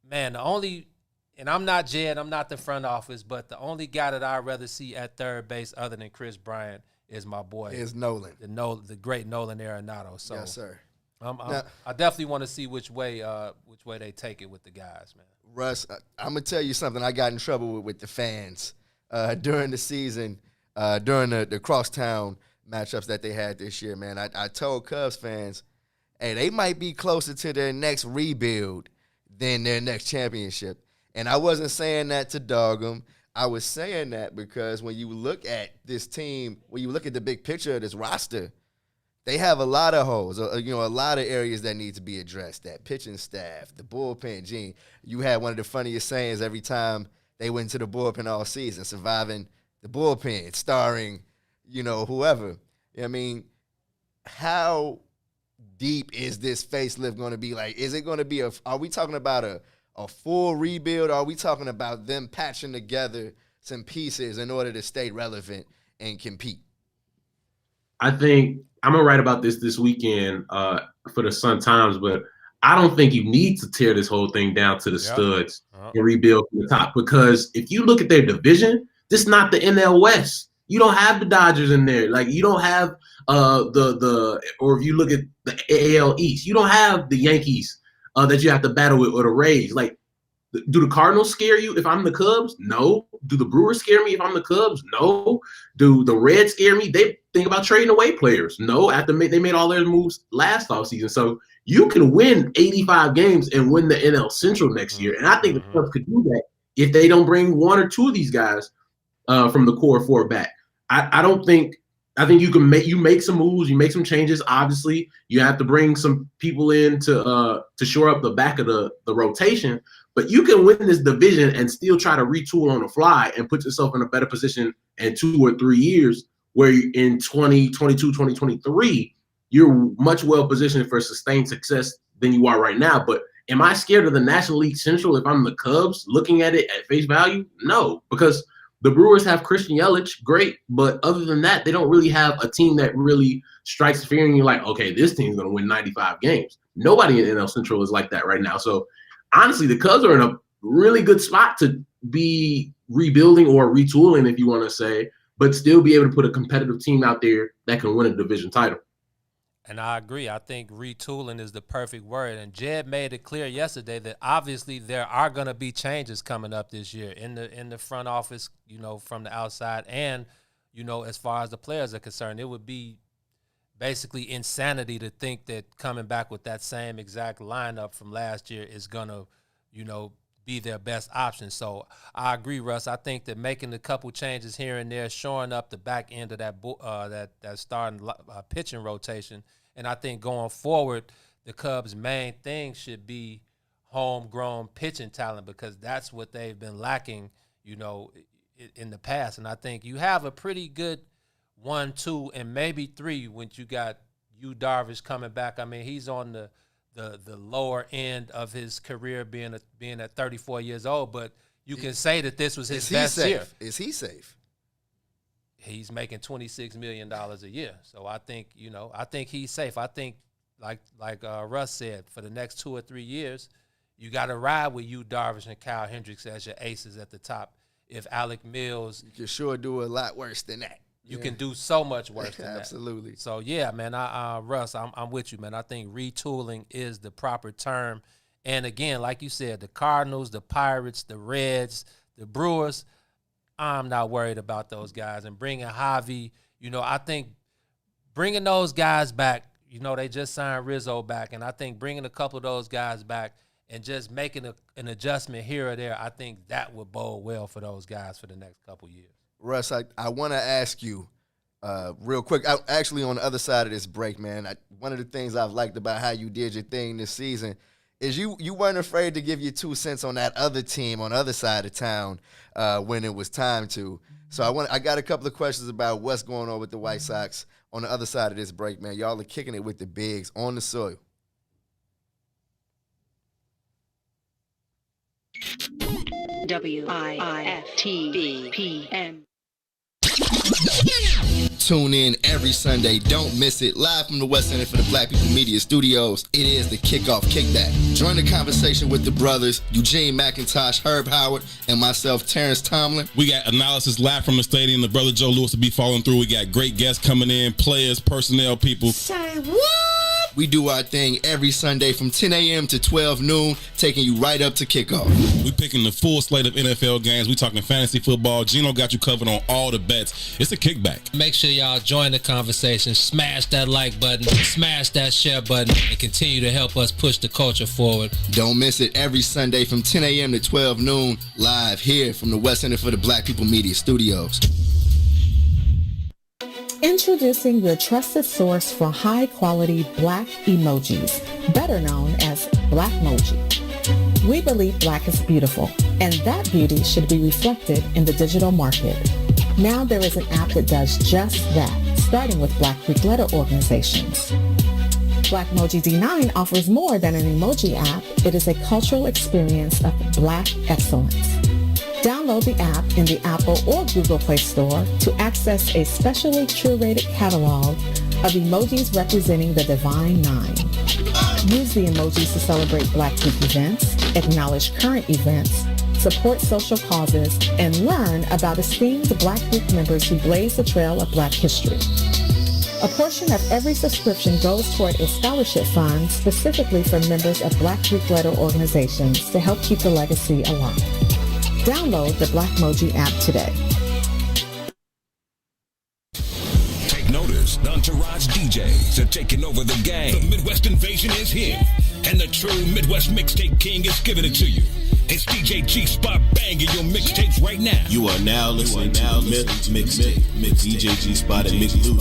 man, the only and I'm not Jed, I'm not the front office, but the only guy that I'd rather see at third base other than Chris Bryant is my boy. Is Nolan. The great Nolan Arenado. So yes, sir. I definitely want to see which way they take it with the guys, man. Russ, I'm gonna tell you something I got in trouble with the fans during the season, during the crosstown matchups that they had this year, man. I told Cubs fans, hey, they might be closer to their next rebuild than their next championship. And I wasn't saying that to dog them. I was saying that because when you look at this team, when you look at the big picture of this roster, they have a lot of holes, a lot of areas that need to be addressed. That pitching staff, the bullpen. Gene, you had one of the funniest sayings every time they went to the bullpen all season, surviving the bullpen, starring, whoever. I mean, how deep is this facelift going to be? Like, is it going to be are we talking about a full rebuild? Or are we talking about them patching together some pieces in order to stay relevant and compete? I think I'm going to write about this weekend for the Sun-Times, but I don't think you need to tear this whole thing down to the studs and rebuild from the top, because if you look at their division, this is not the NL West. You don't have the Dodgers in there. Like, you don't have or if you look at the AL East, you don't have the Yankees that you have to battle with, or the Rays. Like, do the Cardinals scare you if I'm the Cubs? No. Do the Brewers scare me if I'm the Cubs? No. Do the Reds scare me? They think about trading away players. No, after they made all their moves last offseason. So you can win 85 games and win the NL Central next year. And I think the Cubs could do that if they don't bring one or two of these guys from the core four back. I think you can make some moves, you make some changes. Obviously, you have to bring some people in to shore up the back of the rotation. But you can win this division and still try to retool on the fly and put yourself in a better position in 2 or 3 years, where in 2022, 2023, you're much well positioned for sustained success than you are right now. But am I scared of the National League Central if I'm the Cubs looking at it at face value? No, because the Brewers have Christian Yelich, great, but other than that, they don't really have a team that really strikes fear in you like, okay, this team's going to win 95 games. Nobody in NL Central is like that right now. So honestly, the Cubs are in a really good spot to be rebuilding or retooling, if you want to say, but still be able to put a competitive team out there that can win a division title. And I agree. I think retooling is the perfect word. And Jed made it clear yesterday that obviously there are going to be changes coming up this year in the front office, from the outside. And, as far as the players are concerned, it would be basically insanity to think that coming back with that same exact lineup from last year is going to, be their best option. So I agree, Russ. I think that making a couple changes here and there, shoring up the back end of that starting pitching rotation, and I think going forward, the Cubs' main thing should be homegrown pitching talent, because that's what they've been lacking, in the past. And I think you have a pretty good 1, 2, and maybe 3 when you got Yu Darvish coming back. I mean, he's on the lower end of his career, being at 34 years old, but you can say that this was his best year. Is he safe? He's making $26 million a year. So I think, I think he's safe. I think, like Russ said, for the next 2 or 3 years, you got to ride with Yu Darvish and Kyle Hendricks as your aces at the top. If Alec Mills, you can sure do a lot worse than that. You can do so much worse than that. Absolutely. So, yeah, man, Russ, I'm with you, man. I think retooling is the proper term. And, again, like you said, the Cardinals, the Pirates, the Reds, the Brewers, I'm not worried about those guys. And bringing Javi, I think bringing those guys back, they just signed Rizzo back, and I think bringing a couple of those guys back and just making an adjustment here or there, I think that would bode well for those guys for the next couple years. Russ, I want to ask you real quick. Actually, on the other side of this break, man, one of the things I've liked about how you did your thing this season is you weren't afraid to give your 2 cents on that other team on the other side of town when it was time to. So I got a couple of questions about what's going on with the White Sox on the other side of this break, man. Y'all are kicking it with the bigs on the soil. WIFTV PM. Tune in every Sunday. Don't miss it. Live from the West Center for the Black People Media Studios. It is the Kickoff Kickback. Join the conversation with the brothers, Eugene McIntosh, Herb Howard, and myself, Terrence Tomlin. We got analysis live from the stadium. The brother Joe Lewis will be following through. We got great guests coming in, players, personnel people. Say what? We do our thing every Sunday from 10 a.m. to 12 noon, taking you right up to kickoff. We picking the full slate of NFL games. We talking fantasy football. Gino got you covered on all the bets. It's a kickback. Make sure y'all join the conversation. Smash that like button. Smash that share button. And continue to help us push the culture forward. Don't miss it every Sunday from 10 a.m. to 12 noon, live here from the West Center for the Black People Media Studios. Introducing your trusted source for high-quality Black emojis, better known as Blackmoji. We believe Black is beautiful, and that beauty should be reflected in the digital market. Now there is an app that does just that, starting with Black Greek letter organizations. Blackmoji D9 offers more than an emoji app. It is a cultural experience of Black excellence. Download the app in the Apple or Google Play Store to access a specially curated catalog of emojis representing the Divine Nine. Use the emojis to celebrate Black Greek events, acknowledge current events, support social causes, and learn about esteemed Black Greek members who blaze the trail of Black history. A portion of every subscription goes toward a scholarship fund specifically for members of Black Greek letter organizations to help keep the legacy alive. Download the Blackmoji app today. Take notice, the Entourage DJs are taking over the game. The Midwest invasion is here, and the true Midwest mixtape king is giving it to you. It's DJ G-Spot banging your mixtapes right now. You are now listening to the Mixtape. DJ G-Spot and Mick Lou,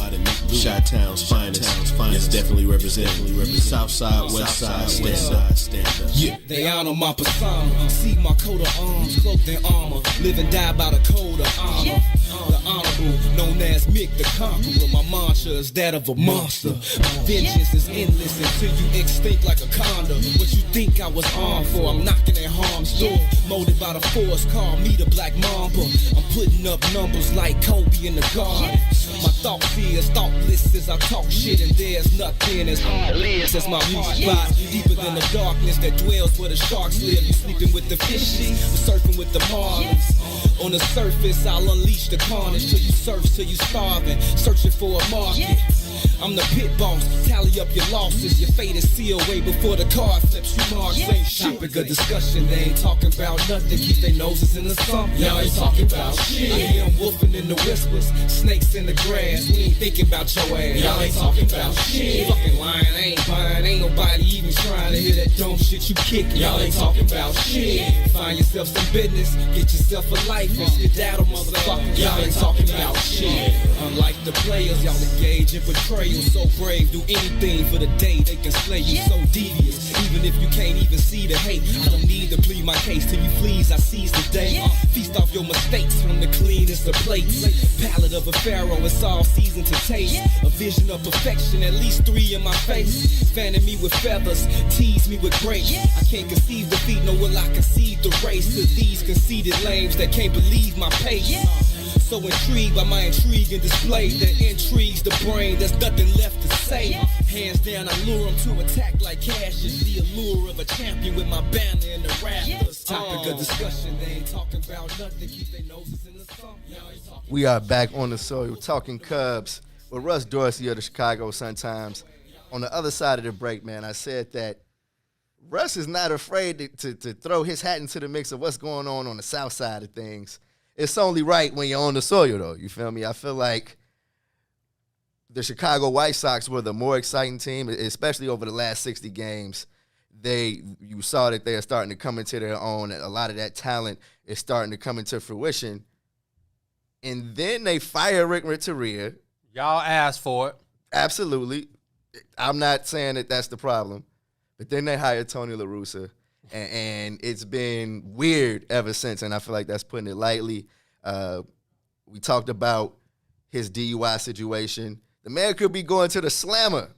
Chi-Town's finest. It's definitely representing Southside, Westside, stand up. Yeah, they honor my persona. See my coat of arms, cloaked in armor. Live and die by the code of honor. The honorable, known as Mick the Conqueror. My mantra is that of a monster. Vengeance is endless until you extinct like a condor. What you think I was armed for? I'm knocking at harm's door. Molded by the force, call me the Black Mamba. I'm putting up numbers like Kobe in the garden. My thoughts is thoughtless as I talk shit, and there's nothing as heartless as my weak spot. Deeper than the darkness that dwells where the sharks live. You sleeping with the fishies, surfing with the marlins. On the surface, I'll unleash the carnage till you surf, till you starving, searching for a market. I'm the pit boss, tally up your losses. Your fate is sealed way before the card flips. You marks ain't shit. Topic of discussion, they ain't talking about nothing. Keep their noses in the sump. Y'all ain't talking about shit. I hear them wolfing in the whispers, snakes in the grass. We ain't thinking about your ass. Y'all ain't talking about shit. Fucking lying, I ain't buying. Ain't nobody even trying to hear that dumb shit you kickin'. Y'all ain't talking about shit. Find yourself some business, get yourself a life, and skedaddle, motherfucker. Y'all ain't talking about shit. Unlike the players, y'all engage in betrayal. So brave, do anything for the day they can slay you. So devious, even if you can't even see the hate. I don't need to plead my case till you please. I seize the day. Feast off your mistakes from the cleanest of plates. Palate of a pharaoh, it's all seasoned to taste. A vision of perfection, at least 3 in my face. Fanning me with feathers, tease me with grace. I can't conceive defeat, nor will I concede the race to these conceited lames that can't believe my pace. So intrigued by my intrigue and display that intrigues the brain, there's nothing left to say. Hands down, I lure them to attack like cash. It's the allure of a champion with my banner in the rafters. Topic of discussion, they ain't talking about nothing. Keep their noses in the sun. We are back on the soil talking Cubs with Russ Dorsey of the Chicago Sun-Times. On the other side of the break, man, I said that Russ is not afraid to throw his hat into the mix of what's going on the south side of things. It's only right when you're on the soil, though. You feel me? I feel like the Chicago White Sox were the more exciting team, especially over the last 60 games. You saw that they are starting to come into their own. A lot of that talent is starting to come into fruition. And then they fire Rick Renteria. Y'all asked for it. Absolutely. I'm not saying that that's the problem. But then they hired Tony La Russa. And it's been weird ever since, and I feel like that's putting it lightly. We talked about his DUI situation. The man could be going to the slammer.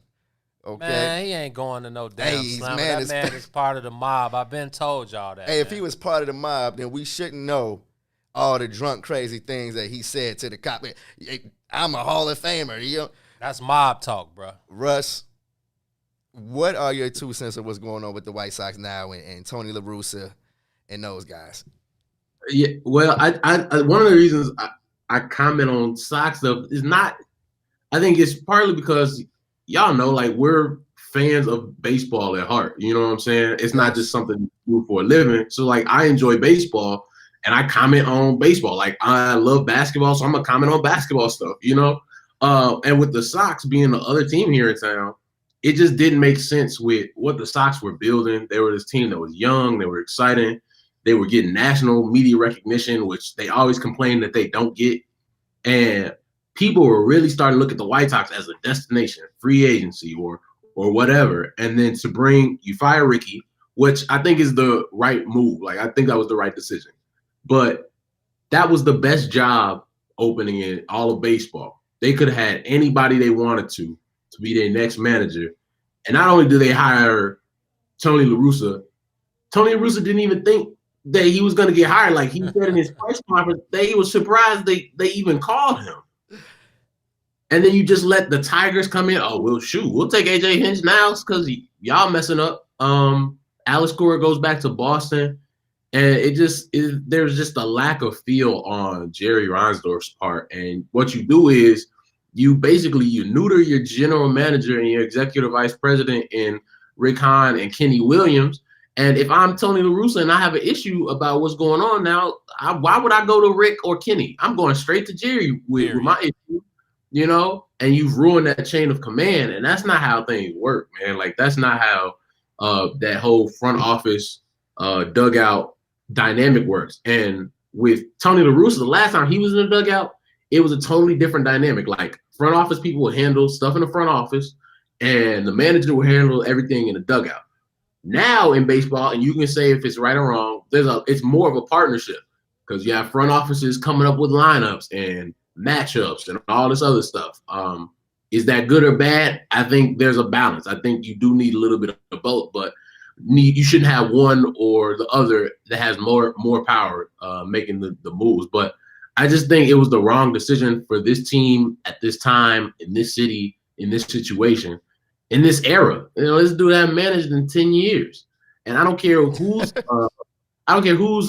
Okay, man, he ain't going to no damn slammer. That man is part of the mob. I've been told y'all that. Hey, if he was part of the mob, then we shouldn't know all the drunk, crazy things that he said to the cop. I'm a Hall of Famer. You know? That's mob talk, bro. Russ, what are your 2 cents of what's going on with the White Sox now and Tony La Russa and those guys? Yeah, well, I one of the reasons I comment on Sox stuff is not. I think it's partly because y'all know, like, we're fans of baseball at heart. You know what I'm saying? It's not just something you do for a living. So, like, I enjoy baseball and I comment on baseball. Like, I love basketball, so I'm gonna comment on basketball stuff. You know, and with the Sox being the other team here in town, it just didn't make sense with what the Sox were building. They were this team that was young, they were exciting, they were getting national media recognition, which they always complain that they don't get. And people were really starting to look at the White Sox as a destination, free agency or whatever. And then you fire Ricky, which I think is the right move. Like, I think that was the right decision. But that was the best job opening in all of baseball. They could have had anybody they wanted to be their next manager. And not only did they hire Tony La Russa didn't even think that he was going to get hired. Like he said in his press conference, he was surprised they even called him. And then you just let the Tigers come in. Oh, well, shoot, we'll take AJ Hinch now because y'all messing up. Alex Cora goes back to Boston. And there's just a lack of feel on Jerry Reinsdorf's part. And what you do is you neuter your general manager and your executive vice president in Rick Hahn and Kenny Williams. And if I'm Tony La Russa and I have an issue about what's going on now, why would I go to Rick or Kenny? I'm going straight to Jerry with my issue, you know? And you've ruined that chain of command. And that's not how things work, man. Like, that's not how that whole front office dugout dynamic works. And with Tony La Russa, the last time he was in the dugout, it was a totally different dynamic. Like, front office people would handle stuff in the front office, and the manager would handle everything in the dugout. Now in baseball, and you can say if it's right or wrong, it's more of a partnership because you have front offices coming up with lineups and matchups and all this other stuff. Is that good or bad? I think there's a balance. I think you do need a little bit of both, but you shouldn't have one or the other that has more power making the moves. But I just think it was the wrong decision for this team at this time, in this city, in this situation, in this era. You know, this dude hasn't managed in 10 years. And I don't care who's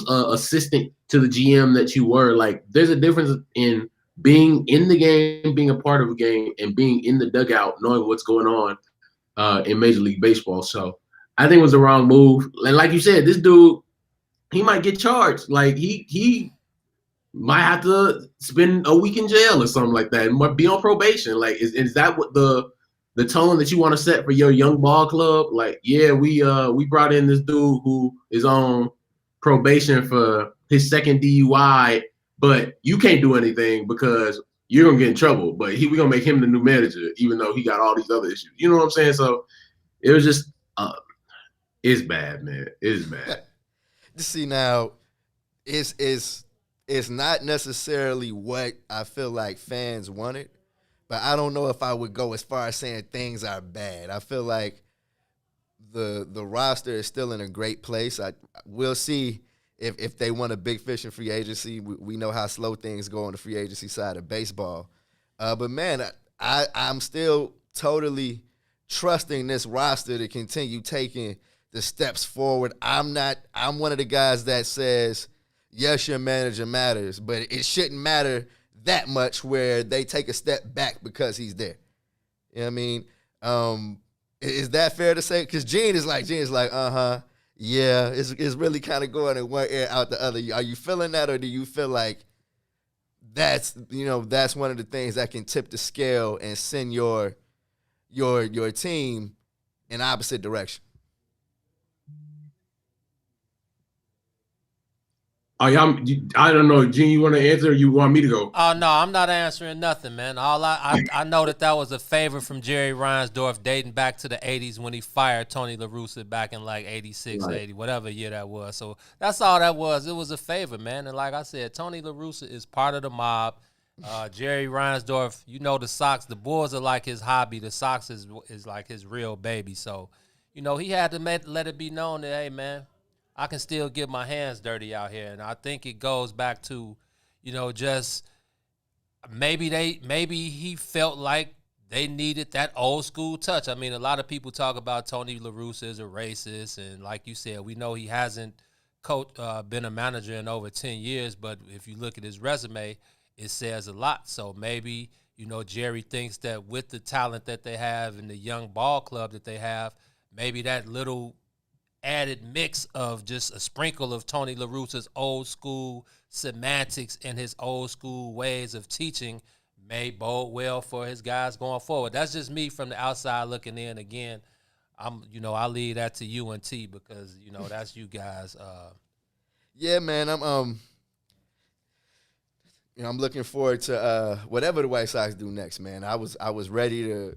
assistant to the GM that you were. Like, there's a difference in being in the game, being a part of a game, and being in the dugout, knowing what's going on in Major League Baseball. So I think it was the wrong move. And like you said, this dude, he might get charged. Like, he might have to spend a week in jail or something like that and might be on probation. Like, is that what the tone that you want to set for your young ball club? Like, yeah, we brought in this dude who is on probation for his second DUI, but you can't do anything because you're going to get in trouble. But we're going to make him the new manager, even though he got all these other issues. You know what I'm saying? So it was just it's bad, man. It's bad. See, now, it's not necessarily what I feel like fans wanted, but I don't know if I would go as far as saying things are bad. I feel like the roster is still in a great place. We'll see if they want a big fish in free agency. We know how slow things go on the free agency side of baseball. But, man, I'm still totally trusting this roster to continue taking the steps forward. I'm one of the guys that says, yes, your manager matters, but it shouldn't matter that much where they take a step back because he's there. You know what I mean? Is that fair to say? Because Gene is like, yeah, it's really kind of going in one ear out the other. Are you feeling that, or do you feel like that's one of the things that can tip the scale and send your team in opposite direction? I don't know, Gene, you want to answer or you want me to go? Oh, no, I'm not answering nothing, man. All I know that was a favor from Jerry Reinsdorf dating back to the 80s when he fired Tony La Russa back in like 86, right. 80, whatever year that was. So that's all that was. It was a favor, man. And like I said, Tony La Russa is part of the mob. Jerry Reinsdorf, the Sox, the Bulls are like his hobby. The Sox is like his real baby. So, he had to let it be known that, hey, man, I can still get my hands dirty out here. And I think it goes back to, just maybe he felt like they needed that old school touch. I mean, a lot of people talk about Tony La Russa as a racist, and like you said, we know he hasn't been a manager in over 10 years, but if you look at his resume, it says a lot. So maybe, Jerry thinks that with the talent that they have and the young ball club that they have, maybe that little added mix of just a sprinkle of Tony La Russa's old school semantics and his old school ways of teaching may bode well for his guys going forward. That's just me from the outside looking in. Again, I'll leave that to you and T because, that's you guys. Yeah, man, I'm looking forward to whatever the White Sox do next, man. I was ready to,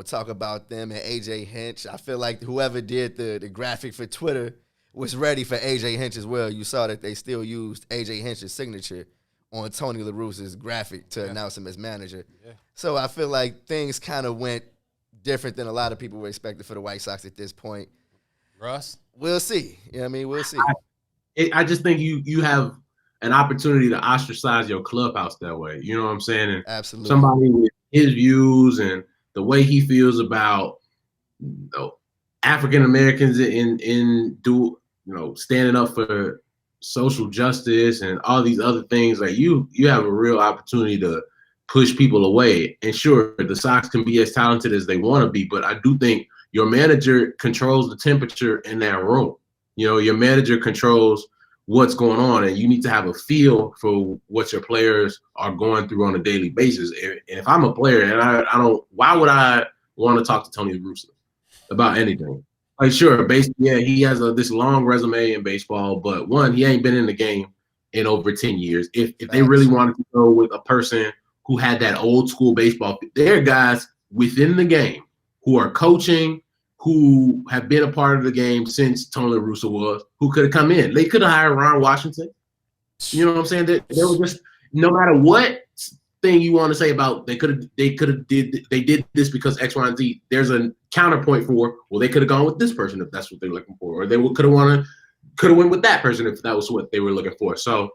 talk about them and AJ Hinch. I feel like whoever did the graphic for Twitter was ready for AJ Hinch as well. You saw that they still used AJ Hinch's signature on Tony La Russa's graphic to announce him as manager. Yeah. So I feel like things kind of went different than a lot of people were expecting for the White Sox at this point. Russ? We'll see. We'll see. I just think you have an opportunity to ostracize your clubhouse that way. You know what I'm saying? And absolutely. Somebody with his views and the way he feels about African Americans standing up for social justice and all these other things, like you have a real opportunity to push people away. And sure, the Sox can be as talented as they want to be, but I do think your manager controls the temperature in that room. Your manager controls what's going on, and you need to have a feel for what your players are going through on a daily basis. And if I'm a player and I don't, why would I want to talk to Tony La Russa about anything? Like, sure, basically, he has this long resume in baseball, but one, he ain't been in the game in over 10 years. If they really wanted to go with a person who had that old school baseball, there are guys within the game who are coaching, who have been a part of the game since Tony La Russa was, who could have come in. They could have hired Ron Washington. You know what I'm saying? There was just, no matter what thing you want to say about they did this because X, Y, and Z, there's a counterpoint for, well, they could have gone with this person if that's what they're looking for, or they could have went with that person if that was what they were looking for. So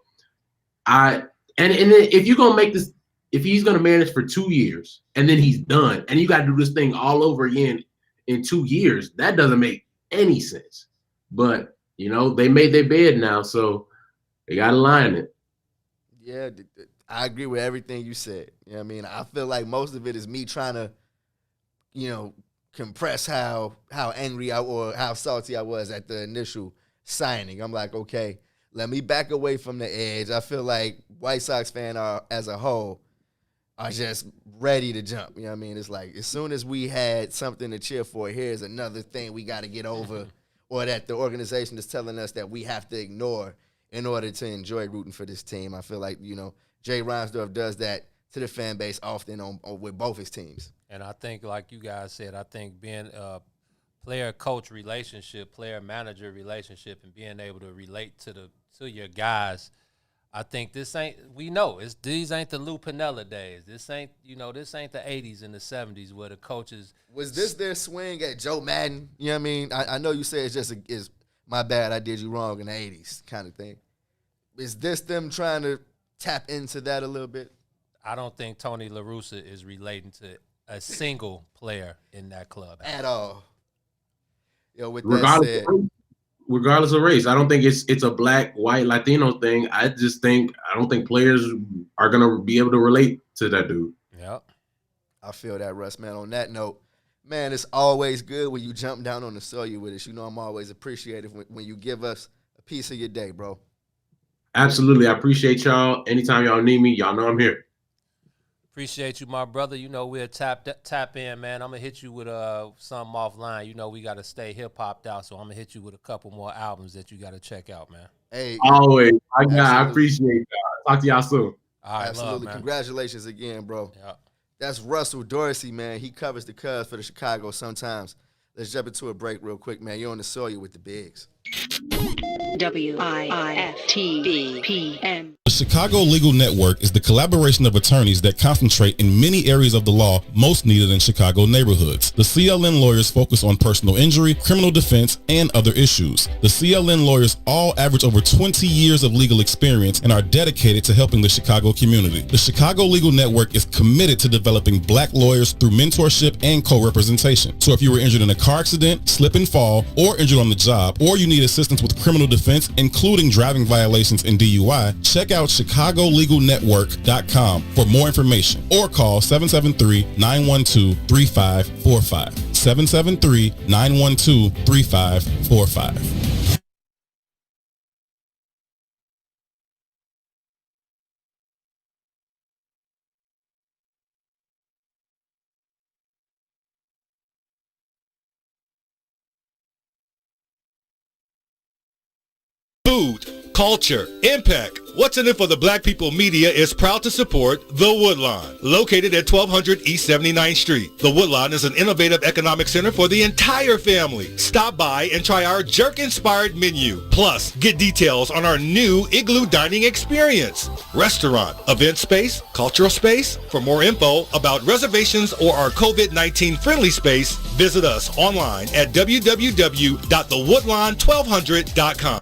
and if you're gonna make this, if he's gonna manage for 2 years and then he's done, and you got to do this thing all over again in 2 years, that doesn't make any sense. But they made their bed now, so they got to line it. Yeah, I agree with everything you said. I feel like most of it is me trying to, compress how angry or how salty I was at the initial signing. I'm like, okay, let me back away from the edge. I feel like White Sox fans as a whole are just ready to jump. It's like as soon as we had something to cheer for, here's another thing we got to get over, or that the organization is telling us that we have to ignore in order to enjoy rooting for this team. I feel like, Jay Reinsdorf does that to the fan base often with both his teams. And I think, like you guys said, I think being a player-coach relationship, player-manager relationship, and being able to relate to your guys, I think these ain't the Lou Piniella days. This ain't the 80s and the 70s where the coaches. Was this their swing at Joe Madden? You know what I mean? I know you say it's just is my bad, I did you wrong in the 80s kind of thing. Is this them trying to tap into that a little bit? I don't think Tony La Russa is relating to a single player in that club at all. With regardless that said, regardless of race, I don't think it's a black, white, Latino thing. I don't think players are gonna be able to relate to that dude. Yep. I feel that, Russ, man. On that note, man, it's always good when you jump down on the soil with us. I'm always appreciative when you give us a piece of your day, bro. Absolutely. I appreciate y'all. Anytime y'all need me, y'all know I'm here. Appreciate you, my brother. We'll tap in, man. I'm going to hit you with something offline. We got to stay hip-hopped out, so I'm going to hit you with a couple more albums that you got to check out, man. Hey, always. I appreciate y'all. Talk to y'all soon. All right, absolutely. Love, man. Congratulations again, bro. Yep. That's Russell Dorsey, man. He covers the Cubs for the Chicago Sun-Times. Let's jump into a break real quick, man. You're on the soil with the Bigs. WIFTBPM. Chicago Legal Network is the collaboration of attorneys that concentrate in many areas of the law most needed in Chicago neighborhoods. The CLN lawyers focus on personal injury, criminal defense, and other issues. The CLN lawyers all average over 20 years of legal experience and are dedicated to helping the Chicago community. The Chicago Legal Network is committed to developing black lawyers through mentorship and co-representation. So if you were injured in a car accident, slip and fall, or injured on the job, or you need assistance with criminal defense, including driving violations and DUI, check out ChicagoLegalNetwork.com for more information or call 773-912-3545. 773-912-3545. Food, culture, impact. What's in it for the Black People Media is proud to support The Woodlawn, located at 1200 East 79th Street. The Woodlawn is an innovative economic center for the entire family. Stop by and try our jerk-inspired menu. Plus, get details on our new Igloo dining experience. Restaurant, event space, cultural space. For more info about reservations or our COVID-19 friendly space, visit us online at www.thewoodlawn1200.com.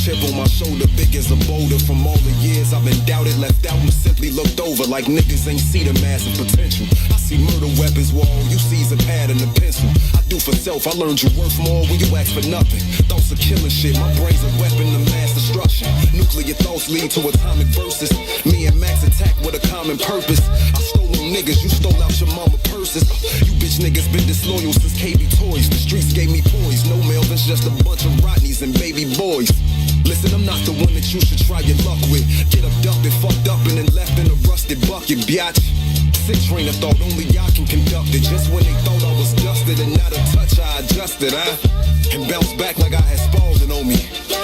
Chip on my shoulder, big as a boulder. From all the years I've been doubted, left out, and simply looked over like niggas ain't see the massive potential. I see murder weapons where all you see is a pad and a pencil. I do for self, I learned you worth more when you ask for nothing. Thoughts of killing shit, my brain's a weapon of mass destruction. Nuclear thoughts lead to atomic verses. Me and Max attack with a common purpose. I stole them niggas, you stole out your mama purses. You bitch niggas been disloyal since KB Toys. The streets gave me poise, no Melvins, just a bunch of Rodneys and baby boys. Listen, I'm not the one that you should try your luck with. Get abducted, fucked up, and then left in a rusted bucket, biatch. Sick train of thought, only y'all can conduct it. Just when they thought I was dusted and not a touch, I adjusted, and bounced back like I had Spalding on me.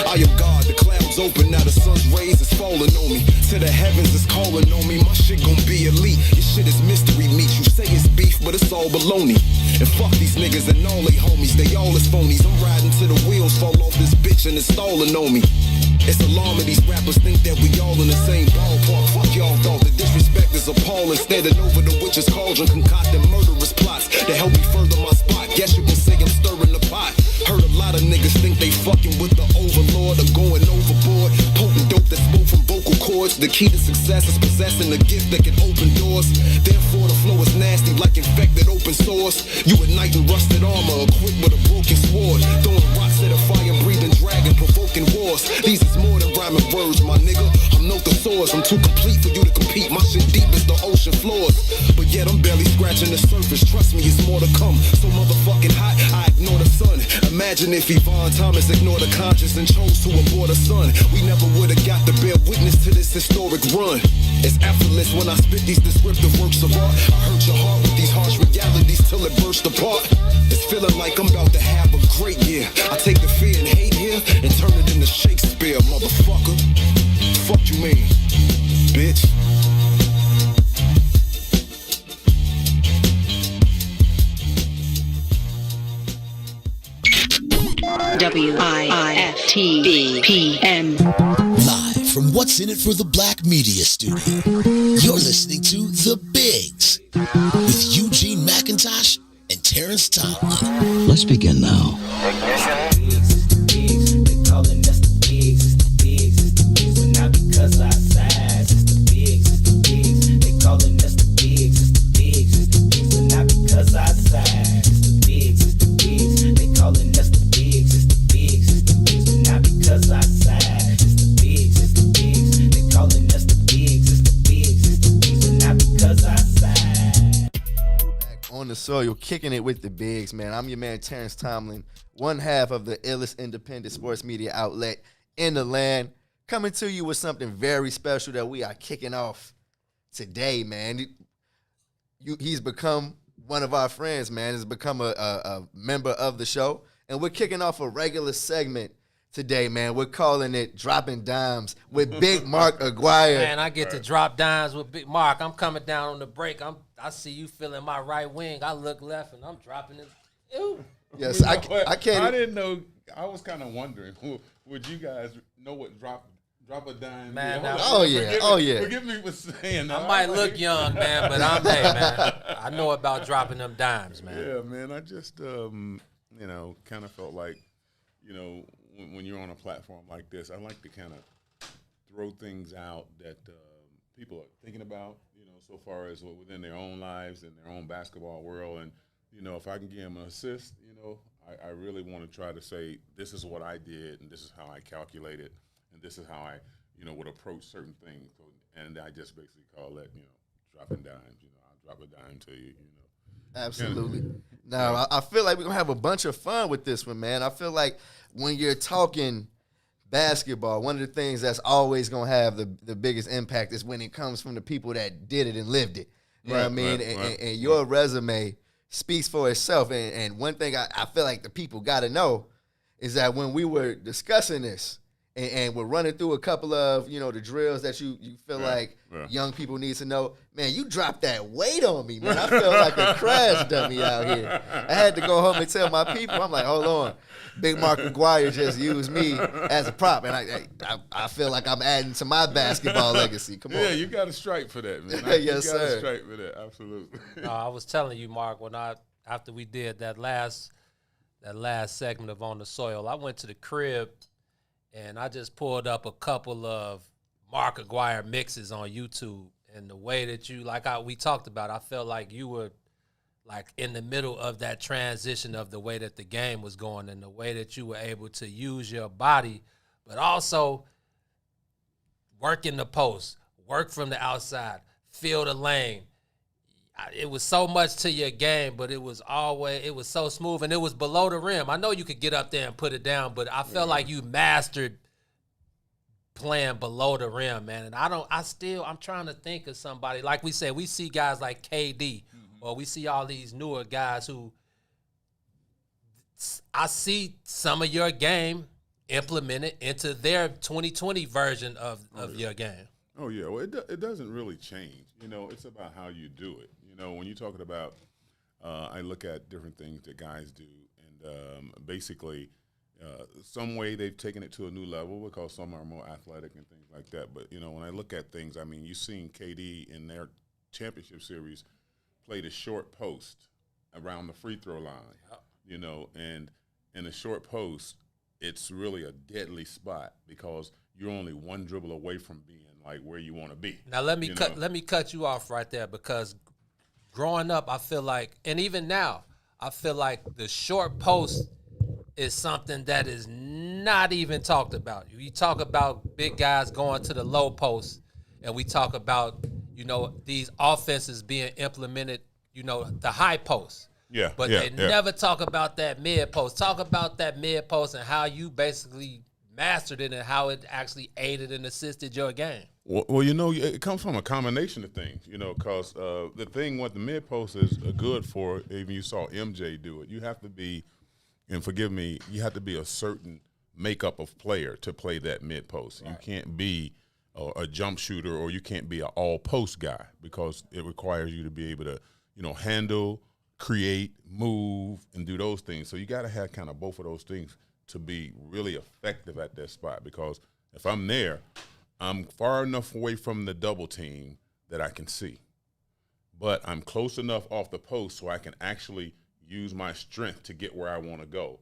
I am God, the clouds open, now the sun's rays is falling on me. To the heavens is calling on me, my shit gon' be elite. This shit is mystery meat, you say it's beef, but it's all baloney. And fuck these niggas and all they homies, they all is phonies. I'm riding till the wheels fall off this bitch and it's stalling on me. It's alarming these rappers think that we all in the same ballpark. Fuck y'all thought the disrespect is appalling. Standing over the witch's cauldron, concocting murderous plots to help me further my spot. Guess you can say I'm stirring the pot. Heard a lot of niggas think they fucking with the overlord or going overboard. Potent dope that's spoke from vocal cords. The key to success is possessing a gift that can open doors. Therefore the flow is nasty like infected open source. You a knight in rusted armor, equipped with a broken sword. Throwing rocks at a fire-breathing dragon, provoking wars. These is more than rhyming words, my nigga. I'm no thesaurus, I'm too complete for you to compete. My shit deep as the ocean floors. But yet I'm barely scratching the surface. Trust me, it's more to come. So motherfucking hot, I ignore the sun. Imagine if Yvonne Thomas ignored the conscience and chose to abort a son. We never would've got to bear witness to this historic run. It's effortless when I spit these descriptive works of art. I hurt your heart with these harsh realities till it burst apart. It's feeling like I'm about to have a great year. I take the fear and hate here and turn it into Shakespeare, motherfucker. Fuck you mean, bitch. WIFTBPM. Live from What's in It for the Black Media Studio. You're listening to The Bigs with Eugene McIntosh and Terrence Tomlin. Let's begin now. Because I size, it's the bigs, it's the bigs. They calling us the bigs, it's the bigs, it's the bigs. But not because I size, it's the bigs, it's the bigs. They calling us the bigs, it's the bigs, it's the bigs. But not because I size, it's the bigs, it's the bigs. They calling us the bigs, it's the bigs, it's the bigs. But not because I size. On the soil, kicking it with the bigs, man. I'm your man Terrence Tomlin, one half of the illest independent sports media outlet in the land. Coming to you with something very special that we are kicking off today, man. He's become one of our friends, man. He's become a member of the show. And we're kicking off a regular segment today, man. We're calling it Dropping Dimes with Big Mark Aguirre. Man, I get to drop dimes with Big Mark. I'm coming down on the break. I see you feeling my right wing. I look left and I'm dropping it. Ew. Yes, I I can't. didn't know. I was kind of wondering, would you guys know what drop a dime? Man, Forgive me for saying that. I might look young, man, but man. I know about dropping them dimes, man. Yeah, man. I just, kind of felt like, when you're on a platform like this, I like to kind of throw things out that people are thinking about, so far as within their own lives and their own basketball world. And, if I can give them an assist, I really want to try to say, this is what I did, and this is how I calculated, and this is how I, would approach certain things. So, and I just basically call that, dropping dimes. I'll drop a dime to you, Absolutely. Now, I feel like we're going to have a bunch of fun with this one, man. I feel like when you're talking basketball, one of the things that's always going to have the biggest impact is when it comes from the people that did it and lived it. You know what I mean? And your resume speaks for itself. And one thing I feel like the people got to know is that when we were discussing this and we're running through a couple of, the drills that you feel like young people need to know, man, you dropped that weight on me, man. I felt like a crash dummy out here. I had to go home and tell my people, I'm like, hold on. Big Mark Aguirre just used me as a prop, and I feel like I'm adding to my basketball legacy. Come on. Yeah, you got a stripe for that, man. Yes, you got sir. a stripe for that, absolutely. I was telling you, Mark, after we did that last segment of On the Soil, I went to the crib and I just pulled up a couple of Mark Aguirre mixes on YouTube, and the way that we talked about, I felt like you were like in the middle of that transition of the way that the game was going and the way that you were able to use your body, but also work in the post, work from the outside, feel the lane. It was so much to your game, but it was so smooth, and it was below the rim. I know you could get up there and put it down, but I felt like you mastered playing below the rim, man. And I'm trying to think of somebody. Like we said, we see guys like KD, or we see all these newer guys who I see some of your game implemented into their 2020 version of your game. Oh, yeah. Well, it doesn't really change. It's about how you do it. When you're talking about, I look at different things that guys do, and basically some way they've taken it to a new level because some are more athletic and things like that. But, when I look at things, I mean, you've seen KD in their championship series play the short post around the free throw line, and in the short post, it's really a deadly spot because you're only one dribble away from being like where you want to be. Now let me cut you off right there, because growing up, I feel like, and even now, I feel like the short post is something that is not even talked about. We talk about big guys going to the low post, and we talk about, these offenses being implemented, the high post. Yeah. But they never talk about that mid post. Talk about that mid post and how you basically mastered it and how it actually aided and assisted your game. Well, it comes from a combination of things, because the thing what the mid post is good for, even you saw MJ do it, you have to be, and forgive me, you have to be a certain makeup of player to play that mid post. Right. You can't be a jump shooter, or you can't be an all post guy, because it requires you to be able to, handle, create, move, and do those things. So you got to have kind of both of those things to be really effective at that spot, because if I'm there, I'm far enough away from the double team that I can see. But I'm close enough off the post so I can actually use my strength to get where I want to go.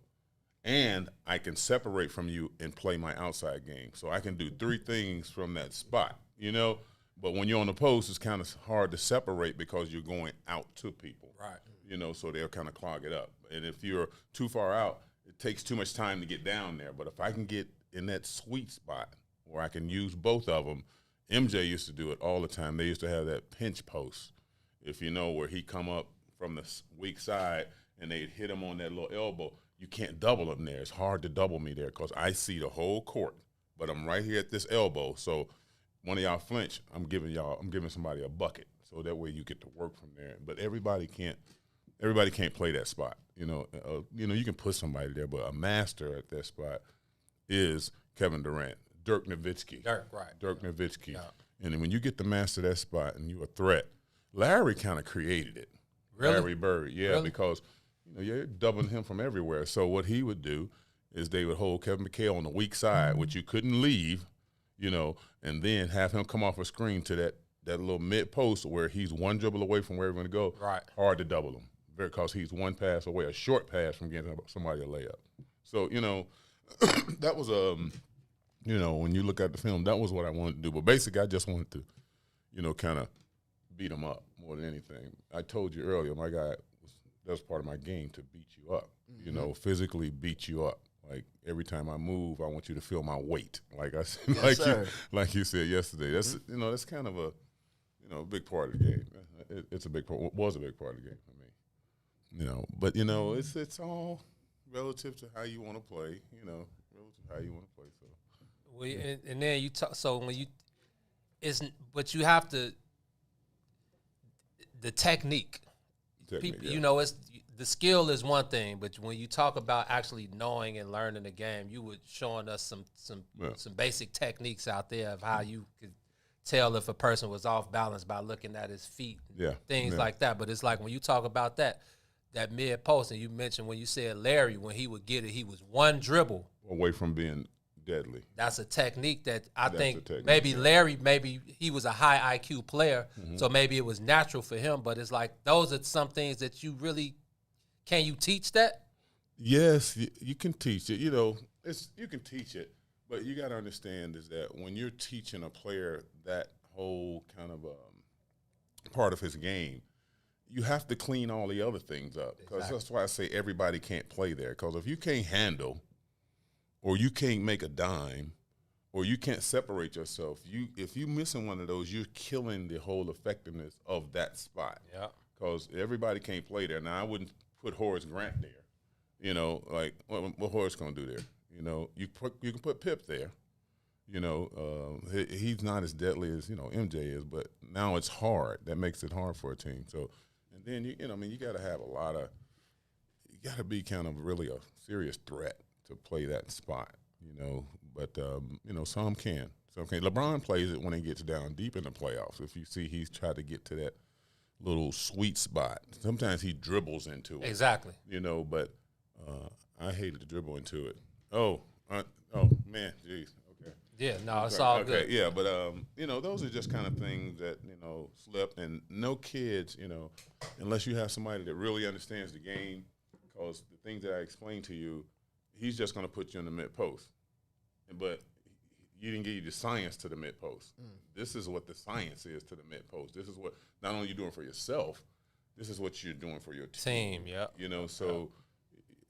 And I can separate from you and play my outside game. So I can do three things from that spot, But when you're on the post, it's kind of hard to separate because you're going out to people. Right. So they'll kind of clog it up. And if you're too far out, it takes too much time to get down there. But if I can get in that sweet spot where I can use both of them, MJ used to do it all the time. They used to have that pinch post, if where he come up from the weak side and they'd hit him on that little elbow. You can't double him there. It's hard to double me there because I see the whole court, but I'm right here at this elbow. So one of y'all flinch, I'm giving somebody a bucket. So that way you get to work from there. But everybody can't play that spot. You can put somebody there, but a master at that spot is Kevin Durant, Dirk Nowitzki. Dirk Nowitzki. Yeah. And then when you get to master that spot and you're a threat, Larry kind of created it. Really? Larry Bird, yeah, really? Because you're doubling him from everywhere. So what he would do is they would hold Kevin McHale on the weak side, which you couldn't leave, and then have him come off a screen to that little mid post where he's one dribble away from where he's going to go. Right. Hard to double him because he's one pass away, a short pass from getting somebody a layup. So, that was when you look at the film, that was what I wanted to do. But basically, I just wanted to, kind of beat him up more than anything. I told you earlier, my guy, that's part of my game, to beat you up, physically beat you up. Like, every time I move, I want you to feel my weight. Like I said, like you said yesterday. That's that's kind of a big part of the game. It's a big part. Was a big part of the game for me. But it's all relative to how you want to play. Relative to how you want to play. So, well, and then you talk. So when you, but you have to the technique. People, it's the skill is one thing, but when you talk about actually knowing and learning the game, you were showing us some basic techniques out there of how you could tell if a person was off balance by looking at his feet, things like that. But it's like when you talk about that mid post, and you mentioned when you said Larry, when he would get it, he was one dribble away from being deadly. That's a technique that I think maybe Larry, maybe he was a high IQ player, so maybe it was natural for him. But it's like those are some things that you really can you teach that? Yes, you can teach it. You can teach it, but you got to understand is that when you're teaching a player that whole kind of part of his game, you have to clean all the other things up. Because that's why I say everybody can't play there. Because if you can't handle, or you can't make a dime, or you can't separate yourself, if you're missing one of those, you're killing the whole effectiveness of that spot. Yeah. Because everybody can't play there. Now, I wouldn't put Horace Grant there. Like what Horace gonna do there? You can put Pip there. He's not as deadly as MJ is, but now it's hard. That makes it hard for a team. So, and then you got to have you got to be kind of really a serious threat to play that spot. But some can. LeBron plays it when he gets down deep in the playoffs. If you see, he's tried to get to that little sweet spot. Sometimes he dribbles into it. Exactly. But I hated to dribble into it. Oh man, jeez. Okay. Yeah, no, it's all good. Yeah, but those are just kind of things that slip, and no kids, unless you have somebody that really understands the game, because the things that I explained to you, he's just going to put you in the mid post, but you didn't give you the science to the mid post. This is what the science is to the mid post. This is what not only you're doing for yourself, this is what you're doing for your team. Yeah. So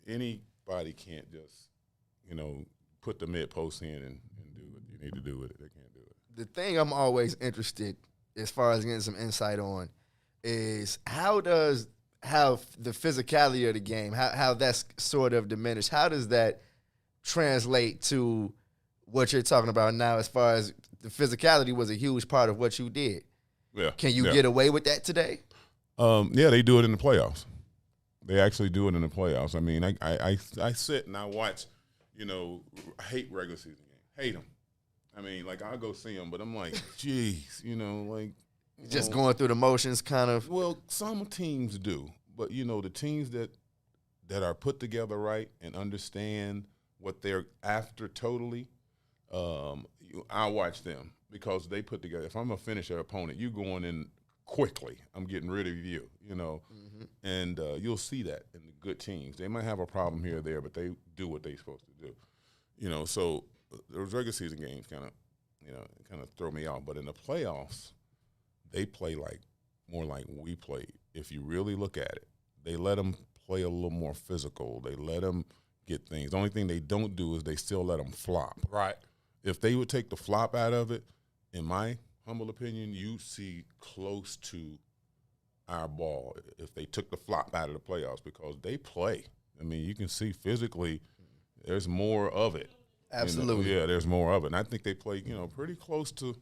anybody can't just, put the mid post in and do what you need to do with it. They can't do it. The thing I'm always interested, as far as getting some insight on, is how the physicality of the game, how that's sort of diminished. How does that translate to what you're talking about now, as far as the physicality was a huge part of what you did? Yeah. Can you get away with that today? Yeah, they do it in the playoffs. They actually do it in the playoffs. I mean, I sit and I watch, I hate regular season games. Hate them. I mean, like, I'll go see them, but I'm like, geez, just going through the motions kind of. Well, some teams do, but, the teams that are put together right and understand what they're after totally, I watch them because they put together. If I'm a finisher opponent, you going in quickly. I'm getting rid of you, and you'll see that in the good teams. They might have a problem here or there, but they do what they're supposed to do. So those regular season games kind of throw me off. But in the playoffs, they play more like we played. If you really look at it, they let them play a little more physical. They let them get things. The only thing they don't do is they still let them flop. Right. If they would take the flop out of it, in my humble opinion, you see close to our ball if they took the flop out of the playoffs, because they play. I mean, you can see physically there's more of it. Absolutely. Yeah, there's more of it. And I think they play, pretty close to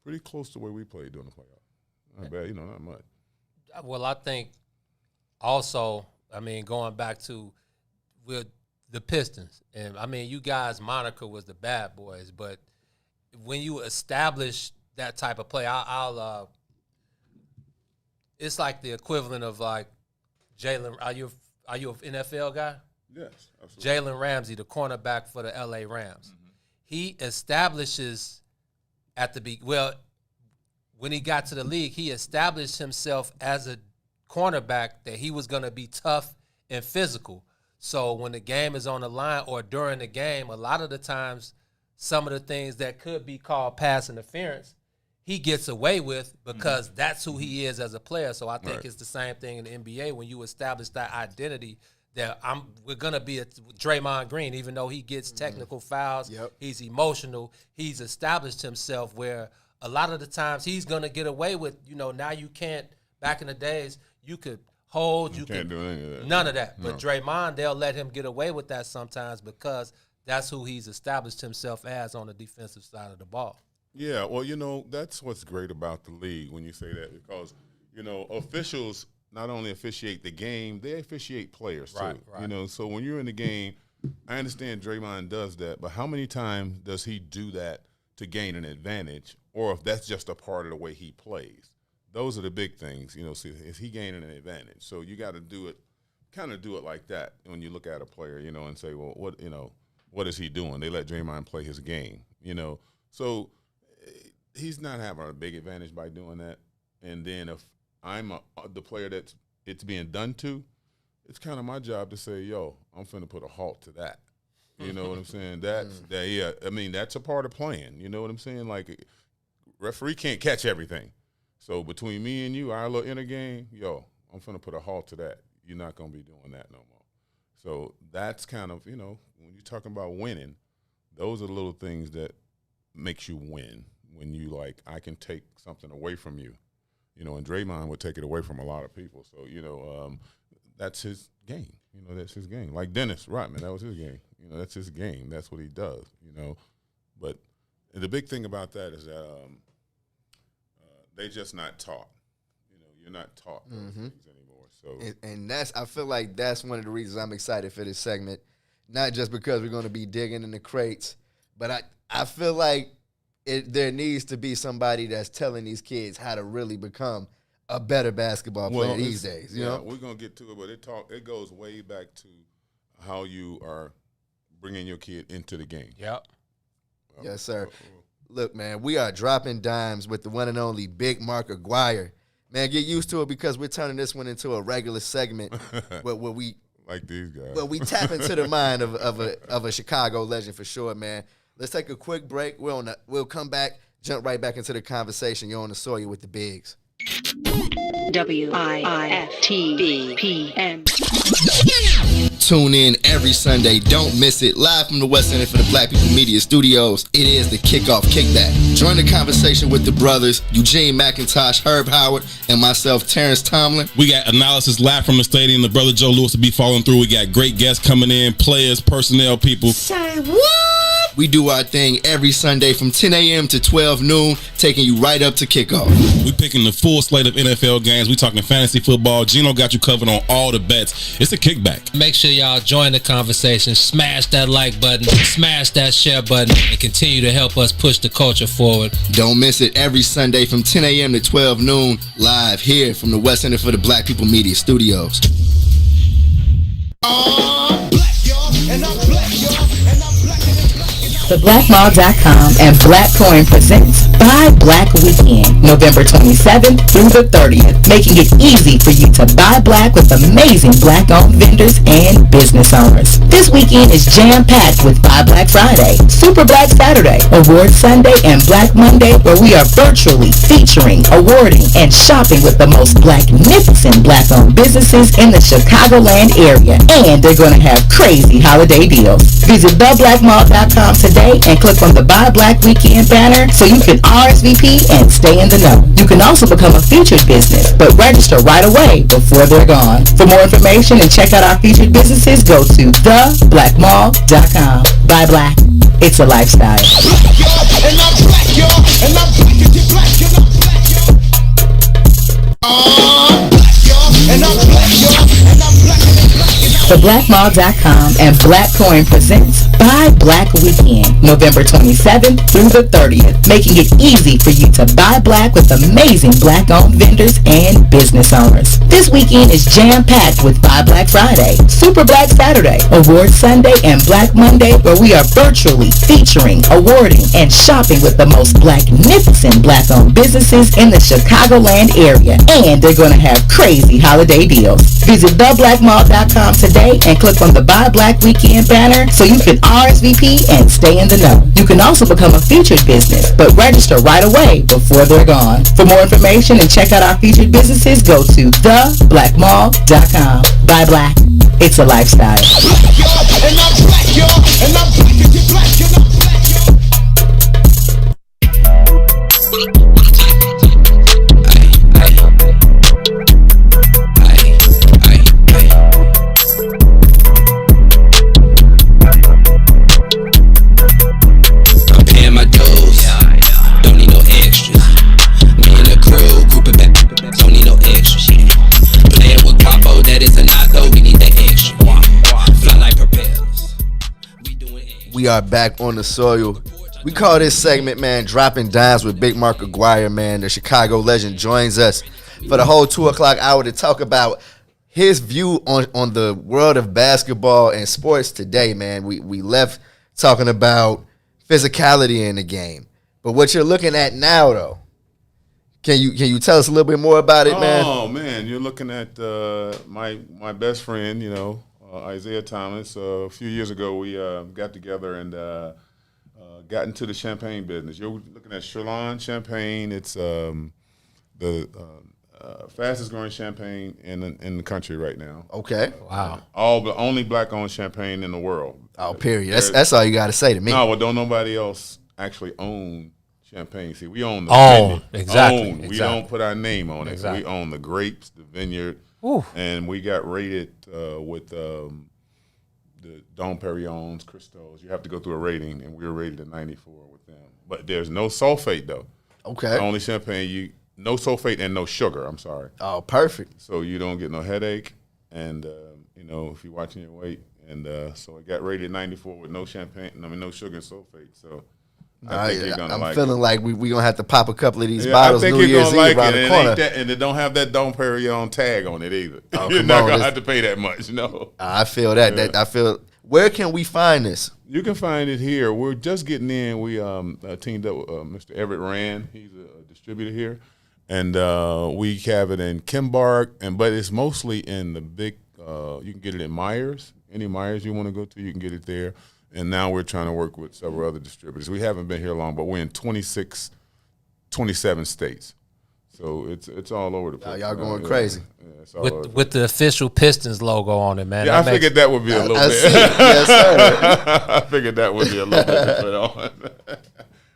where we played during the playoffs. Not bad, not much. Well, I think also, going back to with the Pistons, and you guys' moniker was the Bad Boys, but when you establish that type of play, it's like the equivalent of like Jalen. Are you Are you an NFL guy? Yes, absolutely. Jalen Ramsey, the cornerback for the LA Rams. Mm-hmm. He establishes when he got to the league, he established himself as a cornerback that he was going to be tough and physical. So when the game is on the line or during the game, a lot of the times, some of the things that could be called pass interference, he gets away with because that's who he is as a player. So I think it's the same thing in the NBA when you establish that identity that we're going to be a Draymond Green, even though he gets technical fouls, he's emotional, he's established himself where a lot of the times he's going to get away with, now you can't, back in the days, you could hold, you can't do any of that. None of that. No. But Draymond, they'll let him get away with that sometimes because that's who he's established himself as on the defensive side of the ball. Yeah, well, that's what's great about the league when you say that because, officials not only officiate the game, they officiate players too. Right. So when you're in the game, I understand Draymond does that, but how many times does he do that to gain an advantage or if that's just a part of the way he plays? Those are the big things, is he gaining an advantage? So you got to do it like that when you look at a player, and say, well, what is he doing? They let Draymond play his game, So he's not having a big advantage by doing that. And then if I'm the player that it's being done to, it's kind of my job to say, yo, I'm finna put a halt to that. You know what I'm saying? That's a part of playing. You know what I'm saying? Like, referee can't catch everything. So between me and you, our little inner game, yo, I'm finna put a halt to that. You're not gonna be doing that no more. So that's kind of, when you're talking about winning, those are the little things that makes you win. When you I can take something away from you. And Draymond would take it away from a lot of people. So, that's his game. That's his game. Like Dennis Rodman, that was his game. That's his game. That's what he does, But the big thing about that is that they just not taught. You're not taught those things anymore. So and I feel like that's one of the reasons I'm excited for this segment. Not just because we're going to be digging in the crates, but I feel like there needs to be somebody that's telling these kids how to really become a better basketball player these days. You know, we're gonna get to it, but it goes way back to how you are bringing your kid into the game. Yep. Yes, sir. Look, man, we are dropping dimes with the one and only Big Mark Aguirre. Man, get used to it because we're turning this one into a regular segment where we like these guys. Well, we tap into the mind of a Chicago legend for sure, man. Let's take a quick break. We'll come back, jump right back into the conversation. You're on the Sawyer with the Bigs. WIFTVPM. Tune in every Sunday. Don't miss it. Live from the West Center for the Black People Media Studios. It is the Kickoff Kickback. Join the conversation with the brothers, Eugene McIntosh, Herb Howard, and myself, Terrence Tomlin. We got analysis live from the stadium. The brother Joe Lewis will be following through. We got great guests coming in, players, personnel, people. Say what? We do our thing every Sunday from 10 a.m. to 12 noon, taking you right up to kickoff. We picking the full slate of NFL games. We talking fantasy football. Gino got you covered on all the bets. It's a kickback. Make sure y'all join the conversation. Smash that like button. Smash that share button. And continue to help us push the culture forward. Don't miss it every Sunday from 10 a.m. to 12 noon, live here from the West Center for the Black People Media Studios. I'm black, y'all, and I'm black, y'all, and I'm black. TheBlackMall.com and Black Coin presents Buy Black Weekend, November 27th through the 30th, making it easy for you to buy black with amazing black-owned vendors and business owners. This weekend is jam-packed with Buy Black Friday, Super Black Saturday, Award Sunday, and Black Monday, where we are virtually featuring, awarding, and shopping with the most blacknificent black-owned businesses in the Chicagoland area. And they're going to have crazy holiday deals. Visit TheBlackMall.com today and click on the Buy Black Weekend banner so you can RSVP and stay in the know. You can also become a featured business, but register right away before they're gone. For more information and check out our featured businesses, go to TheBlackMall.com. Buy Black. It's a lifestyle. Black, y'all, and I'm black, y'all, and I'm black, and you're black, and I'm black, y'all. I'm black, y'all, and I'm black, y'all, and I'm black, and I'm black, and I'm TheBlackMall.com and Black Coin presents Buy Black Weekend, November 27th through the 30th, making it easy for you to buy black with amazing black-owned vendors and business owners. This weekend is jam-packed with Buy Black Friday, Super Black Saturday, Award Sunday, and Black Monday, where we are virtually featuring, awarding, and shopping with the most blacknificent black-owned businesses in the Chicagoland area. And they're going to have crazy holiday deals. Visit theblackmall.com today and click on the Buy Black Weekend banner so you can RSVP and stay in the know. You can also become a featured business, but register right away before they're gone. For more information and check out our featured businesses, go to theblackmall.com. Buy Black. It's a lifestyle. And I'm black, y'all. And I'm black, and you're black, and I'm black, y'all. I'm paying my dues. Don't need no extras. Me and the crew, group it back. Don't need no extras. Playing with Guapo, that is a knock though. We need that extra. Fly like propellers. We are back on the soil. We call this segment, man, Dropping Dimes with Big Mark Aguirre, man. The Chicago legend joins us for the whole 2 o'clock hour to talk about his view on the world of basketball and sports today, man. We left talking about physicality in the game. But what you're looking at now, though, can you tell us a little bit more about it, man? Oh, man, you're looking at my best friend, Isaiah Thomas. A few years ago, we got together and got into the champagne business. You're looking at Chelan Champagne. It's the fastest growing champagne in the country right now. Okay. Wow. Only black-owned champagne in the world. Oh, period. That's all you got to say to me. No, well, don't nobody else actually own champagne. See, we own the vineyard. Exactly. We don't put our name on it. Exactly. So we own the grapes, the vineyard, and we got rated with the Dom Perignons, Cristos. You have to go through a rating, and we were rated at 94 with them. But there's no sulfate, though. Okay. The only champagne, no sulfate and no sugar, I'm sorry. Oh, perfect. So you don't get no headache, and, if you're watching your weight. And so it got rated 94 with no champagne, no sugar and sulfate. So I think you're gonna I'm feeling like we gonna have to pop a couple of these yeah, bottles I think New you're Year's gonna Eve like around it, the corner. and it don't have that Dom Perignon tag on it either. Oh, You're come not on, gonna this- have to pay that much, no. I feel that. Yeah. I feel. Where can we find this? You can find it here. We're just getting in. We teamed up with Mr. Everett Rand. He's a distributor here, and we have it in Kimbark, but it's mostly in the big. You can get it in Myers. Any Myers you want to go to, you can get it there. And now we're trying to work with several other distributors. We haven't been here long, but we're in 27 states. So it's all over the place. Y'all going crazy. Yeah, it's all over. With the official Pistons logo on it, man. Yeah, I figured that would be a little bit. Yes, sir. I figured that would be a little bit to put on.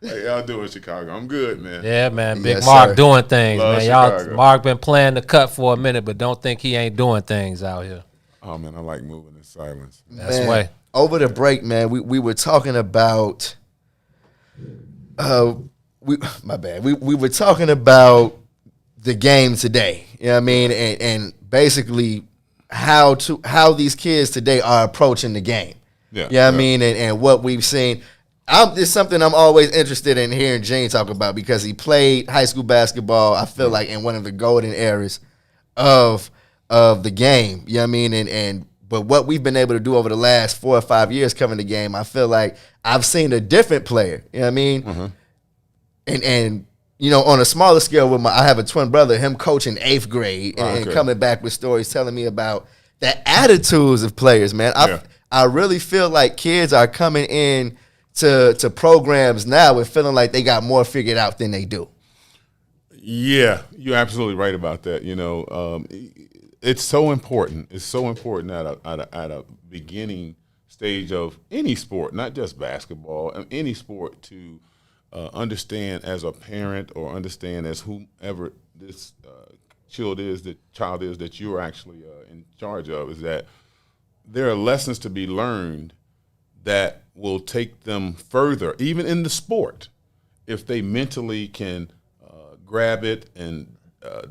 Hey, y'all do it, Chicago. I'm good, man. Yeah, man. Big Yes, Mark sir. doing things, Love man. Y'all, Chicago. Mark been playing the cut for a minute, but don't think he ain't doing things out here. Oh, man, I like moving in silence. That's Man, way. Over the break, man, we were talking about. My bad. We were talking about the game today. You know what I mean? And basically how these kids today are approaching the game. Yeah. You know what I mean? And what we've seen. It's something I'm always interested in hearing Gene talk about because he played high school basketball, I feel like, in one of the golden eras of the game. You know what I mean? But what we've been able to do over the last 4 or 5 years covering the game, I feel like I've seen a different player. You know what I mean? Mm-hmm. And on a smaller scale, I have a twin brother, him coaching 8th grade and coming back with stories telling me about the attitudes of players, man. I really feel like kids are coming in to programs now and feeling like they got more figured out than they do. Yeah, you're absolutely right about that. It's so important. It's so important at a beginning stage of any sport, not just basketball, any sport, to understand as a parent or understand as whomever this child is that you're actually in charge of, is that there are lessons to be learned that will take them further, even in the sport, if they mentally can grab it and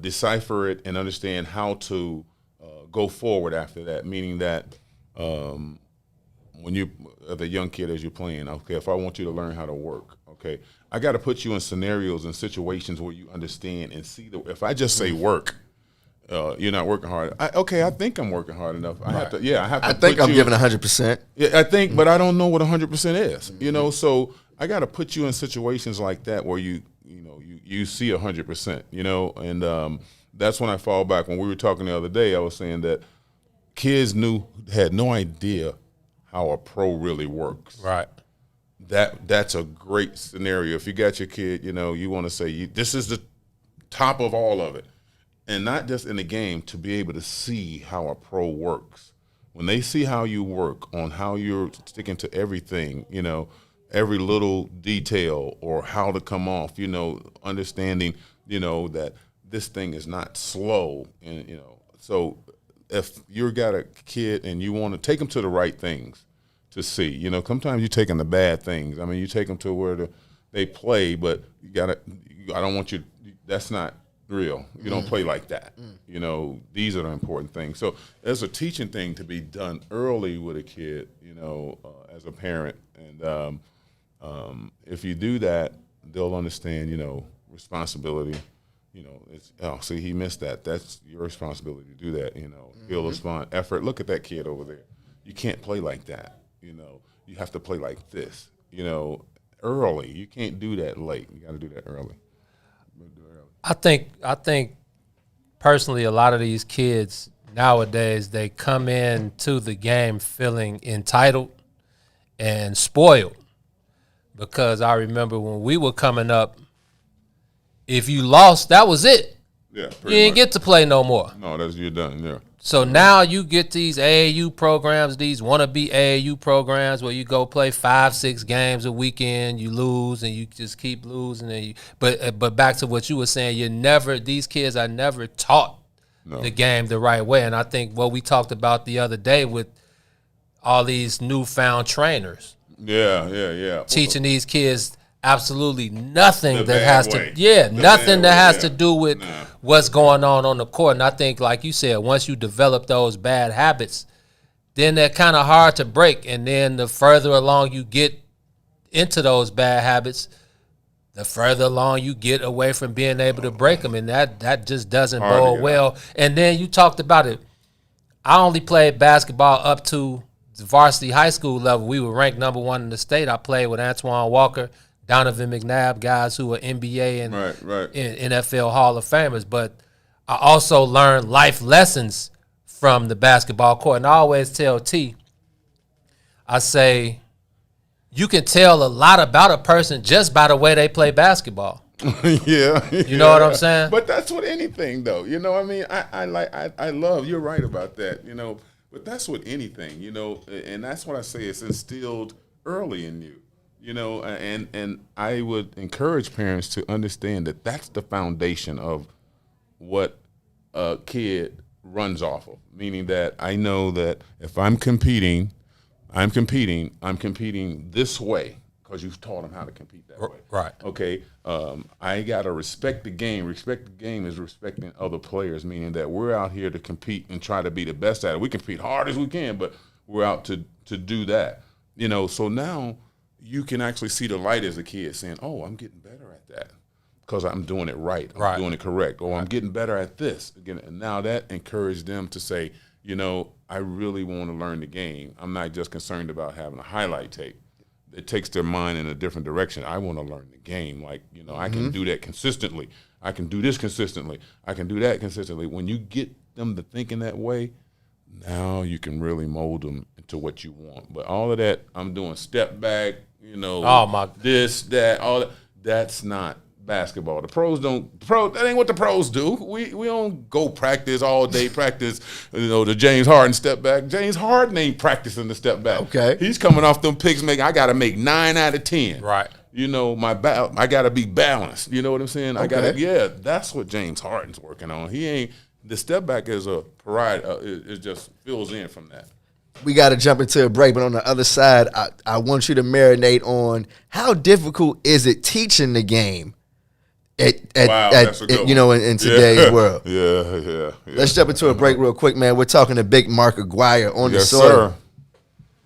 decipher it and understand how to go forward after that, meaning that when you, as a young kid, as you're playing, okay, if I want you to learn how to work, okay, I got to put you in scenarios and situations where you understand and see if I just say work, you're not working hard. I think I'm working hard enough. I have to. I think I'm giving 100%. Yeah, I think, but I don't know what 100% is. You know, so I got to put you in situations like that where you see 100%. You know, and that's when I fall back. When we were talking the other day, I was saying that kids had no idea how a pro really works. Right. That's a great scenario. If you got your kid, you know, you want to say this is the top of all of it. And not just in the game, to be able to see how a pro works. When they see how you work, on how you're sticking to everything, you know, every little detail or how to come off, you know, understanding, you know, that this thing is not slow. And, you know, so if you got a kid and you want to take them to the right things to see, you know, sometimes you take them to bad things. I mean, you take them to where they play, but I don't want you, that's not real. You don't play like that. You know, these are the important things. So there's a teaching thing to be done early with a kid, you know, as a parent. And if you do that, they'll understand, you know, responsibility. You know, see, he missed that. That's your responsibility to do that, you know. He'll respond, effort. Look at that kid over there. You can't play like that, you know. You have to play like this, you know, early. You can't do that late. You got to do that early. I think personally, a lot of these kids nowadays, they come into the game feeling entitled and spoiled. Because I remember when we were coming up, if you lost, that was it. Yeah, you didn't get to play no more. No, you're done. Yeah. So now you get these AAU programs, these wannabe AAU programs where you go play 5-6 games a weekend, you lose and you just keep losing. And but back to what you were saying, these kids are never taught the game the right way. And I think what we talked about the other day with all these newfound trainers. Yeah. Teaching these kids absolutely nothing that has to do with what's going on the court. And I think, like you said, once you develop those bad habits, then they're kind of hard to break. And then the further along you get into those bad habits, the further along you get away from being able to break them. And that just doesn't bode well. And then you talked about it. I only played basketball up to the varsity high school level. We were ranked number 1 in the state. I played with Antoine Walker, Donovan McNabb, guys who are NBA and NFL Hall of Famers. But I also learned life lessons from the basketball court. And I always tell T, I say, you can tell a lot about a person just by the way they play basketball. You know what I'm saying? But that's with anything, though. You know, I mean, I love, you're right about that, you know, but that's with anything, you know, and that's what I say, it's instilled early in you. You know, and I would encourage parents to understand that that's the foundation of what a kid runs off of. Meaning that I know that if I'm competing this way because you've taught them how to compete that way. Right. Okay. I got to respect the game. Respect the game is respecting other players, meaning that we're out here to compete and try to be the best at it. We compete hard as we can, but we're out to do that. You know, so now you can actually see the light as a kid saying, oh, I'm getting better at that because I'm doing it right. I'm doing it correct. Or I'm getting better at this. Again, and now that encouraged them to say, you know, I really want to learn the game. I'm not just concerned about having a highlight tape. It takes their mind in a different direction. I want to learn the game. Like, you know, I can do that consistently. I can do this consistently. I can do that consistently. When you get them to thinking that way, now you can really mold them into what you want. But all of that, I'm doing step back, you know, this, that, all that. That's not basketball. That ain't what the pros do. We don't go practice all day, practice, you know, the James Harden step back. James Harden ain't practicing the step back. Okay. He's coming off them picks, I got to make 9 out of 10. Right. You know, I got to be balanced. You know what I'm saying? Okay. That's what James Harden's working on. The step back is a parade. It just fills in from that. We got to jump into a break, but on the other side, I want you to marinate on how difficult is it teaching the game that's a good you know, in today's world. Yeah. Let's jump into a break real quick, man. We're talking to Big Mark Aguirre on the Yes, soil. sir.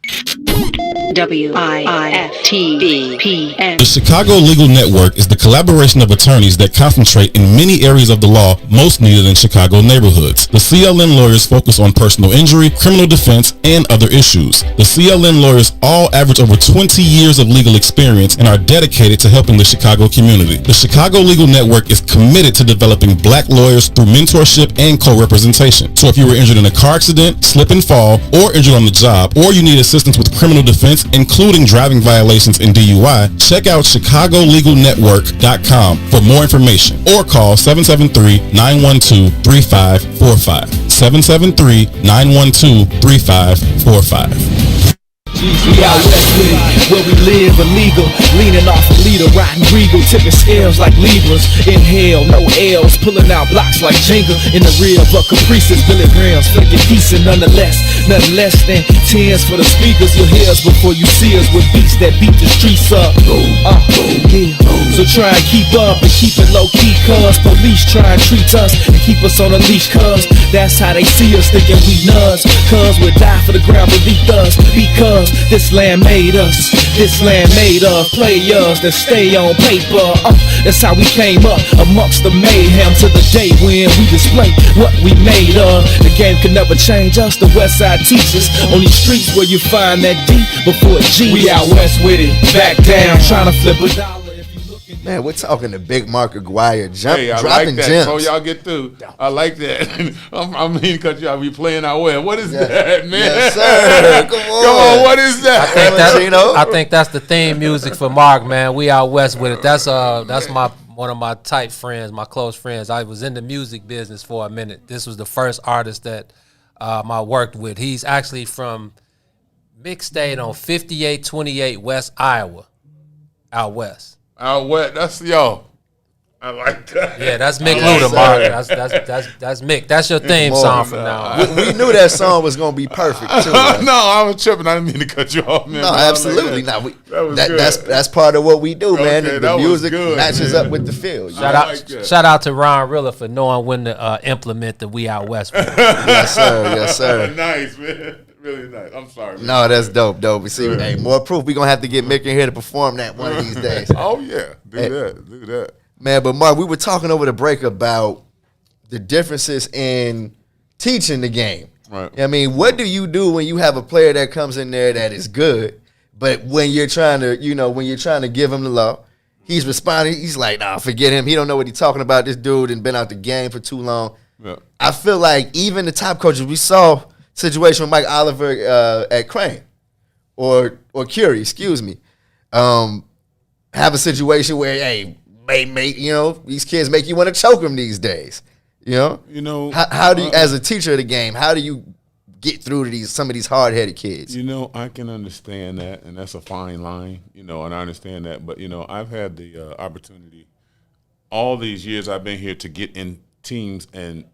WIFTVPN. The Chicago Legal Network is the collaboration of attorneys that concentrate in many areas of the law most needed in Chicago neighborhoods. The CLN lawyers focus on personal injury, criminal defense, and other issues. The CLN lawyers all average over 20 years of legal experience and are dedicated to helping the Chicago community. The Chicago Legal Network is committed to developing black lawyers through mentorship and co-representation. So if you were injured in a car accident, slip and fall, or injured on the job, or you need assistance with criminal defense, including driving violations and DUI, check out ChicagoLegalNetwork.com for more information or call 773-912-3545. 773-912-3545. We out west with it, where we live illegal, leaning off a leader, riding regal, tipping scales like Libras. Inhale, no L's, pulling out blocks like Jenga. In the rear of a Caprices, milligrams, flicking decent nonetheless. Nothing less than tens for the speakers. You'll hear us before you see us with beats that beat the streets up. Yeah. So try and keep up and keep it low key, cuz police try and treat us and keep us on a leash, cuz that's how they see us, thinking we nuts. Cuz we'll die for the ground beneath us, because this land made us. This land made of players that stay on paper. That's how we came up amongst the mayhem to the day when we display what we made of. The game can never change us. The West Side teaches on these streets where you find that D before G. We out west with it, back down, trying to flip a dollar. Man, we're talking to Big Mark Aguirre, Hey, I dropping like that. gems. Before y'all get through, I like that. I mean to cut you out. We playing out well. What is that, man? Yes, sir. Come on. What is that? I think that's the theme music for Mark, man. We out west with it. That's one of my tight friends, my close friends. I was in the music business for a minute. This was the first artist that I worked with. He's actually from Mixstate on 5828 West Iowa, out west. Out west. That's yo. I like that. Yeah, that's Mick Luda, Mark. That's Mick. That's your theme song from now on. We knew that song was gonna be perfect too. Right? No, I was tripping. I didn't mean to cut you off, man. No, absolutely not. That was good. That's part of what we do, man. Okay, The music good, matches man. up with the field. Shout out to Ron Rilla for knowing when to implement the We Out West. Yes, sir. Yes, sir. Nice, man. Really nice. I'm sorry, man. No, that's dope. We see, hey, more proof. We're gonna have to get Mick in here to perform that one of these days. Oh yeah, do that. Man, but Mark, we were talking over the break about the differences in teaching the game. Right. I mean, what do you do when you have a player that comes in there that is good, but when you're trying to, give him the law, he's responding. He's like, nah, forget him. He don't know what he's talking about. This dude and been out the game for too long. Yeah. I feel like even the top coaches, we saw situation with Mike Oliver at Crane or Curie, excuse me, have a situation where, hey, these kids make you want to choke them these days. How do you, as a teacher of the game, how do you get through to some of these hard-headed kids? I can understand that, and that's a fine line, and I understand that. But, I've had the opportunity all these years I've been here to get in teams, and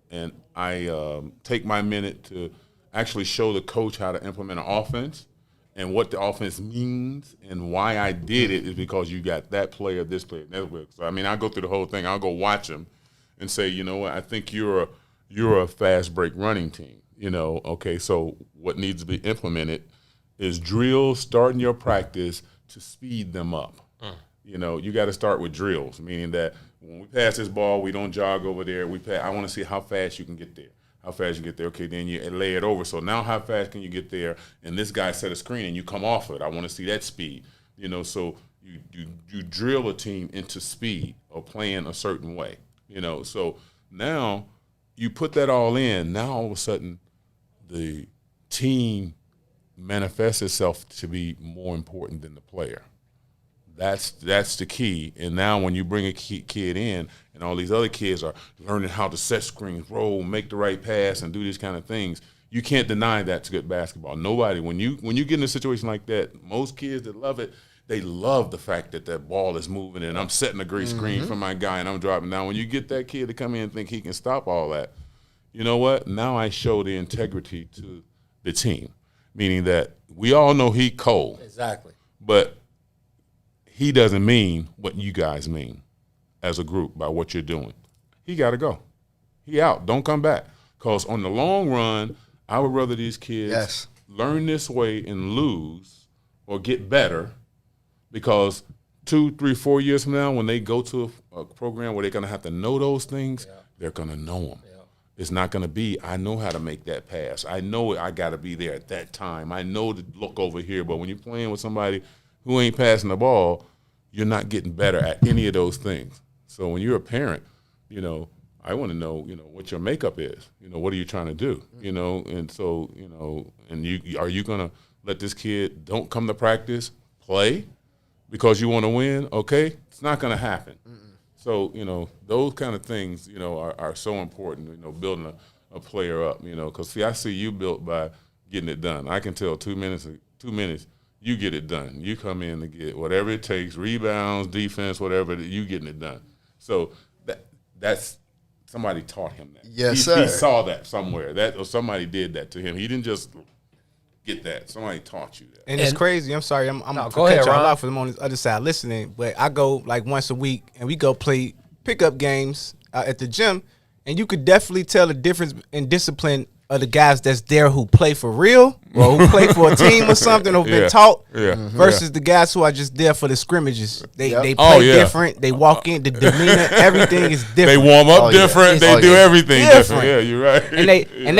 I take my minute to actually show the coach how to implement an offense and what the offense means, and why I did it is because you got that player, this player, that player. So, I go through the whole thing. I'll go watch them and say, you know what, I think you're a fast break running team. Okay, so what needs to be implemented is drills starting your practice to speed them up. You got to start with drills, meaning that when we pass this ball, we don't jog over there. I want to see how fast you can get there. How fast you get there. Okay, then you lay it over. So now how fast can you get there? And this guy set a screen and you come off it. I want to see that speed. So you drill a team into speed or playing a certain way. So now you put that all in. Now all of a sudden the team manifests itself to be more important than the player. That's the key. And now when you bring a kid in and all these other kids are learning how to set screens, roll, make the right pass, and do these kind of things, you can't deny that's good basketball. Nobody, when you get in a situation like that, most kids that love it, they love the fact that ball is moving and I'm setting a great screen for my guy and I'm dropping down. When you get that kid to come in and think he can stop all that, you know what? Now I show the integrity to the team, meaning that we all know he cold. Exactly. But he doesn't mean what you guys mean as a group by what you're doing. He got to go. He out. Don't come back. Because on the long run, I would rather these kids learn this way and lose or get better, because 2, 3, 4 years from now, when they go to a program where they're going to have to know those things, they're going to know them. It's not going to be, I know how to make that pass. I know I got to be there at that time. I know to look over here. But when you're playing with somebody who ain't passing the ball, you're not getting better at any of those things. So when you're a parent, you know, I want to know, you know, what your makeup is. You know, what are you trying to do? You know, and so, you know, and are you going to let this kid don't come to practice, play because you want to win? Okay, it's not going to happen. So, you know, those kind of things, you know, are so important, you know, building a player up, you know, because, see, I see you built by getting it done. I can tell 2 minutes, you get it done. You come in to get whatever it takes, rebounds, defense, whatever, you getting it done. So that's somebody taught him that. Yes, sir. He saw that somewhere, or somebody did that to him. He didn't just get that. Somebody taught you that. And it's crazy. I'm sorry. I'm go cut ahead, y'all Ron. off for them on the other side listening. But I go like once a week, and we go play pickup games at the gym, and you could definitely tell the difference in discipline of the guys that's there who play for real or who play for a team or something or been taught versus the guys who are just there for the scrimmages. They play different. They walk in, the demeanor, everything is different. They warm up different. They do everything different. Yeah, you're right. And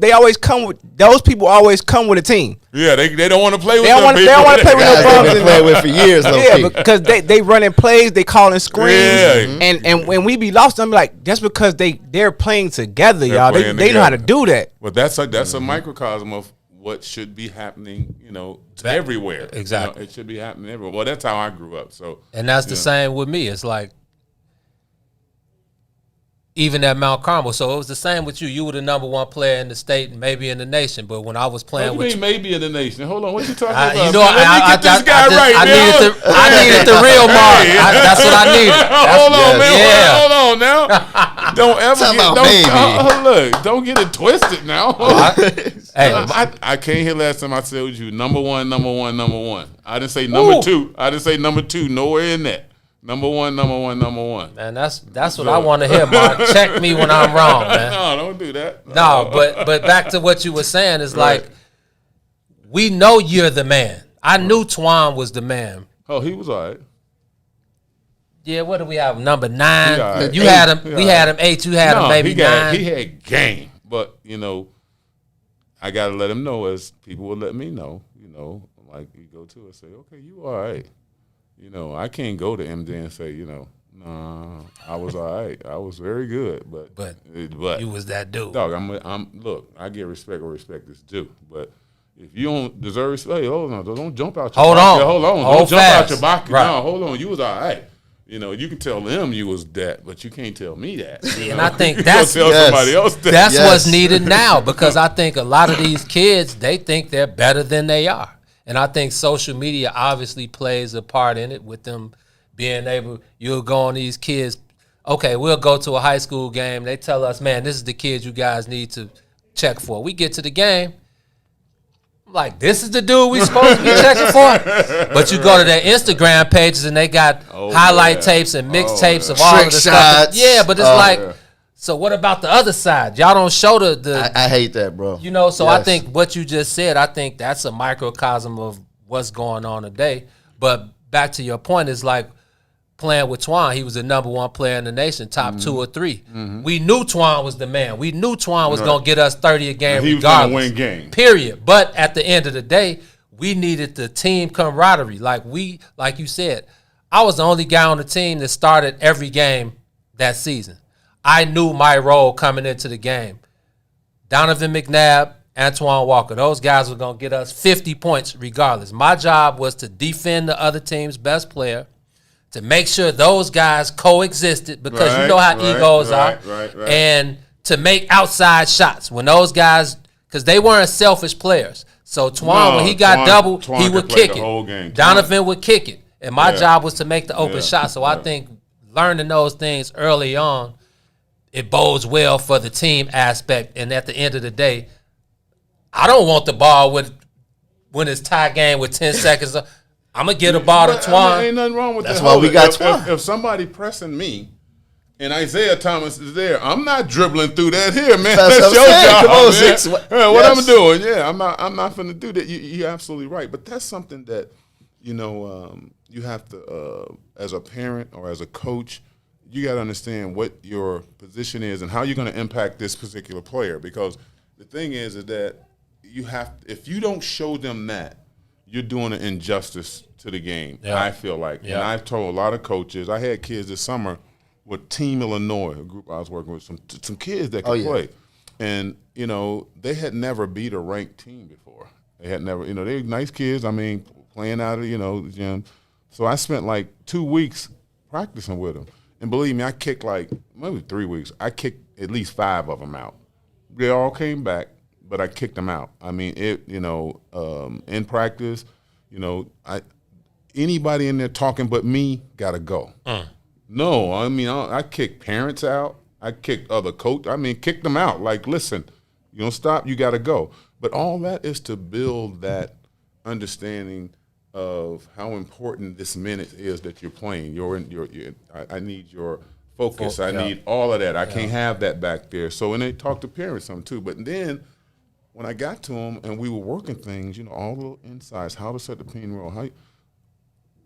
they always come with, those people always come with a team. Yeah, they don't want to play with They don't want to play with no bums. They've been playing with for years, yeah, because they running plays, they calling screens, and when we be lost, I'm like, that's because they're playing together, y'all. They know how to do that. But that's a microcosm of what should be happening, you know, everywhere. Exactly, you know, it should be happening everywhere. Well, that's how I grew up. So, and that's the same with me. It's like, even at Mount Carmel. So it was the same with you. You were the number one player in the state and maybe in the nation. But when I was playing with you, maybe in the nation. Hold on, what you talking about? You know, Let me get this guy right. I needed the real Mark. That's what I needed. Hold on, man. Yeah. Hold on now. Don't ever don't get it twisted now. I came here last time. I said with you, number one. I didn't say number two. I didn't say number two. Nowhere in that. Number one. Man, that's what I want to hear, Mark. Check me when I'm wrong, man. No, don't do that. No, but back to what you were saying is like, we know you're the man. I knew Twan was the man. Oh, he was all right. Yeah, what do we have? Number 9. Right. You had him. We had him 8. You had him maybe 9. He had game, but you know, I gotta let him know, as people will let me know. You know, like you go to and say, okay, you all right. You know, I can't go to MJ and say, you know, nah, I was all right. I was very good, but you was that dude. Dog, look, I get respect where respect is due. But if you don't deserve respect, hey, hold on, don't jump out your pocket. Hold on. Don't jump out your pocket. Right. No, hold on. You was all right. You know, you can tell them you was that, but you can't tell me that. And I think that's tell somebody else that. That's what's needed now, because I think a lot of these kids, they think they're better than they are. And I think social media obviously plays a part in it, with them being able, you'll go on these kids, okay, we'll go to a high school game. They tell us, man, this is the kids you guys need to check for. We get to the game, I'm like, this is the dude we supposed to be checking for? But you go to their Instagram pages and they got highlight tapes and mixtapes of all of the stuff. Yeah, but it's so what about the other side? Y'all don't show the I hate that, bro. You know, so I think what you just said, I think that's a microcosm of what's going on today. But back to your point, is like playing with Twan. He was the number one player in the nation, top 2 or 3. We knew Twan was the man. We knew Twan was going to get us 30 a game regardless. He was going to win games. Period. But at the end of the day, we needed the team camaraderie. Like you said, I was the only guy on the team that started every game that season. I knew my role coming into the game. Donovan McNabb, Antoine Walker, those guys were going to get us 50 points regardless. My job was to defend the other team's best player, to make sure those guys coexisted, because you know how egos are, and to make outside shots. When those guys, because they weren't selfish players. So Twan, when he got double, he would kick it. Donovan would kick it. And my job was to make the open shot. So I think learning those things early on, it bodes well for the team aspect. And at the end of the day, I don't want the ball when it's tie game with 10 seconds. I'm going to get a ball to Twan. Ain't nothing wrong with that. That's why we got Twan. If somebody pressing me and Isaiah Thomas is there. I'm not dribbling through that here, man. That's That's what your I'm saying. job, Come on, man. Six. What Yes. I'm doing, yeah. I'm not finna do that. You're absolutely right. But that's something that, you have to, as a parent or as a coach, you got to understand what your position is and how you're going to impact this particular player. Because the thing is that if you don't show them that, you're doing an injustice to the game. Yeah. I feel like, Yeah. and I've told a lot of coaches. I had kids this summer with Team Illinois, a group I was working with, some kids that could play, and they had never beat a ranked team before. They had never, they were nice kids. I mean, playing out of the gym. So I spent like 2 weeks practicing with them, and believe me, I kicked like maybe 3 weeks. I kicked at least 5 of them out. They all came back, but I kicked them out. I mean, in practice, anybody in there talking but me gotta go. No, I mean, I kicked parents out. I kicked other coach. I mean, kicked them out. Like, listen, you don't stop, you gotta go. But all that is to build that understanding of how important this minute is that you're playing. I need your focus. I need all of that. I can't have that back there. So, and they talk to parents some too. But then when I got to them and we were working things, all the little insights, how to set the pin roll.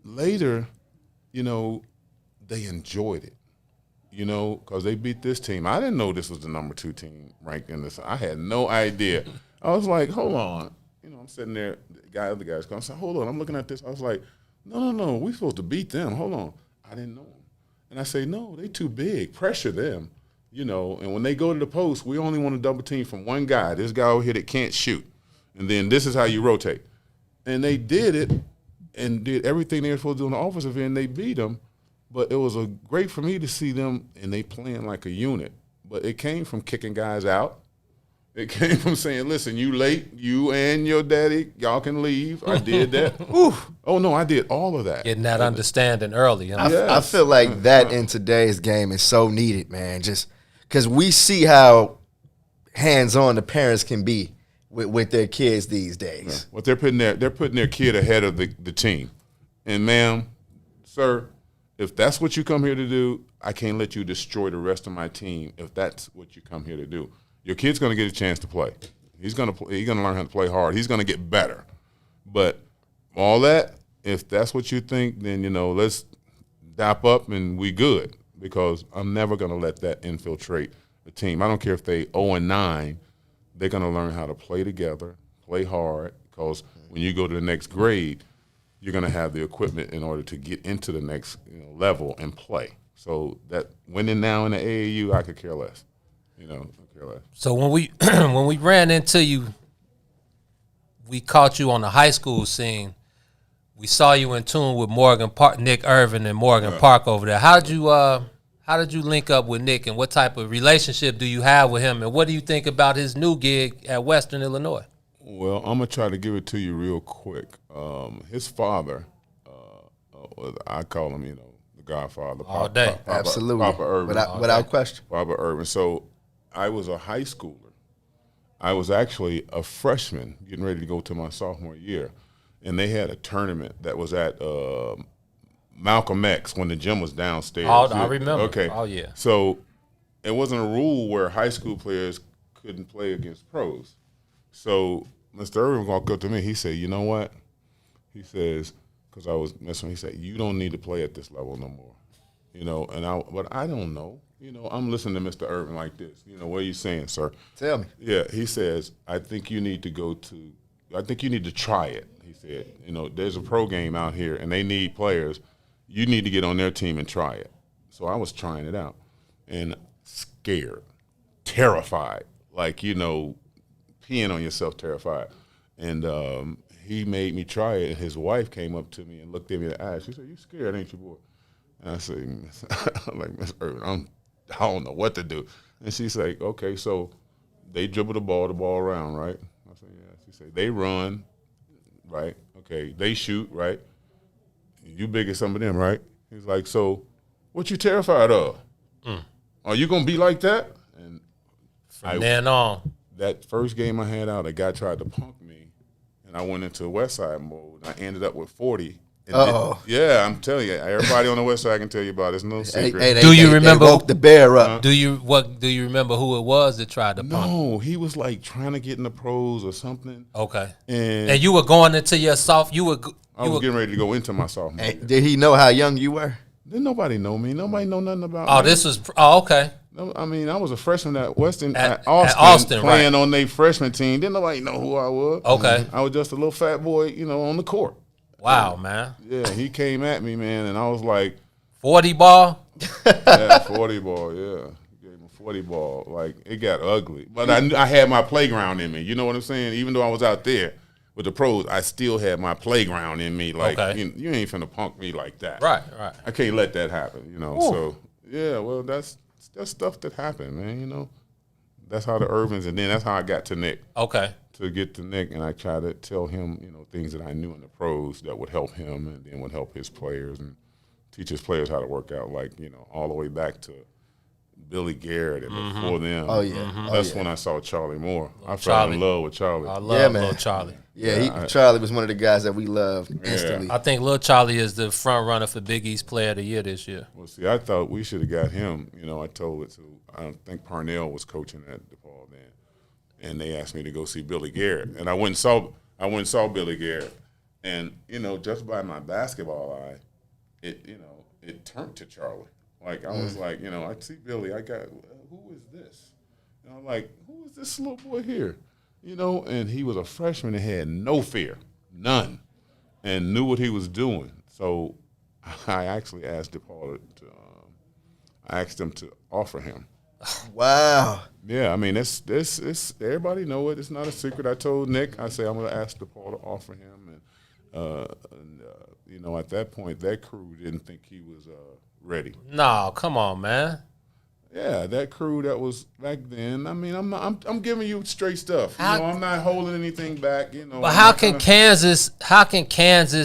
Later, they enjoyed it, because they beat this team. I didn't know this was the number 2 team ranked in this. I had no idea. I was like, hold on. I'm sitting there, other guys come. I said, hold on, I'm looking at this. I was like, no, we're supposed to beat them. Hold on. I didn't know them. And I say, no, they too big. Pressure them, And when they go to the post, we only want to double team from one guy. This guy over here that can't shoot. And then this is how you rotate. And they did it and did everything they were supposed to do on the offensive end. They beat them. But it was great for me to see them, and they playing like a unit. But it came from kicking guys out. It came from saying, listen, you late, you and your daddy, y'all can leave. I did that. Oh, no, I did all of that. Getting that understanding early. I feel like that in today's game is so needed, man. Just because we see how hands-on the parents can be with their kids these days. Yeah. Well, they're putting their kid ahead of the team. And, ma'am, sir, if that's what you come here to do, I can't let you destroy the rest of my team if that's what you come here to do. Your kid's going to get a chance to play. He's going to learn how to play hard. He's going to get better. But all that, if that's what you think, then, let's dap up and we good, because I'm never going to let that infiltrate the team. I don't care if they 0-9, they're going to learn how to play together, play hard, because when you go to the next grade, you're going to have the equipment in order to get into the next level and play. So that winning now in the AAU, I could care less. I care less. So when we ran into you, we caught you on the high school scene. We saw you in tune with Nick Irvin and Morgan Park over there. How did you link up with Nick, and what type of relationship do you have with him, and what do you think about his new gig at Western Illinois? Well, I'm going to try to give it to you real quick. His father, I call him, the Godfather. All day. Absolutely. Papa Irvin. Without question. Papa Irvin. So I was a high schooler. I was actually a freshman getting ready to go to my sophomore year. And they had a tournament that was at Malcolm X when the gym was downstairs. I remember. Okay. Oh, yeah. So it wasn't a rule where high school players couldn't play against pros. So Mr. Irvin walked up to me. He said, you know what? He says, because I was messing with him, he said, you don't need to play at this level no more. But I don't know. I'm listening to Mr. Irvin like this. What are you saying, sir? Tell me. Yeah, he says, I think you need to try it. He said, there's a pro game out here, and they need players. You need to get on their team and try it. So I was trying it out, and scared, terrified, like, peeing on yourself, terrified. And he made me try it, and his wife came up to me and looked at me in the eyes. She said, you scared, ain't you, boy? And I said, I'm like, Miss Irvin, I don't know what to do. And she's like, okay, so they dribble the ball around, right? I said, yeah. She said, they run, right? Okay, they shoot, right? You big as some of them, right? He's like, so what you terrified of? Are you going to be like that? And from then on. That first game I had out, a guy tried to punk me, and I went into West Side mode. I ended up with 40 Yeah, I'm telling you, everybody on the West Side can tell you about it. It's no secret. Do you remember? They woke the bear up. Do you remember who it was that tried to punk? No, he was like trying to get in the pros or something. Okay. And you were going into your soft. I was getting ready to go into my sophomore. Hey, did he know how young you were? Didn't nobody know me. Nobody know nothing about me. Oh, this was. Oh, okay. No, I mean, I was a freshman at Austin, Austin, playing right. on their freshman team. Didn't nobody know who I was. Okay. I was just a little fat boy, on the court. Wow, man. Yeah, he came at me, man, and I was like, 40 ball. Yeah, 40 ball. Yeah, gave him a 40 ball. Like it got ugly, but I had my playground in me. You know what I'm saying? Even though I was out there with the pros, I still had my playground in me. Like you ain't finna punk me like that. Right. I can't let that happen. Ooh. So yeah, well that's stuff that happened, man. That's how the Irvins, and then that's how I got to Nick. Okay. To get to Nick, and I try to tell him, things that I knew in the pros that would help him, and then would help his players, and teach his players how to work out. Like all the way back to Billy Garrett and before them. Oh yeah. That's when I saw Charlie Moore. I fell in love with Charlie. I love Lil Charlie. Yeah, Charlie was one of the guys that we loved instantly. I think Lil Charlie is the front runner for Big East Player of the Year this year. Well, see, I thought we should have got him. I told it to. I think Parnell was coaching at DePaul then, and they asked me to go see Billy Garrett, and I went and saw Billy Garrett, and just by my basketball eye, it turned to Charlie. Like I was like, I see Billy, I got who is this? And I'm like, who is this little boy here? And he was a freshman and had no fear, none, and knew what he was doing. So I actually asked DePaul I asked him to offer him. Wow. Yeah, I mean, it's everybody know it. It's not a secret. I told Nick, I say I'm going to ask DePaul to offer him, and at that point, that crew didn't think he was ready. No, come on, man. Yeah, that crew that was back then. I mean, I'm giving you straight stuff. I'm not holding anything back. But how can Kansas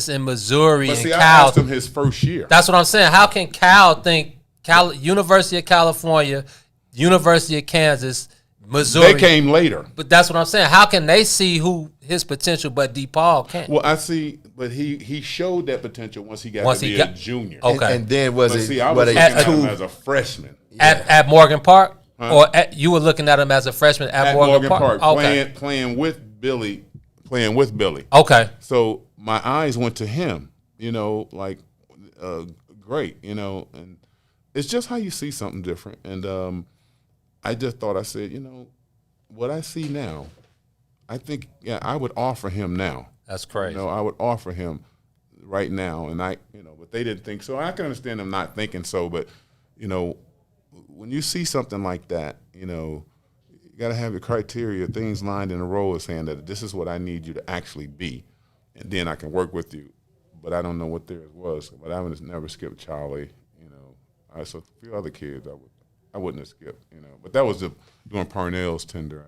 and Missouri and I Cal? asked him his first year. That's what I'm saying. How can Cal think University of California, University of Kansas, Missouri? They came later. But that's what I'm saying. How can they see his potential, but DePaul can't? Well, I see, but he showed that potential once he got to be a junior. Okay. And then I was looking at him as a freshman. At Morgan Park? Huh? Or you were looking at him as a freshman at Morgan Park? Okay. Playing with Billy. Okay. So my eyes went to him, great, and it's just how you see something different. And I just thought, I said, what I see now, I think, I would offer him now. That's crazy. I would offer him right now. And but they didn't think so. I can understand them not thinking so, but, when you see something like that, you got to have your criteria, things lined in a row, saying that this is what I need you to actually be, and then I can work with you. But I don't know what theirs was. But I would never skip Charlie. I saw a few other kids I wouldn't have skipped. But that was during Parnell's tender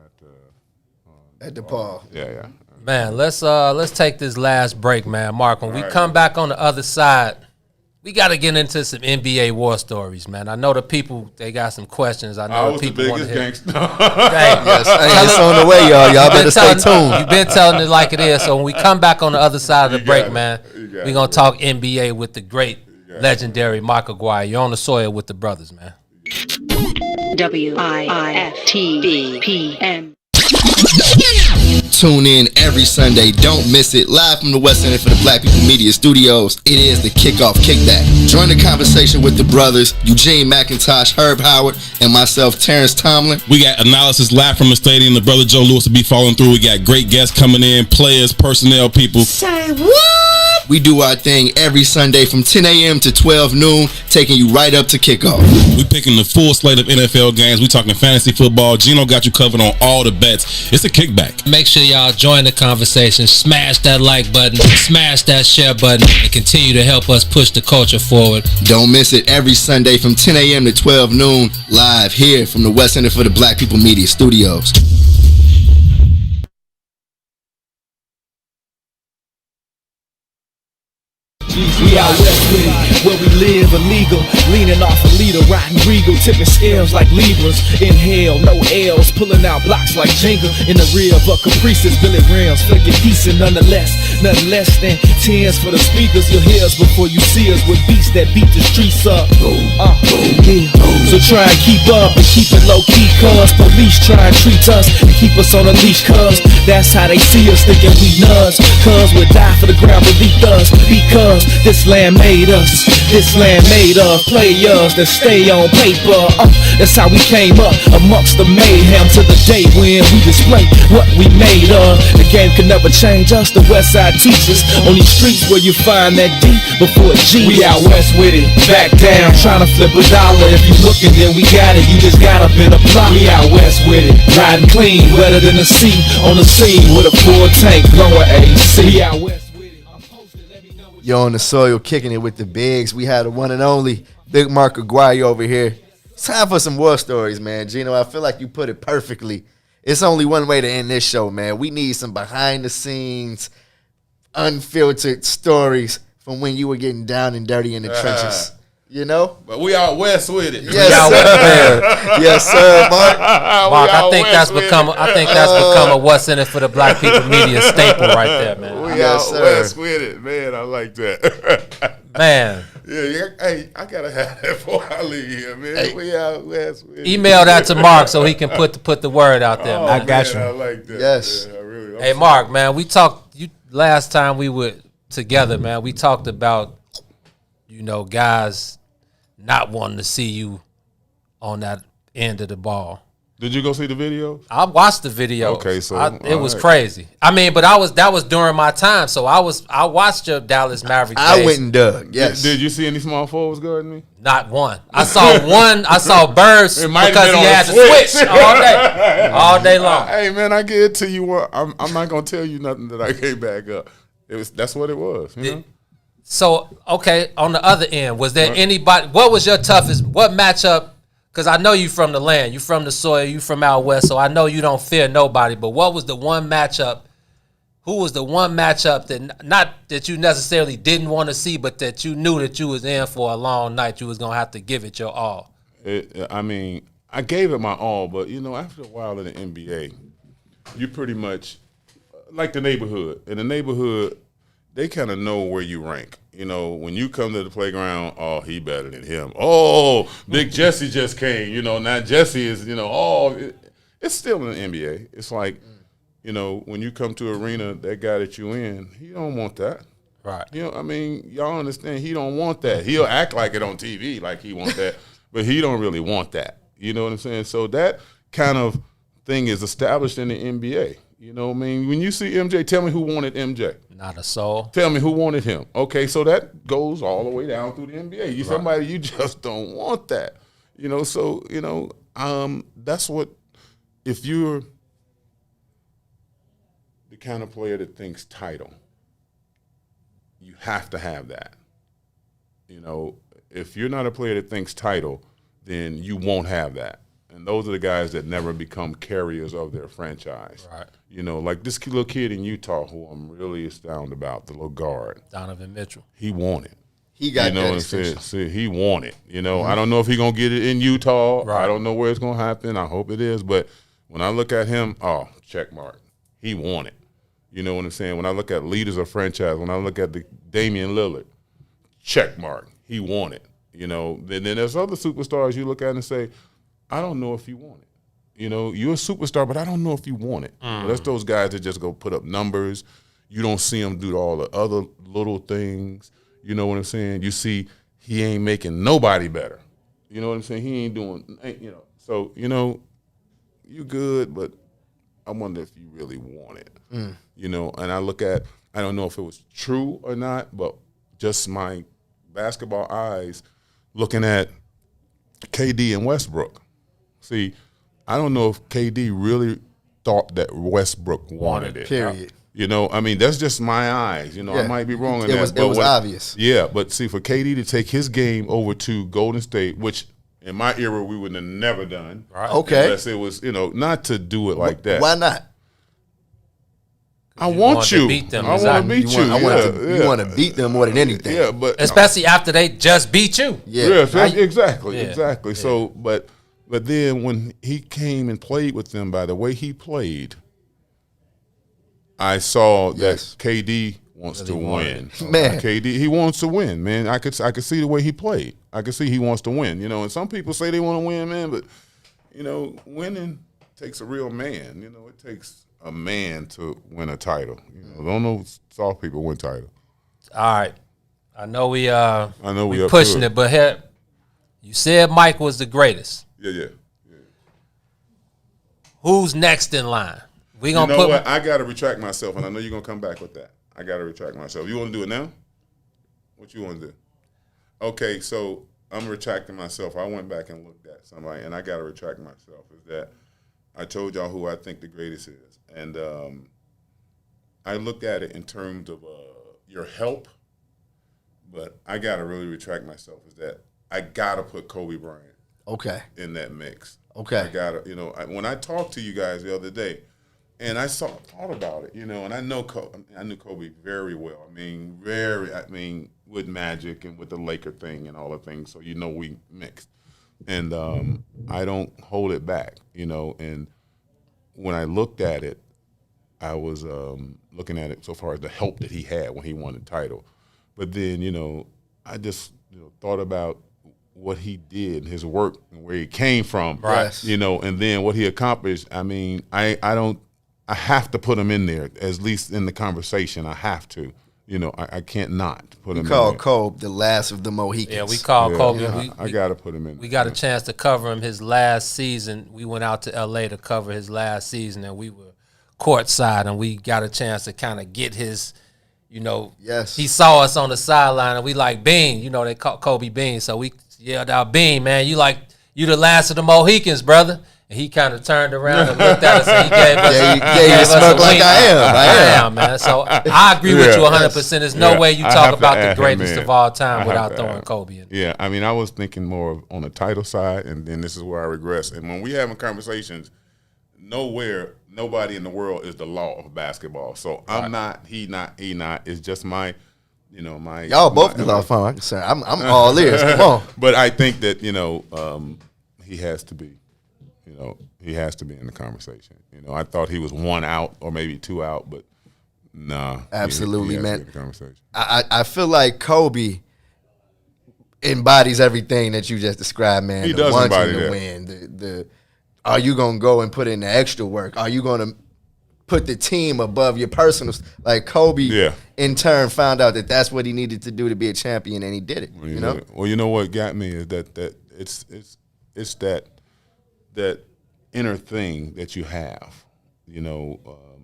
at DePaul. Yeah. Man, let's take this last break, man. Mark, when we come back on the other side, we got to get into some NBA war stories, man. I know the people, they got some questions. I know the people want to hear. Gangster. It's on the way, y'all. Y'all better stay tuned. You've been telling it like it is. So when we come back on the other side of the break, man, we're going to talk NBA with the great, legendary Mark Aguirre. You're on the soil with the brothers, man. WIFTVPM. Tune in every Sunday. Don't miss it. Live from the West End for the Black People Media Studios. It is the Kickoff Kickback. Join the conversation with the brothers, Eugene McIntosh, Herb Howard, and myself, Terrence Tomlin. We got analysis live from the stadium. The brother Joe Lewis will be following through. We got great guests coming in, players, personnel, people. Say what? We do our thing every Sunday from 10 a.m. to 12 noon, taking you right up to kickoff. We picking the full slate of NFL games. We talking fantasy football. Gino got you covered on all the bets. It's a kickback. Make sure y'all join the conversation. Smash that like button. Smash that share button. And continue to help us push the culture forward. Don't miss it every Sunday from 10 a.m. to 12 noon, live here from the West End for the Black People Media Studios. We out west with it, where we live illegal. Leaning off a leader, riding regal, tipping scales like Libras. Inhale, no L's, pulling out blocks like Jenga. In the rear of a Caprices, Billy Rims, flicking decent nonetheless. Nothing less than 10s for the speakers. You'll hear us before you see us with beats that beat the streets up. Yeah. So try and keep up and keep it low key, cuz police try and treat us and keep us on a leash, cuz that's how they see us, thinking we nuts. Cuz we'll die for the ground beneath us, because this land made us. This land made of players that stay on paper. That's how we came up amongst the mayhem to the day when we display what we made of. The game can never change us, the West Side teaches. On these streets where you find that D before G. We out west with it, back down, trying to flip a dollar. If you looking, then we got it, you just got up in a plot. We out west with it, riding clean, wetter than the sea. On the scene with a full tank, blowing AC. We out west. You're on the soil, kicking it with the bigs. We had the one and only Big Mark Aguirre over here. It's time for some war stories, man. Gino, I feel like you put it perfectly. It's only one way to end this show, man. We need some behind-the-scenes, unfiltered stories from when you were getting down and dirty in the trenches. You know? But we out west with it. Yes, sir. Yes, sir, Mark. Mark, I think that's become a what's in it for the black people media staple right there, man. We out west with it, man. I like that. Man. Yeah, hey, I gotta have that before I leave here, man. Hey. We out west with it. Email that to Mark so he can put the word out there, man. I got you. I like that. Yes. Man, hey, Mark, man, we talked last time we were together, man. We talked about, guys not wanting to see you on that end of the ball. Did you go see the video? I watched the video. Okay, so it was crazy. I mean, but that was during my time, so I watched your Dallas Mavericks. I went and dug. Yes. Did you see any small forwards guarding me? Not one. I saw one. I saw Burst because he had to switch all day long. Hey man, I get it to you. I'm not gonna tell you nothing that I can't back up. That's what it was. You know? So, okay, on the other end, was there anybody, what was your toughest, what matchup, because I know you from the land, you from the soil, you from out west, so I know you don't fear nobody, but what was the one matchup, who was the one matchup that, not that you necessarily didn't want to see, but that you knew that you was in for a long night, you was going to have to give it your all? I gave it my all, but, after a while in the NBA, you pretty much, like the neighborhood. In the neighborhood, they kind of know where you rank. When you come to the playground, oh, he better than him. Oh, Big Jesse just came. Now Jesse is, it's still in the NBA. It's like, when you come to arena, that guy that you in, he don't want that. Right. Y'all understand, he don't want that. He'll act like it on TV, like he want that, but he don't really want that. You know what I'm saying? So that kind of thing is established in the NBA. When you see MJ, tell me who wanted MJ. Not a soul. Tell me who wanted him. Okay, so that goes all the way down through the NBA. Somebody you just don't want that. That's what, if you're the kind of player that thinks title, you have to have that. If you're not a player that thinks title, then you won't have that. And those are the guys that never become carriers of their franchise. Right. Like this little kid in Utah who I'm really astounded about, the little guard. Donovan Mitchell. He wanted. He got that extension. See, he wanted. I don't know if he's going to get it in Utah. Right. I don't know where it's going to happen. I hope it is. But when I look at him, check mark. He wanted. You know what I'm saying? When I look at leaders of franchise, when I look at the Damian Lillard, check mark. He wanted. Then there's other superstars you look at and say, I don't know if you want it. You're a superstar, but I don't know if you want it. That's those guys that just go put up numbers. You don't see them do all the other little things. You know what I'm saying? You see he ain't making nobody better. You know what I'm saying? He ain't doing, So, you good, but I wonder if you really want it. And I look at, I don't know if it was true or not, but just my basketball eyes looking at KD and Westbrook. See, I don't know if KD really thought that Westbrook wanted it. Period. That's just my eyes. I might be wrong on that. It was obvious. Yeah, but see, for KD to take his game over to Golden State, which in my era we would have never done. Right. Okay. Unless it was, not to do it like that. Why not? I want you. To beat them. I want to beat you. You want to beat them more than anything. Yeah, but especially after they just beat you. Exactly. Yeah. So, but then when he came and played with them, by the way he played, I saw that KD wants to win. Man, KD, he wants to win, man. I could see the way he played. I could see he wants to win. You know, and some people say they want to win, man, but you know, winning takes a real man. You know, it takes a man to win a title. You know, don't know soft people win titles. All right, I know we we pushing it, but here, you said Mike was the greatest. Yeah. Who's next in line? We gonna you know put. What? I gotta retract myself, and I know you're gonna come back with that. I gotta retract myself. You want to do it now? What you want to do? Okay, so I'm retracting myself. I went back and looked at somebody, and I gotta retract myself. Is that I told y'all who I think the greatest is, and I looked at it in terms of your help, but I gotta really retract myself. Is that I gotta put Kobe Bryant in that mix. Okay, I gotta, you know, when I talked to you guys the other day. And I thought about it, you know, and I knew Kobe very well. I mean, with Magic and with the Laker thing and all the things. So, you know, we mixed. And I don't hold it back, you know. And when I looked at it, I was looking at it so far as the help that he had when he won the title. But then, you know, I just thought about what he did, his work, and where he came from, right? You know, and then what he accomplished. I mean, I have to put him in there, at least in the conversation. I have to. You know, I can't not put him in there. We call Kobe the last of the Mohicans. Yeah, we call Kobe. Yeah, I got to put him in. We got a chance to cover him his last season. We went out to L.A. to cover his last season, and we were courtside, and we got a chance to kind of get his, you know. Yes. He saw us on the sideline, and we like, Bean. You know, they call Kobe Bean. So we yelled out, Bean, man, you the last of the Mohicans, brother. And he kind of turned around and looked at us, and he gave us a smoke like wink. I am, man. So I agree with you 100%. There's no way you talk about the greatest of all time without throwing Kobe in. Yeah, I mean, I was thinking more on the title side, and then this is where I regress. And when we having conversations, nobody in the world is the law of basketball. So I'm not, he not. It's just my, you know, my. Y'all both the law firm. I'm all ears. Come on. But I think that, you know, he has to be. You know, he has to be in the conversation. You know, I thought he was one out or maybe two out, but nah. Absolutely, he man. To be in the conversation. I feel like Kobe embodies everything that you just described, man. He does embody that. Win. The are you gonna go and put in the extra work? Are you gonna put the team above your personal? Like Kobe, in turn, found out that that's what he needed to do to be a champion, and he did it. Well, you know what got me is that it's that inner thing that you have, you know,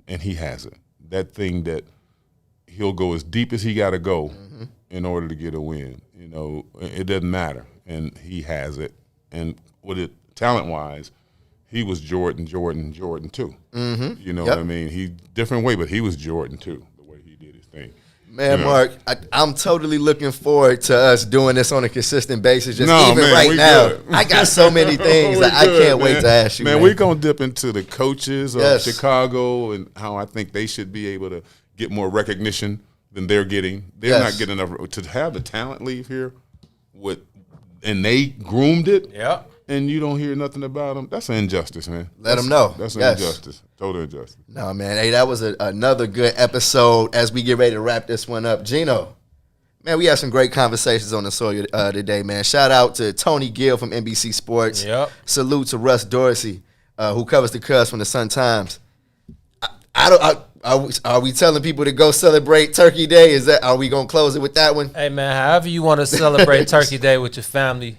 and he has it. That thing that he'll go as deep as he got to go in order to get a win. You know, it doesn't matter, and he has it. And with it, talent-wise, he was Jordan too. You know what I mean? He different way, but he was Jordan too. The way he did his thing. Man, you know? Mark, I'm totally looking forward to us doing this on a consistent basis. Just now, I got so many things that I can't wait to ask you. Man, we're going to dip into the coaches of Chicago and how I think they should be able to get more recognition than they're getting. They're not getting enough. To have the talent leave here, and they groomed it. Yeah. And you don't hear nothing about them. That's an injustice, man. Let them know. That's an injustice. Total injustice. No, man. Hey, that was another good episode as we get ready to wrap this one up. Gino, man, we had some great conversations on the soil today, man. Shout out to Tony Gill from NBC Sports. Yep. Salute to Russ Dorsey, who covers the Cubs from the Sun-Times. Are we telling people to go celebrate Turkey Day? Are we going to close it with that one? Hey, man, however you want to celebrate Turkey Day with your family,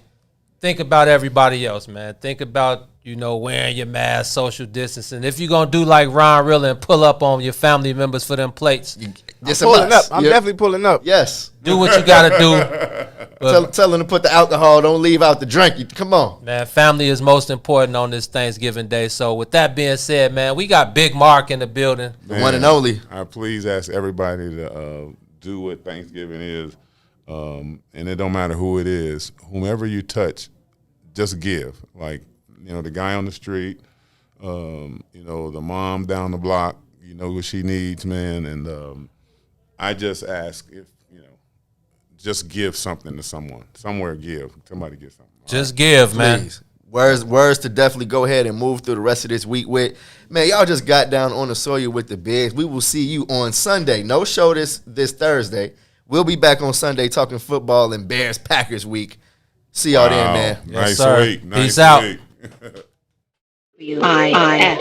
think about everybody else, man. Think about, wearing your mask, social distancing. If you're going to do like Ron Rilla and pull up on your family members for them plates. I'm definitely pulling up. Yes. Do what you got to do. Tell them to put the alcohol. Don't leave out the drink. Come on. Man, family is most important on this Thanksgiving Day. So with that being said, man, we got Big Mark in the building. The one and only. I please ask everybody to do what Thanksgiving is. And it don't matter who it is. Whomever you touch, just give. Like, the guy on the street, the mom down the block, You know what she needs, man. And I just ask if, just give something to someone. Somebody give something. Just give, man. Please. Words to definitely go ahead and move through the rest of this week with. Man, y'all just got down on the soil with the Bigs. We will see you on Sunday. No show this Thursday. We'll be back on Sunday talking football and Bears-Packers week. See y'all then, man. Nice week. Peace out. IFTVPM.